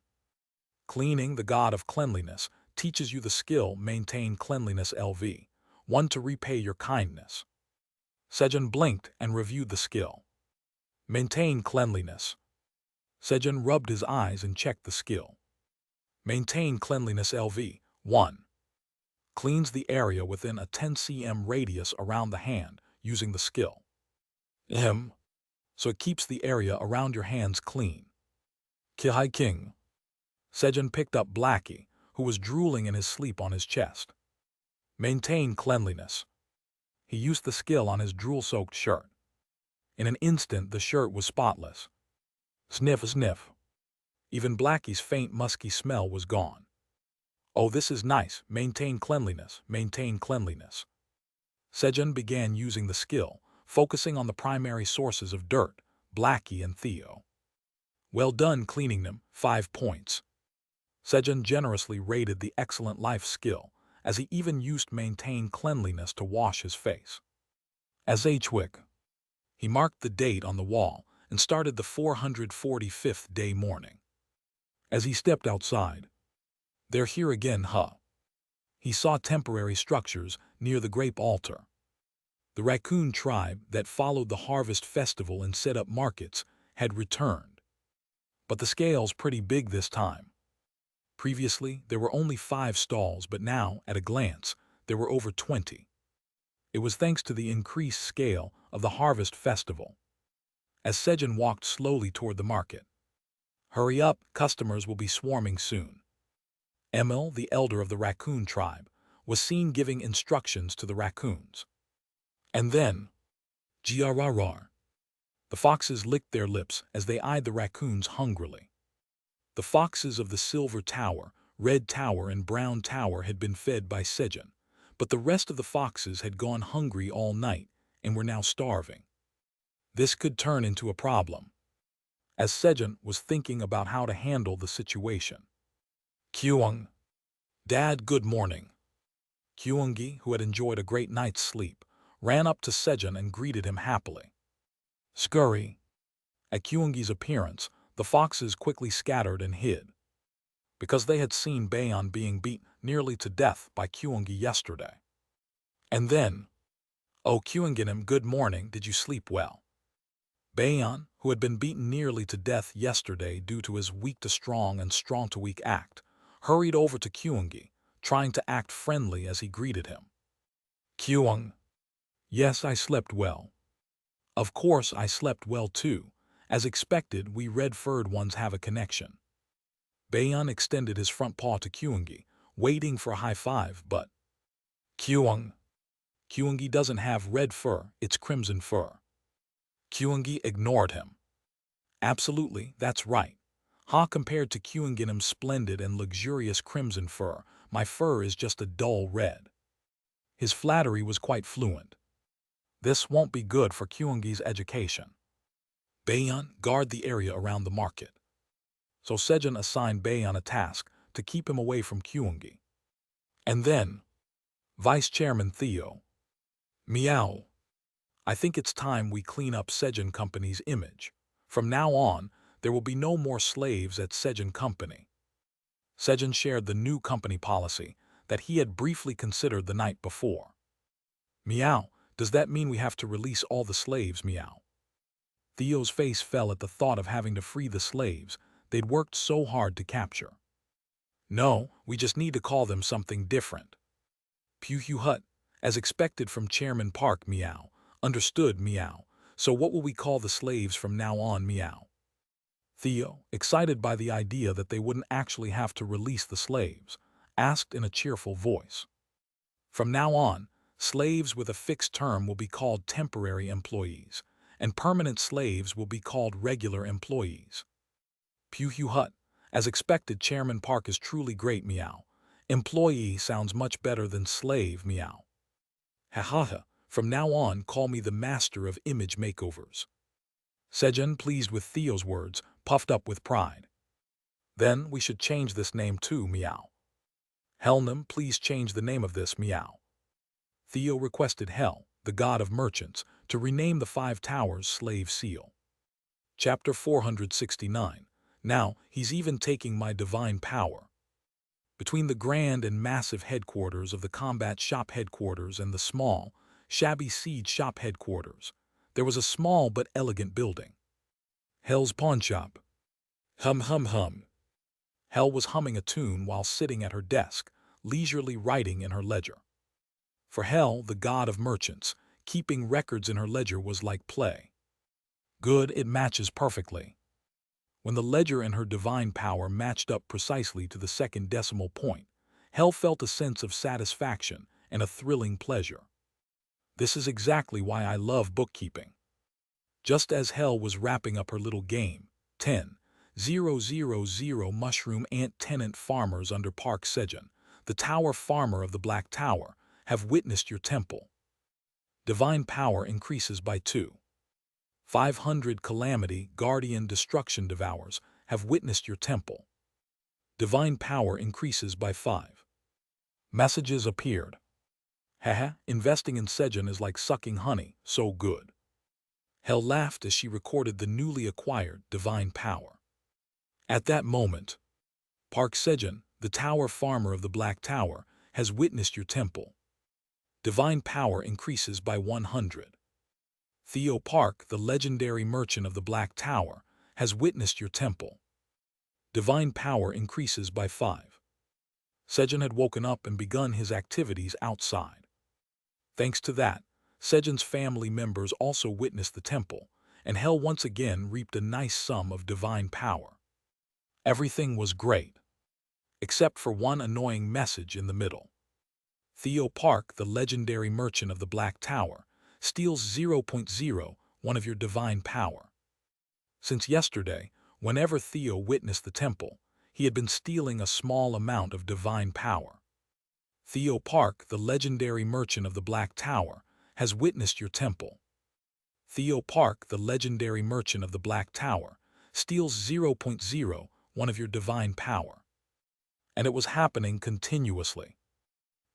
Cleaning, the god of cleanliness, teaches you the skill Maintain Cleanliness LV, one to repay your kindness. Sejun blinked and reviewed the skill. Maintain Cleanliness. Sejun rubbed his eyes and checked the skill. Maintain Cleanliness LV, 1. Cleans the area within a 10 cm radius around the hand using the skill. So it keeps the area around your hands clean. Kihai King. Sejun picked up Blackie, who was drooling in his sleep on his chest. Maintain Cleanliness. He used the skill on his drool-soaked shirt. In an instant, the shirt was spotless. Sniff. Even Blackie's faint musky smell was gone. Oh, this is nice. Maintain cleanliness, maintain cleanliness. Sejun began using the skill, focusing on the primary sources of dirt, Blackie and Theo. Well done cleaning them, 5 points. Sejun generously rated the excellent life skill, as he even used maintain cleanliness to wash his face. As Hwick, he marked the date on the wall and started the 445th day morning. As he stepped outside, "They're here again, huh?" He saw temporary structures near the grape altar. The raccoon tribe that followed the harvest festival and set up markets had returned. But the scale's pretty big this time. Previously, there were only 5 stalls, but now, at a glance, there were over 20. It was thanks to the increased scale of the harvest festival. As Sejun walked slowly toward the market, "Hurry up, customers will be swarming soon." Emil, the elder of the raccoon tribe, was seen giving instructions to the raccoons. And then, grrr. The foxes licked their lips as they eyed the raccoons hungrily. The foxes of the Silver Tower, Red Tower, and Brown Tower had been fed by Sejun, but the rest of the foxes had gone hungry all night and were now starving. This could turn into a problem. As Sejun was thinking about how to handle the situation. "Kyung. Dad, good morning." Kyungi, who had enjoyed a great night's sleep, ran up to Sejun and greeted him happily. "Scurry." At Kyungi's appearance, the foxes quickly scattered and hid, because they had seen Baeon being beat nearly to death by Kyungi yesterday. And then, "Oh, Kyunginim, good morning, did you sleep well?" Baeon, who had been beaten nearly to death yesterday due to his weak to strong and strong to weak act, hurried over to Kyungi, trying to act friendly as he greeted him. "Kyung. Yes, I slept well." "Of course I slept well too. As expected, we red-furred ones have a connection." Baeon extended his front paw to Kyungi, waiting for a high five, but Kyung. Kyungi doesn't have red fur, it's crimson fur. Kyungi ignored him. "Absolutely, that's right. Compared to Kyunginim's splendid and luxurious crimson fur, my fur is just a dull red." His flattery was quite fluent. This won't be good for Kyungi's education. Baeon, guard the area around the market. So Sejun assigned Baeon a task to keep him away from Kyungi. And then, Vice Chairman Theo. "Meow. I think it's time we clean up Sejun Company's image. From now on, there will be no more slaves at Sejun Company." Sejun shared the new company policy that he had briefly considered the night before. "Meow, does that mean we have to release all the slaves, meow?" Theo's face fell at the thought of having to free the slaves they'd worked so hard to capture. "No, we just need to call them something different." Puhu Hut, as expected from Chairman Park, meow. "Understood, meow. So what will we call the slaves from now on, meow?" Theo, excited by the idea that they wouldn't actually have to release the slaves, asked in a cheerful voice. "From now on, slaves with a fixed term will be called temporary employees, and permanent slaves will be called regular employees." Puhu Hut, as expected, Chairman Park is truly great, meow. Employee sounds much better than slave, meow. Ha ha ha, from now on call me the master of image makeovers. Sejun, pleased with Theo's words, puffed up with pride. "Then we should change this name too, meow." "Helnum, please change the name of this, meow." Theo requested Hel, the god of merchants, to rename the 5 towers slave seal. Chapter 469. Now, he's even taking my divine power. Between the grand and massive headquarters of the combat shop headquarters and the small, shabby siege shop headquarters, there was a small but elegant building. Hel's pawn shop. Hum hum hum. Hel was humming a tune while sitting at her desk, leisurely writing in her ledger. For Hel, the god of merchants, keeping records in her ledger was like play. Good, it matches perfectly. When the ledger and her divine power matched up precisely to the second decimal point, Hel felt a sense of satisfaction and a thrilling pleasure. This is exactly why I love bookkeeping. Just as Hel was wrapping up her little game, 10, 000 mushroom ant tenant farmers under Park Sejun, the tower farmer of the Black Tower, have witnessed your temple. Divine power increases by 2. 500 calamity, guardian destruction devours have witnessed your temple. Divine power increases by 5. Messages appeared. Haha, investing in Sejun is like sucking honey, so good. Hel laughed as she recorded the newly acquired divine power. At that moment, Park Sejun, the tower farmer of the Black Tower, has witnessed your temple. Divine power increases by 100. Theo Park, the legendary merchant of the Black Tower, has witnessed your temple. Divine power increases by 5. Sejun had woken up and begun his activities outside. Thanks to that, Sejun's family members also witnessed the temple, and Hel once again reaped a nice sum of divine power. Everything was great, except for one annoying message in the middle. Theo Park, the legendary merchant of the Black Tower, steals 0.01 of your divine power. Since yesterday, whenever Theo witnessed the temple, he had been stealing a small amount of divine power. Theo Park, the legendary merchant of the Black Tower, has witnessed your temple. Theo Park, the legendary merchant of the Black Tower, steals 0.01 of your divine power. And it was happening continuously.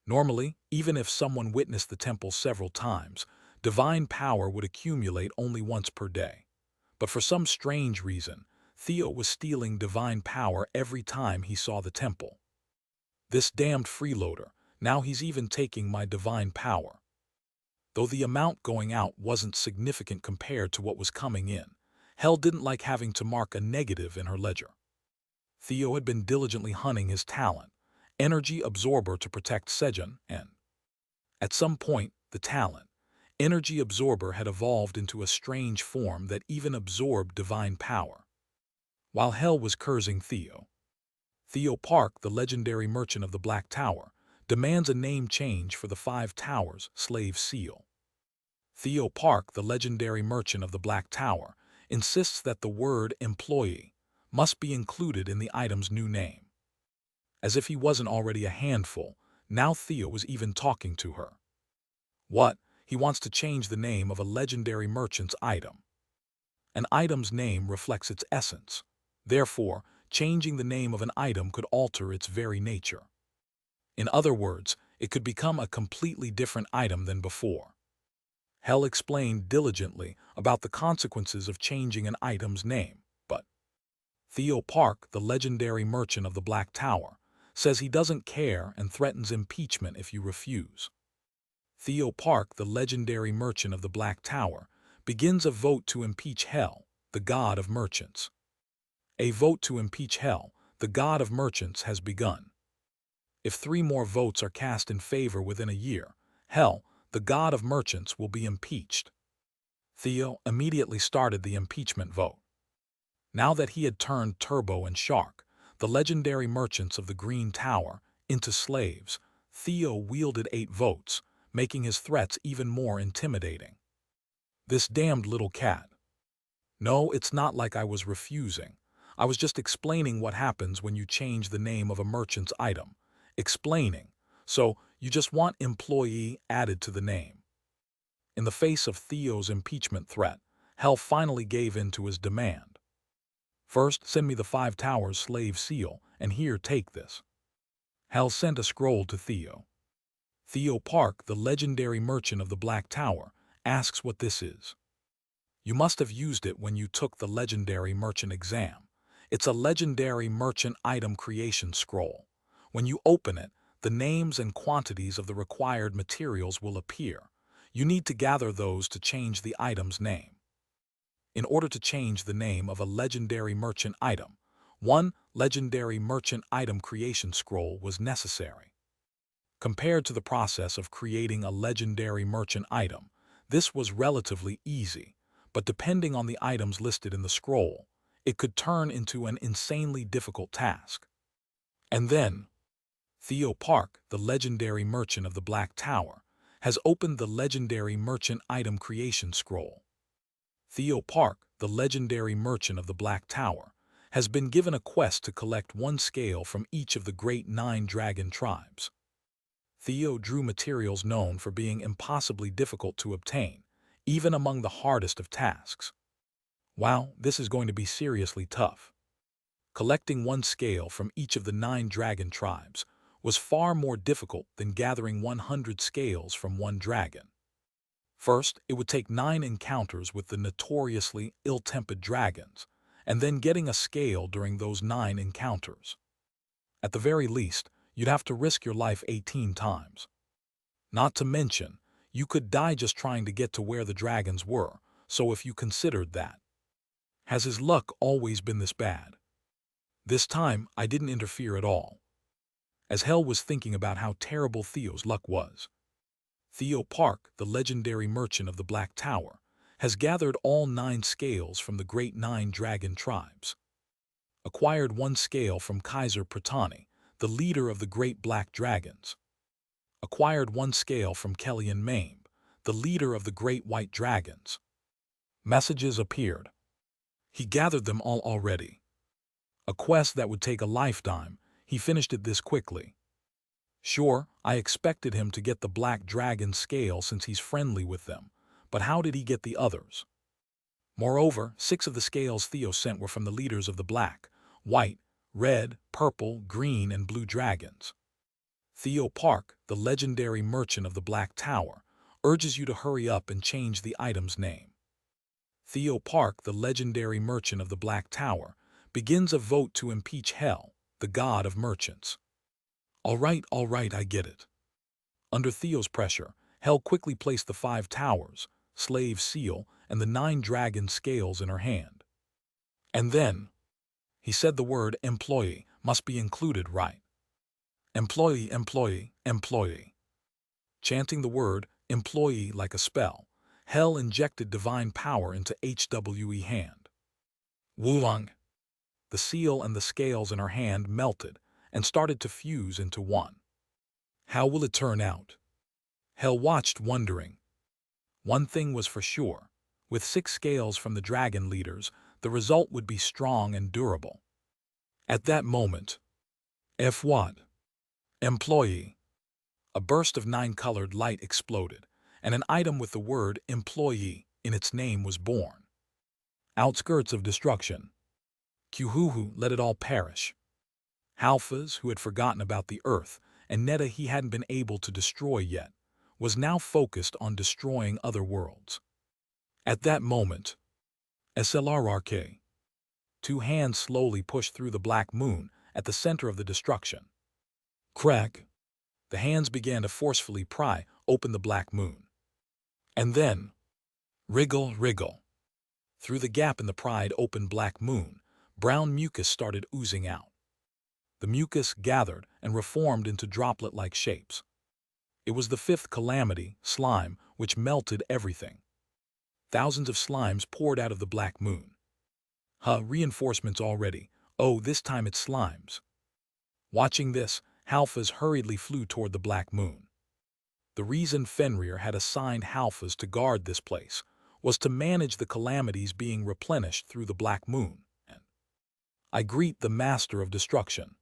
Normally, even if someone witnessed the temple several times, divine power would accumulate only once per day. But for some strange reason, Theo was stealing divine power every time he saw the temple. This damned freeloader, now he's even taking my divine power. Though the amount going out wasn't significant compared to what was coming in, Hel didn't like having to mark a negative in her ledger. Theo had been diligently hunting his talent, Energy Absorber, to protect Sejun, and at some point, the talent, Energy Absorber, had evolved into a strange form that even absorbed divine power. While Hel was cursing Theo Park, the legendary merchant of the Black Tower, demands a name change for the 5 Towers slave seal. Theo Park, the legendary merchant of the Black Tower, insists that the word employee must be included in the item's new name. As if he wasn't already a handful, now Theo was even talking to her. What? He wants to change the name of a legendary merchant's item. An item's name reflects its essence. Therefore, changing the name of an item could alter its very nature. In other words, it could become a completely different item than before. Hel explained diligently about the consequences of changing an item's name, but Theo Park, the legendary merchant of the Black Tower, says he doesn't care and threatens impeachment if you refuse. Theo Park, the legendary merchant of the Black Tower, begins a vote to impeach Hel, the god of merchants. A vote to impeach Hel, the god of merchants, has begun. If 3 more votes are cast in favor within a year, Hel, the god of merchants, will be impeached. Theo immediately started the impeachment vote. Now that he had turned Turbo and Shark, the legendary merchants of the Green Tower, into slaves, Theo wielded 8 votes, making his threats even more intimidating. This damned little cat. No, it's not like I was refusing. I was just explaining what happens when you change the name of a merchant's item. Explaining. So, you just want employee added to the name. In the face of Theo's impeachment threat, Hel finally gave in to his demand. First, send me the 5 Towers slave seal, and here, take this. Hel sent a scroll to Theo. Theo Park, the legendary merchant of the Black Tower, asks what this is. You must have used it when you took the legendary merchant exam. It's a legendary merchant item creation scroll. When you open it, the names and quantities of the required materials will appear. You need to gather those to change the item's name. In order to change the name of a legendary merchant item, 1 legendary merchant item creation scroll was necessary. Compared to the process of creating a legendary merchant item, this was relatively easy, but depending on the items listed in the scroll, it could turn into an insanely difficult task. And then, Theo Park, the legendary merchant of the Black Tower, has opened the legendary merchant item creation scroll. Theo Park, the legendary merchant of the Black Tower, has been given a quest to collect one scale from each of the great 9 dragon tribes. Theo drew materials known for being impossibly difficult to obtain, even among the hardest of tasks. Wow, this is going to be seriously tough. Collecting one scale from each of the 9 dragon tribes was far more difficult than gathering 100 scales from one dragon. First, it would take 9 encounters with the notoriously ill-tempered dragons, and then getting a scale during those 9 encounters. At the very least, you'd have to risk your life 18 times. Not to mention, you could die just trying to get to where the dragons were, so if you considered that. Has his luck always been this bad? This time, I didn't interfere at all, as Hell was thinking about how terrible Theo's luck was. Theo Park, the legendary merchant of the Black Tower, has gathered all 9 scales from the great 9 dragon tribes. Acquired one scale from Kaiser Pratani, the leader of the great black dragons. Acquired one scale from Kellyan Maimb, the leader of the great white dragons. Messages appeared. He gathered them all already. A quest that would take a lifetime, he finished it this quickly. Sure, I expected him to get the black dragon scale since he's friendly with them, but how did he get the others? Moreover, 6 of the scales Theo sent were from the leaders of the black, white, red, purple, green, and blue dragons. Theo Park, the legendary merchant of the Black Tower, urges you to hurry up and change the item's name. Theo Park, the legendary merchant of the Black Tower, begins a vote to impeach Hell, the god of merchants. All right, I get it. Under Theo's pressure, Hell quickly placed the 5 towers, slave seal, and the 9 dragon scales in her hand. And then, he said the word employee must be included, right? Employee, employee, employee. Chanting the word employee like a spell, Hell injected divine power into HWE hand. Wulong. The seal and the scales in her hand melted and started to fuse into one. How will it turn out? Hell watched, wondering. One thing was for sure. With 6 scales from the dragon leaders, the result would be strong and durable. At that moment, F1. Employee. A burst of 9-colored light exploded, and an item with the word employee in its name was born. Outskirts of destruction. Kuhuhu let it all perish. Halfas, who had forgotten about the earth, and Netta he hadn't been able to destroy yet, was now focused on destroying other worlds. At that moment, SLRRK. 2 hands slowly pushed through the black moon at the center of the destruction. Crack. The hands began to forcefully pry open the black moon. And then, wriggle, wriggle. Through the gap in the pried open black moon, brown mucus started oozing out. The mucus gathered and reformed into droplet-like shapes. It was the 5th calamity, slime, which melted everything. Thousands of slimes poured out of the black moon. Reinforcements already. Oh, this time it's slimes. Watching this, Halfas hurriedly flew toward the black moon. The reason Fenrir had assigned Halfas to guard this place was to manage the calamities being replenished through the black moon. I greet the master of destruction.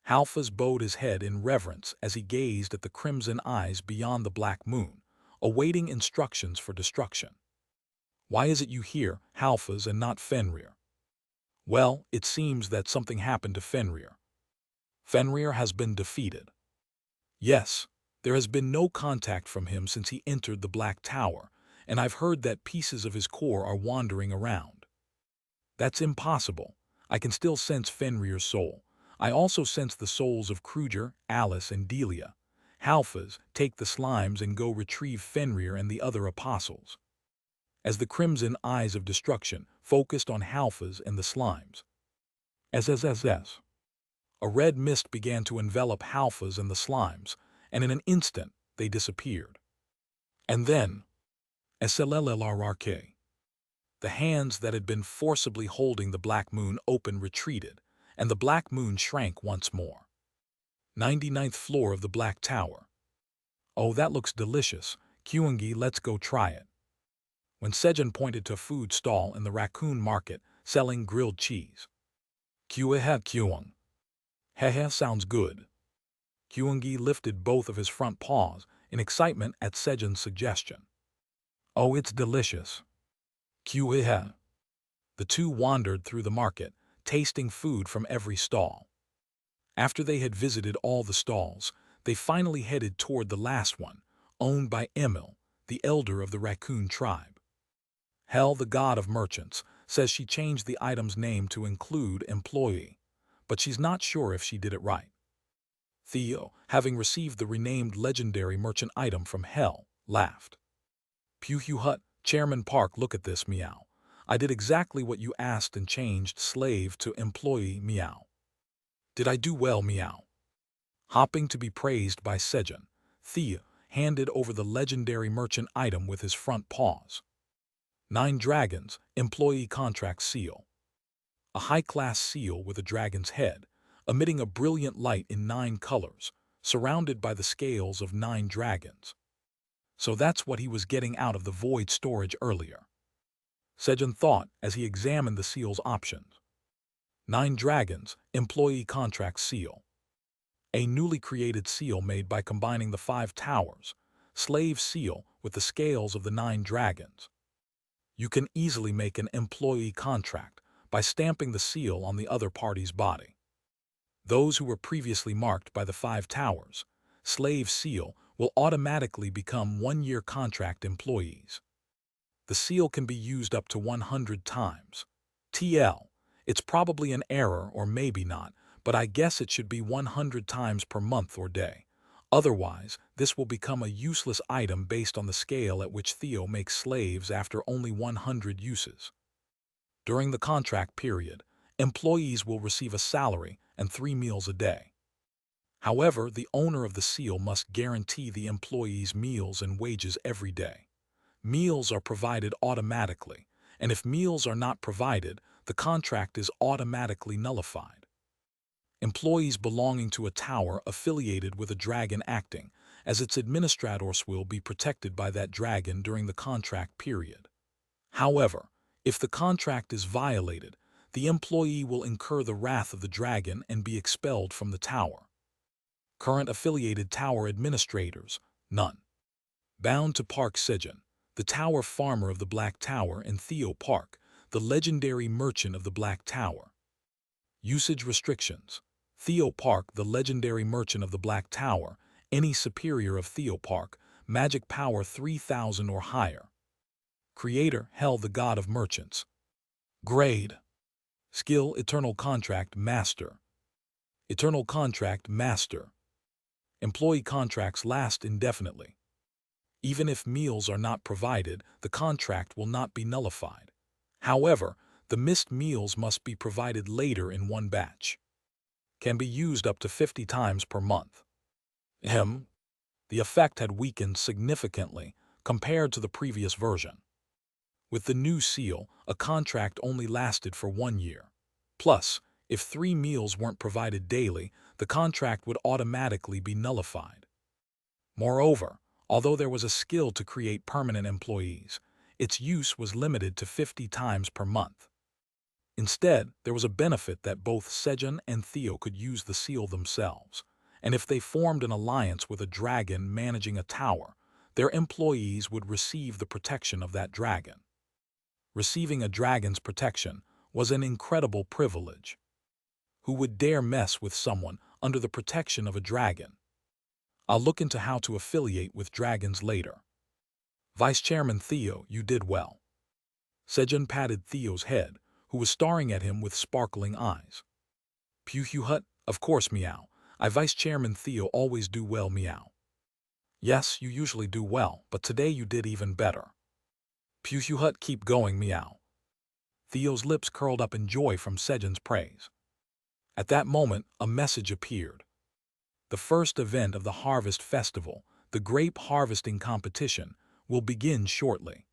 Halfas bowed his head in reverence as he gazed at the crimson eyes beyond the black moon, awaiting instructions for destruction. Why is it you hear Halfas and not Fenrir? Well, it seems that something happened to Fenrir. Fenrir has been defeated. Yes, there has been no contact from him since he entered the Black Tower, and I've heard that pieces of his core are wandering around. That's impossible. I can still sense Fenrir's soul. I also sense the souls of Kruger, Alice, and Delia. Halfas, take the slimes and go retrieve Fenrir and the other apostles. As the crimson eyes of destruction focused on Halfas and the slimes. SSSS. A red mist began to envelop Halfas and the slimes, and in an instant they disappeared. And then, SLLRRK. The hands that had been forcibly holding the black moon open retreated, and the black moon shrank once more. 99th floor of the Black Tower. Oh, that looks delicious. Kyungi, let's go try it. When Sejun pointed to a food stall in the raccoon market selling grilled cheese. Kueha Kuang. Hehe sounds good. Kuangi lifted both of his front paws in excitement at Sejun's suggestion. Oh, it's delicious. Kueha. The two wandered through the market, tasting food from every stall. After they had visited all the stalls, they finally headed toward the last one, owned by Emil, the elder of the raccoon tribe. Hel, the god of merchants, says she changed the item's name to include employee, but she's not sure if she did it right. Theo, having received the renamed legendary merchant item from Hel, laughed. Pew Hut, Chairman Park, look at this, meow. I did exactly what you asked and changed slave to employee, meow. Did I do well, meow? Hopping to be praised by Sejun, Theo handed over the legendary merchant item with his front paws. 9 Dragons, Employee Contract Seal. A high-class seal with a dragon's head, emitting a brilliant light in 9 colors, surrounded by the scales of 9 dragons. So that's what he was getting out of the void storage earlier. Sejun thought as he examined the seal's options. 9 Dragons, Employee Contract Seal. A newly created seal made by combining the 5 towers, slave seal with the scales of the 9 dragons. You can easily make an employee contract by stamping the seal on the other party's body. Those who were previously marked by the 5 towers, slave seal, will automatically become 1-year contract employees. The seal can be used up to 100 times. TL, it's probably an error or maybe not, but I guess it should be 100 times per month or day. Otherwise, this will become a useless item based on the scale at which Theo makes slaves after only 100 uses. During the contract period, employees will receive a salary and 3 meals a day. However, the owner of the seal must guarantee the employees' meals and wages every day. Meals are provided automatically, and if meals are not provided, the contract is automatically nullified. Employees belonging to a tower affiliated with a dragon acting as its administrators will be protected by that dragon during the contract period. However, if the contract is violated, the employee will incur the wrath of the dragon and be expelled from the tower. Current affiliated tower administrators, none. Bound to Park Sejun, the tower farmer of the Black Tower, and Theo Park, the legendary merchant of the Black Tower. Usage restrictions. Theo Park, the legendary merchant of the Black Tower, any superior of Theo Park, magic power 3000 or higher. Creator, Hel, the god of merchants. Grade. Skill, Eternal Contract Master. Eternal Contract Master. Employee contracts last indefinitely. Even if meals are not provided, the contract will not be nullified. However, the missed meals must be provided later in one batch. Can be used up to 50 times per month. The effect had weakened significantly compared to the previous version. With the new seal, a contract only lasted for 1 year. Plus, if 3 meals weren't provided daily, the contract would automatically be nullified. Moreover, although there was a skill to create permanent employees, its use was limited to 50 times per month. Instead, there was a benefit that both Sejun and Theo could use the seal themselves, and if they formed an alliance with a dragon managing a tower, their employees would receive the protection of that dragon. Receiving a dragon's protection was an incredible privilege. Who would dare mess with someone under the protection of a dragon? I'll look into how to affiliate with dragons later. Vice Chairman Theo, you did well. Sejun patted Theo's head, who was staring at him with sparkling eyes. Pew Hut, of course, meow. I Vice Chairman Theo always do well, meow. Yes, you usually do well, but today you did even better. Pew Hut, keep going, meow. Theo's lips curled up in joy from Sejun's praise. At that moment, a message appeared. The first event of the Harvest Festival, the Grape Harvesting Competition, will begin shortly.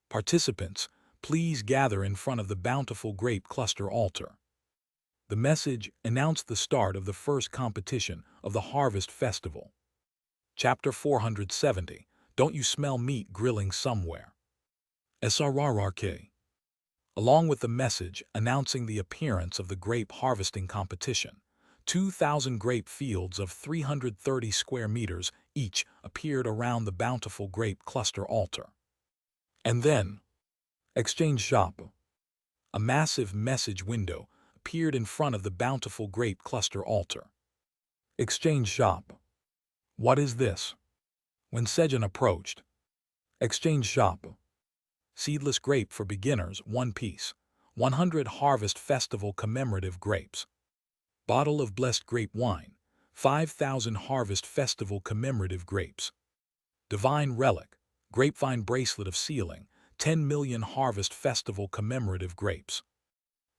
Participants, please gather in front of the bountiful grape cluster altar. The message announced the start of the first competition of the Harvest Festival. Chapter 470, Don't You Smell Meat Grilling Somewhere? SRRRK. along with the message announcing the appearance of the grape harvesting competition. 2,000 grape fields of 330 square meters each appeared around the bountiful grape cluster altar. And then, exchange shop. A massive message window appeared in front of the bountiful grape cluster altar. Exchange shop. What is this? When Sejun approached. Exchange shop. Seedless grape for beginners, 1 piece. 100 Harvest Festival commemorative grapes. Bottle of blessed grape wine. 5,000 Harvest Festival commemorative grapes. Divine relic. Grapevine bracelet of sealing. 10 million Harvest Festival commemorative grapes.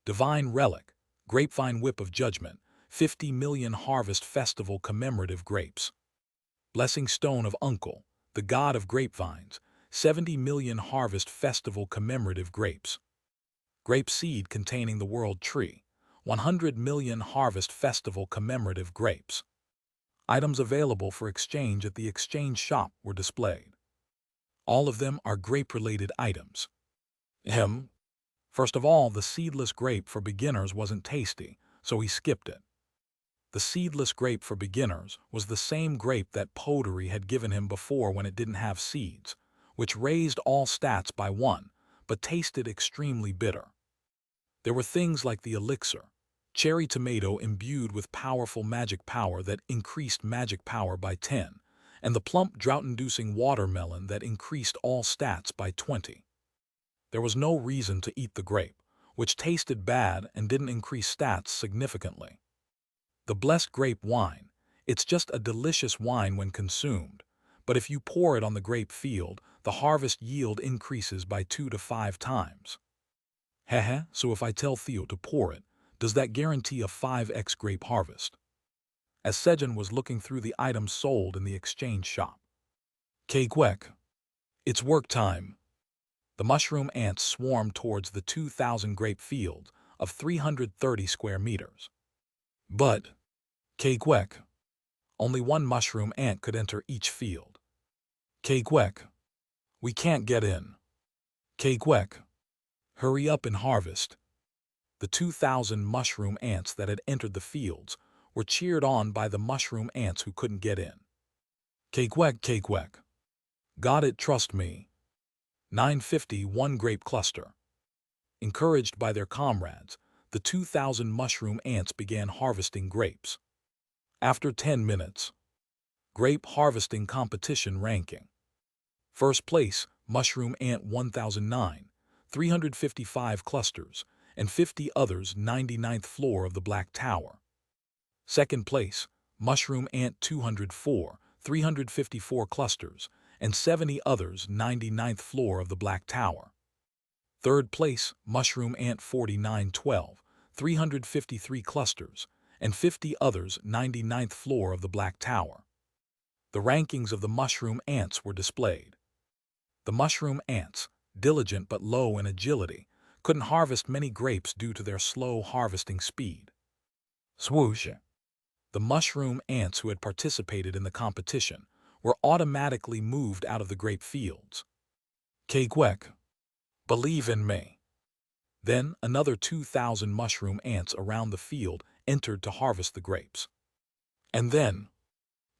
Divine relic. Grapevine whip of judgment. 50 million Harvest Festival commemorative grapes. Blessing stone of Uncle, the god of grapevines. 70 million Harvest Festival commemorative grapes. Grape seed containing the world tree. 100 million Harvest Festival commemorative grapes. Items available for exchange at the exchange shop were displayed. All of them are grape-related items. First of all, the seedless grape for beginners wasn't tasty, so he skipped it. The seedless grape for beginners was the same grape that Pottery had given him before when it didn't have seeds, which raised all stats by 1, but tasted extremely bitter. There were things like the elixir, cherry tomato imbued with powerful magic power that increased magic power by 10, and the plump drought-inducing watermelon that increased all stats by 20. There was no reason to eat the grape, which tasted bad and didn't increase stats significantly. The blessed grape wine, it's just a delicious wine when consumed, but if you pour it on the grape field, the harvest yield increases by 2 to 5 times. So if I tell Theo to pour it, does that guarantee a 5x grape harvest? As Sejun was looking through the items sold in the exchange shop. Kwek. It's work time. The mushroom ants swarmed towards the 2,000 grape field of 330 square meters. But, Kwek. Only 1 mushroom ant could enter each field. Kwek. We can't get in. Kwek. Hurry up and harvest. The 2,000 mushroom ants that had entered the fields were cheered on by the mushroom ants who couldn't get in. Kwek. Got it, trust me. 951 grape cluster. Encouraged by their comrades, the 2,000 mushroom ants began harvesting grapes. After 10 minutes. Grape harvesting competition ranking. First place, mushroom ant 1009, 355 clusters, and 50 others 99th floor of the Black Tower. Second place, mushroom ant 204, 354 clusters, and 70 others 99th floor of the Black Tower. Third place, mushroom ant 4912, 353 clusters, and 50 others 99th floor of the Black Tower. The rankings of the mushroom ants were displayed. The mushroom ants, diligent but low in agility, couldn't harvest many grapes due to their slow harvesting speed. Swoosh! The mushroom ants who had participated in the competition were automatically moved out of the grape fields. Kwek. Believe in me. Then another 2,000 mushroom ants around the field entered to harvest the grapes. And then,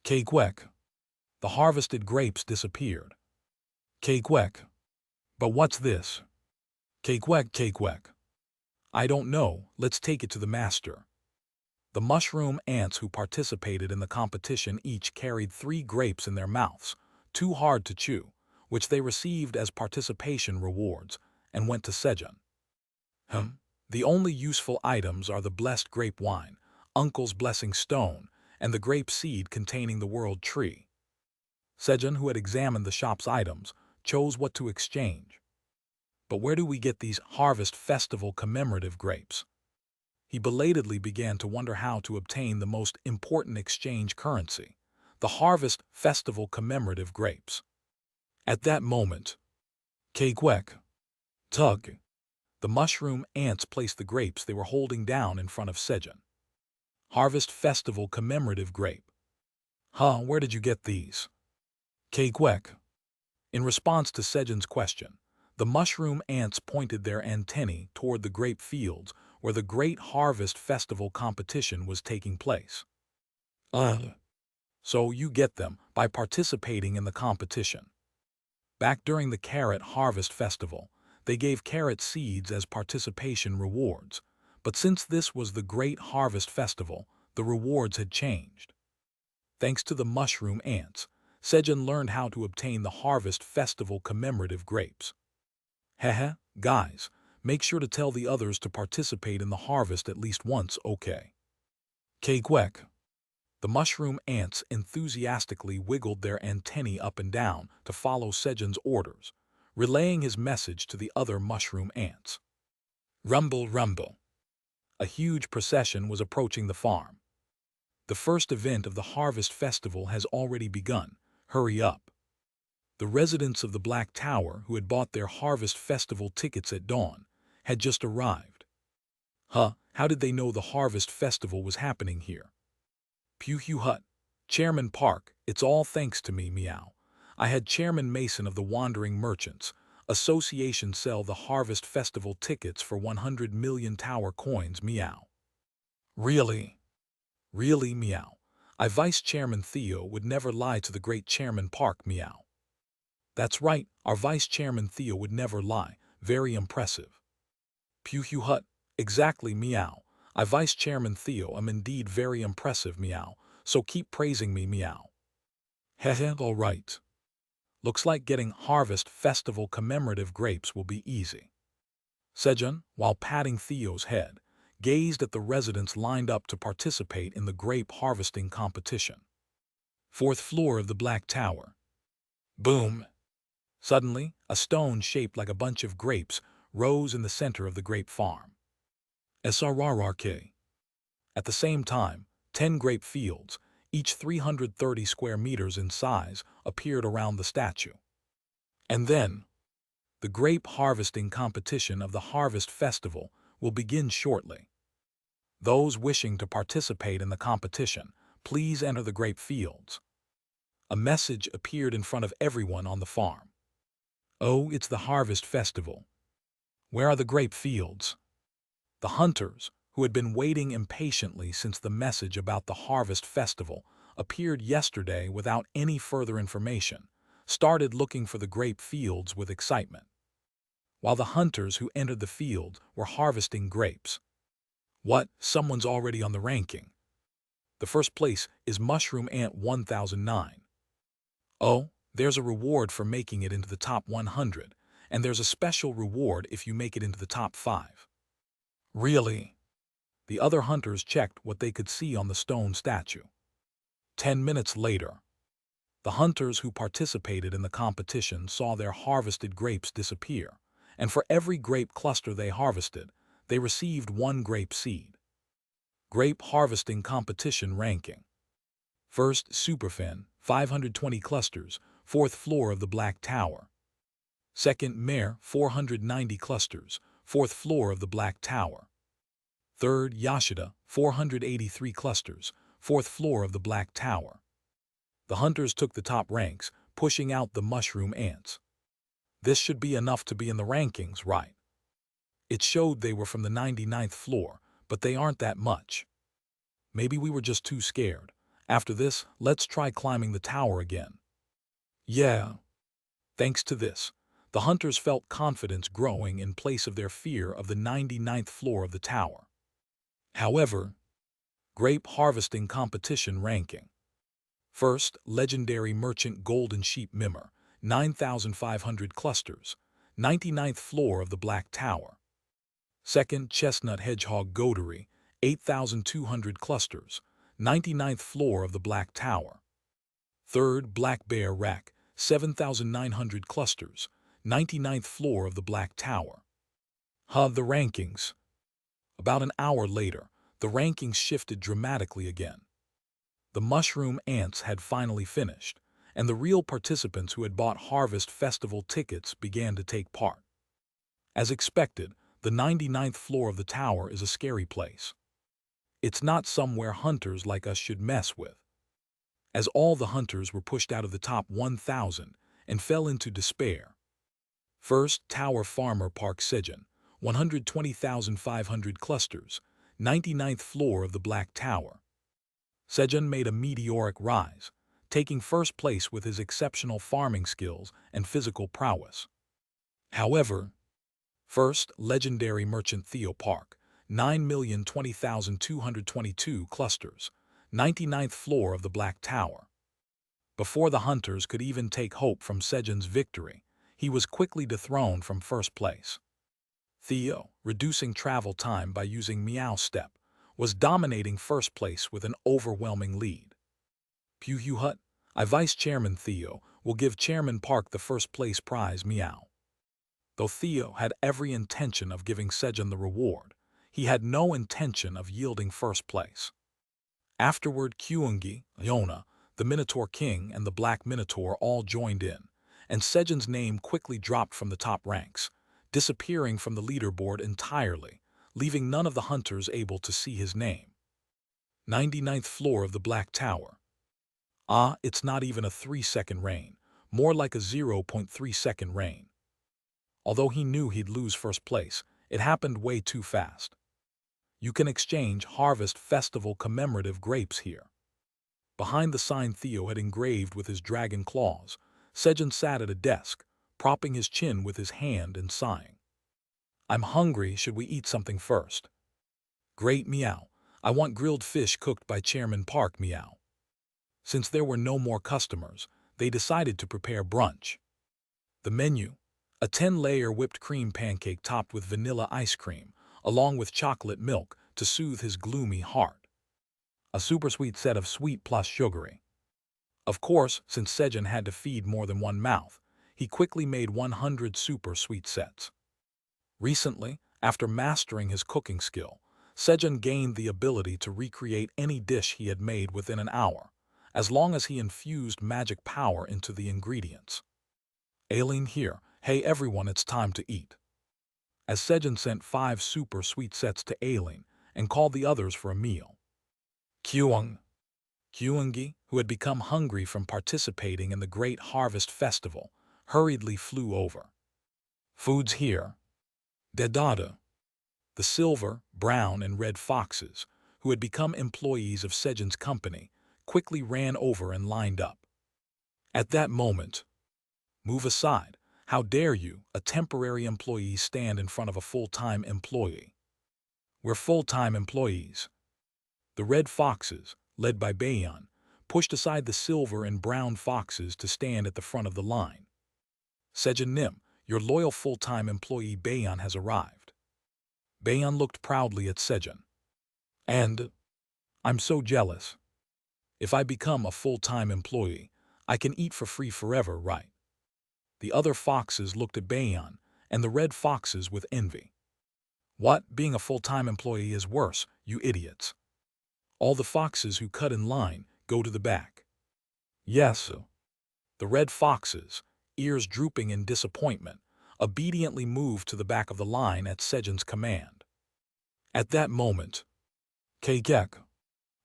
Kwek. The harvested grapes disappeared. Kwek. But what's this? Kwek. I don't know, let's take it to the master. The mushroom ants who participated in the competition each carried 3 grapes in their mouths, too hard to chew, which they received as participation rewards, and went to Sejun. The only useful items are the blessed grape wine, Uncle's blessing stone, and the grape seed containing the world tree. Sejun, who had examined the shop's items, chose what to exchange. But where do we get these Harvest Festival commemorative grapes? He belatedly began to wonder how to obtain the most important exchange currency, the Harvest Festival commemorative grapes. At that moment, Kwek. Tug. The mushroom ants placed the grapes they were holding down in front of Sejun. Harvest Festival commemorative grape. Where did you get these? Kwek. In response to Sejun's question, The mushroom ants pointed their antennae toward the grape fields where the Great Harvest Festival competition was taking place. So you get them by participating in the competition. Back during the Carrot Harvest Festival, they gave carrot seeds as participation rewards, but since this was the Great Harvest Festival, the rewards had changed. Thanks to the mushroom ants, Sejun learned how to obtain the Harvest Festival commemorative grapes. Heh, guys, make sure to tell the others to participate in the harvest at least once, okay? Kwek. The mushroom ants enthusiastically wiggled their antennae up and down to follow Sejun's orders, relaying his message to the other mushroom ants. Rumble, rumble. A huge procession was approaching the farm. The first event of the Harvest Festival has already begun. Hurry up. The residents of the Black Tower, who had bought their Harvest Festival tickets at dawn, had just arrived. How did they know the Harvest Festival was happening here? Pew Hut. Chairman Park, it's all thanks to me, meow. I had Chairman Mason of the Wandering Merchants Association sell the Harvest Festival tickets for 100 million tower coins, meow. Really? Really, meow. I Vice Chairman Theo would never lie to the great Chairman Park, meow. That's right, our Vice Chairman Theo would never lie. Very impressive. Pew Hut. Exactly, meow. I Vice Chairman Theo am indeed very impressive, meow, so keep praising me, meow. Heh, all right. Looks like getting Harvest Festival commemorative grapes will be easy. Sejun, while patting Theo's head, gazed at the residents lined up to participate in the grape harvesting competition. Fourth floor of the Black Tower. Boom! Suddenly, a stone shaped like a bunch of grapes rose in the center of the grape farm. SRRRK. At the same time, 10 grape fields, each 330 square meters in size, appeared around the statue. And then, the grape harvesting competition of the Harvest Festival will begin shortly. Those wishing to participate in the competition, please enter the grape fields. A message appeared in front of everyone on the farm. Oh, it's the Harvest Festival. Where are the grape fields? The hunters, who had been waiting impatiently since the message about the Harvest Festival appeared yesterday without any further information, started looking for the grape fields with excitement. While the hunters who entered the field were harvesting grapes. What? Someone's already on the ranking. The first place is Mushroom Ant 1009. Oh, there's a reward for making it into the top 100, and there's a special reward if you make it into the top 5. Really? The other hunters checked what they could see on the stone statue. 10 minutes later, the hunters who participated in the competition saw their harvested grapes disappear, and for every grape cluster they harvested, they received 1 grape seed. Grape Harvesting Competition Ranking. First, Superfin, 520 clusters, 4th floor of the Black Tower. Second, Mare, 490 clusters, 4th floor of the Black Tower. Third, Yashida, 483 clusters, 4th floor of the Black Tower. The hunters took the top ranks, pushing out the mushroom ants. This should be enough to be in the rankings, right? It showed they were from the 99th floor, but they aren't that much. Maybe we were just too scared. After this, let's try climbing the tower again. Yeah. Thanks to this, the hunters felt confidence growing in place of their fear of the 99th floor of the tower. However, Grape Harvesting Competition Ranking. First, Legendary Merchant Golden Sheep Mimmer, 9,500 clusters, 99th floor of the Black Tower. Second, Chestnut Hedgehog Goatery, 8,200 clusters, 99th floor of the Black Tower. Third, Black Bear Rack, 7,900 clusters, 99th floor of the Black Tower. The rankings. About an hour later, the rankings shifted dramatically again. The mushroom ants had finally finished, and the real participants who had bought Harvest Festival tickets began to take part. As expected, the 99th floor of the tower is a scary place. It's not somewhere hunters like us should mess with. As all the hunters were pushed out of the top 1,000 and fell into despair. First, Tower Farmer Park Sejun, 120,500 clusters, 99th floor of the Black Tower. Sejun made a meteoric rise, taking first place with his exceptional farming skills and physical prowess. However, first, legendary Merchant Theo Park, 9,020,222 clusters, 99th floor of the Black Tower. Before the hunters could even take hope from Sejun's victory, he was quickly dethroned from first place. Theo, reducing travel time by using Meow Step, was dominating first place with an overwhelming lead. Pew Hut, I Vice Chairman Theo, will give Chairman Park the first place prize Meow. Though Theo had every intention of giving Sejun the reward, he had no intention of yielding first place. Afterward, Kyungi, Yona, the Minotaur King, and the Black Minotaur all joined in, and Sejun's name quickly dropped from the top ranks, disappearing from the leaderboard entirely, leaving none of the hunters able to see his name. 99th floor of the Black Tower. It's not even a 3-second reign, more like a 0.3-second reign. Although he knew he'd lose first place, it happened way too fast. You can exchange Harvest Festival commemorative grapes here. Behind the sign Theo had engraved with his dragon claws, Sejun sat at a desk, propping his chin with his hand and sighing. I'm hungry, should we eat something first? Great Meow, I want grilled fish cooked by Chairman Park Meow. Since there were no more customers, they decided to prepare brunch. The menu: a 10-layer whipped cream pancake topped with vanilla ice cream, along with chocolate milk to soothe his gloomy heart. A super sweet set of sweet plus sugary. Of course, since Sejun had to feed more than one mouth, he quickly made 100 super sweet sets. Recently, after mastering his cooking skill, Sejun gained the ability to recreate any dish he had made within an hour, as long as he infused magic power into the ingredients. Aileen here, hey everyone, it's time to eat. As Sejun sent 5 super sweet sets to Aileen and called the others for a meal. Kyungi, who had become hungry from participating in the Great Harvest Festival, hurriedly flew over. Food's here. Dedada. The silver, brown, and red foxes, who had become employees of Sejun's company, quickly ran over and lined up. At that moment, move aside. How dare you, a temporary employee, stand in front of a full-time employee? We're full-time employees. The red foxes, led by Bayon, pushed aside the silver and brown foxes to stand at the front of the line. Sejun Nim, your loyal full-time employee Bayon has arrived. Bayon looked proudly at Sejun. And I'm so jealous. If I become a full-time employee, I can eat for free forever, right? The other foxes looked at Bayon and the red foxes with envy. What? Being a full-time employee is worse, you idiots. All the foxes who cut in line go to the back. Yes. The red foxes, ears drooping in disappointment, obediently moved to the back of the line at Sejun's command. At that moment, Kegek,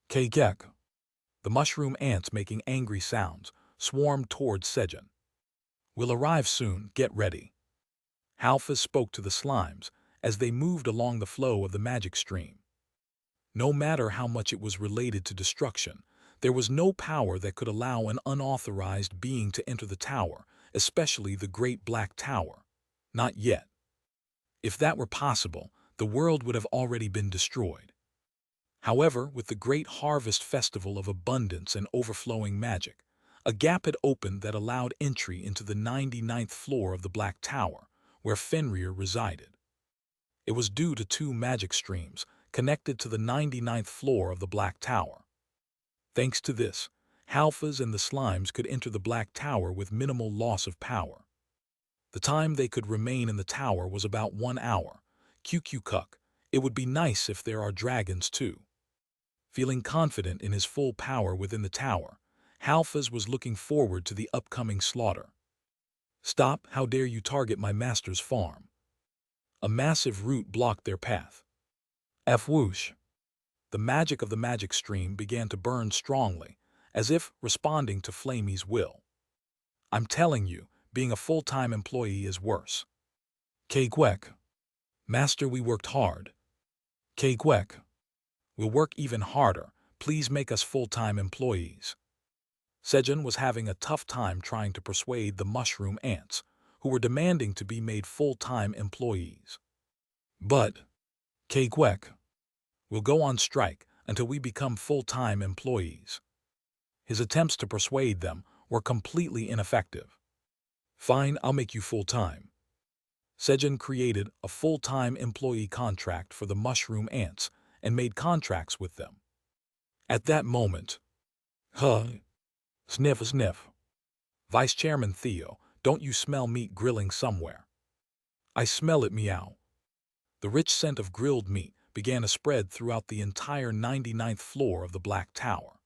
the mushroom ants making angry sounds, swarmed towards Sejun. We'll arrive soon, get ready. Halfas spoke to the slimes as they moved along the flow of the magic stream. No matter how much it was related to destruction, there was no power that could allow an unauthorized being to enter the tower, especially the Great Black Tower. Not yet. If that were possible, the world would have already been destroyed. However, with the Great Harvest Festival of abundance and overflowing magic, a gap had opened that allowed entry into the 99th floor of the Black Tower, where Fenrir resided. It was due to 2 magic streams connected to the 99th floor of the Black Tower. Thanks to this, Halfas and the slimes could enter the Black Tower with minimal loss of power. The time they could remain in the tower was about 1 hour. Cuck, it would be nice if there are dragons too. Feeling confident in his full power within the tower, Halfas was looking forward to the upcoming slaughter. Stop, how dare you target my master's farm? A massive root blocked their path. Whoosh. The magic of the magic stream began to burn strongly, as if responding to Flamey's will. I'm telling you, being a full-time employee is worse. Kwek. Master, we worked hard. Kwek. We'll work even harder. Please make us full-time employees. Sejun was having a tough time trying to persuade the mushroom ants, who were demanding to be made full-time employees. But, Kwek. We'll go on strike until we become full-time employees. His attempts to persuade them were completely ineffective. Fine, I'll make you full-time. Sejun created a full-time employee contract for the mushroom ants and made contracts with them. At that moment, sniff, sniff. Vice Chairman Theo, don't you smell meat grilling somewhere? I smell it, meow. The rich scent of grilled meat began to spread throughout the entire 99th floor of the Black Tower.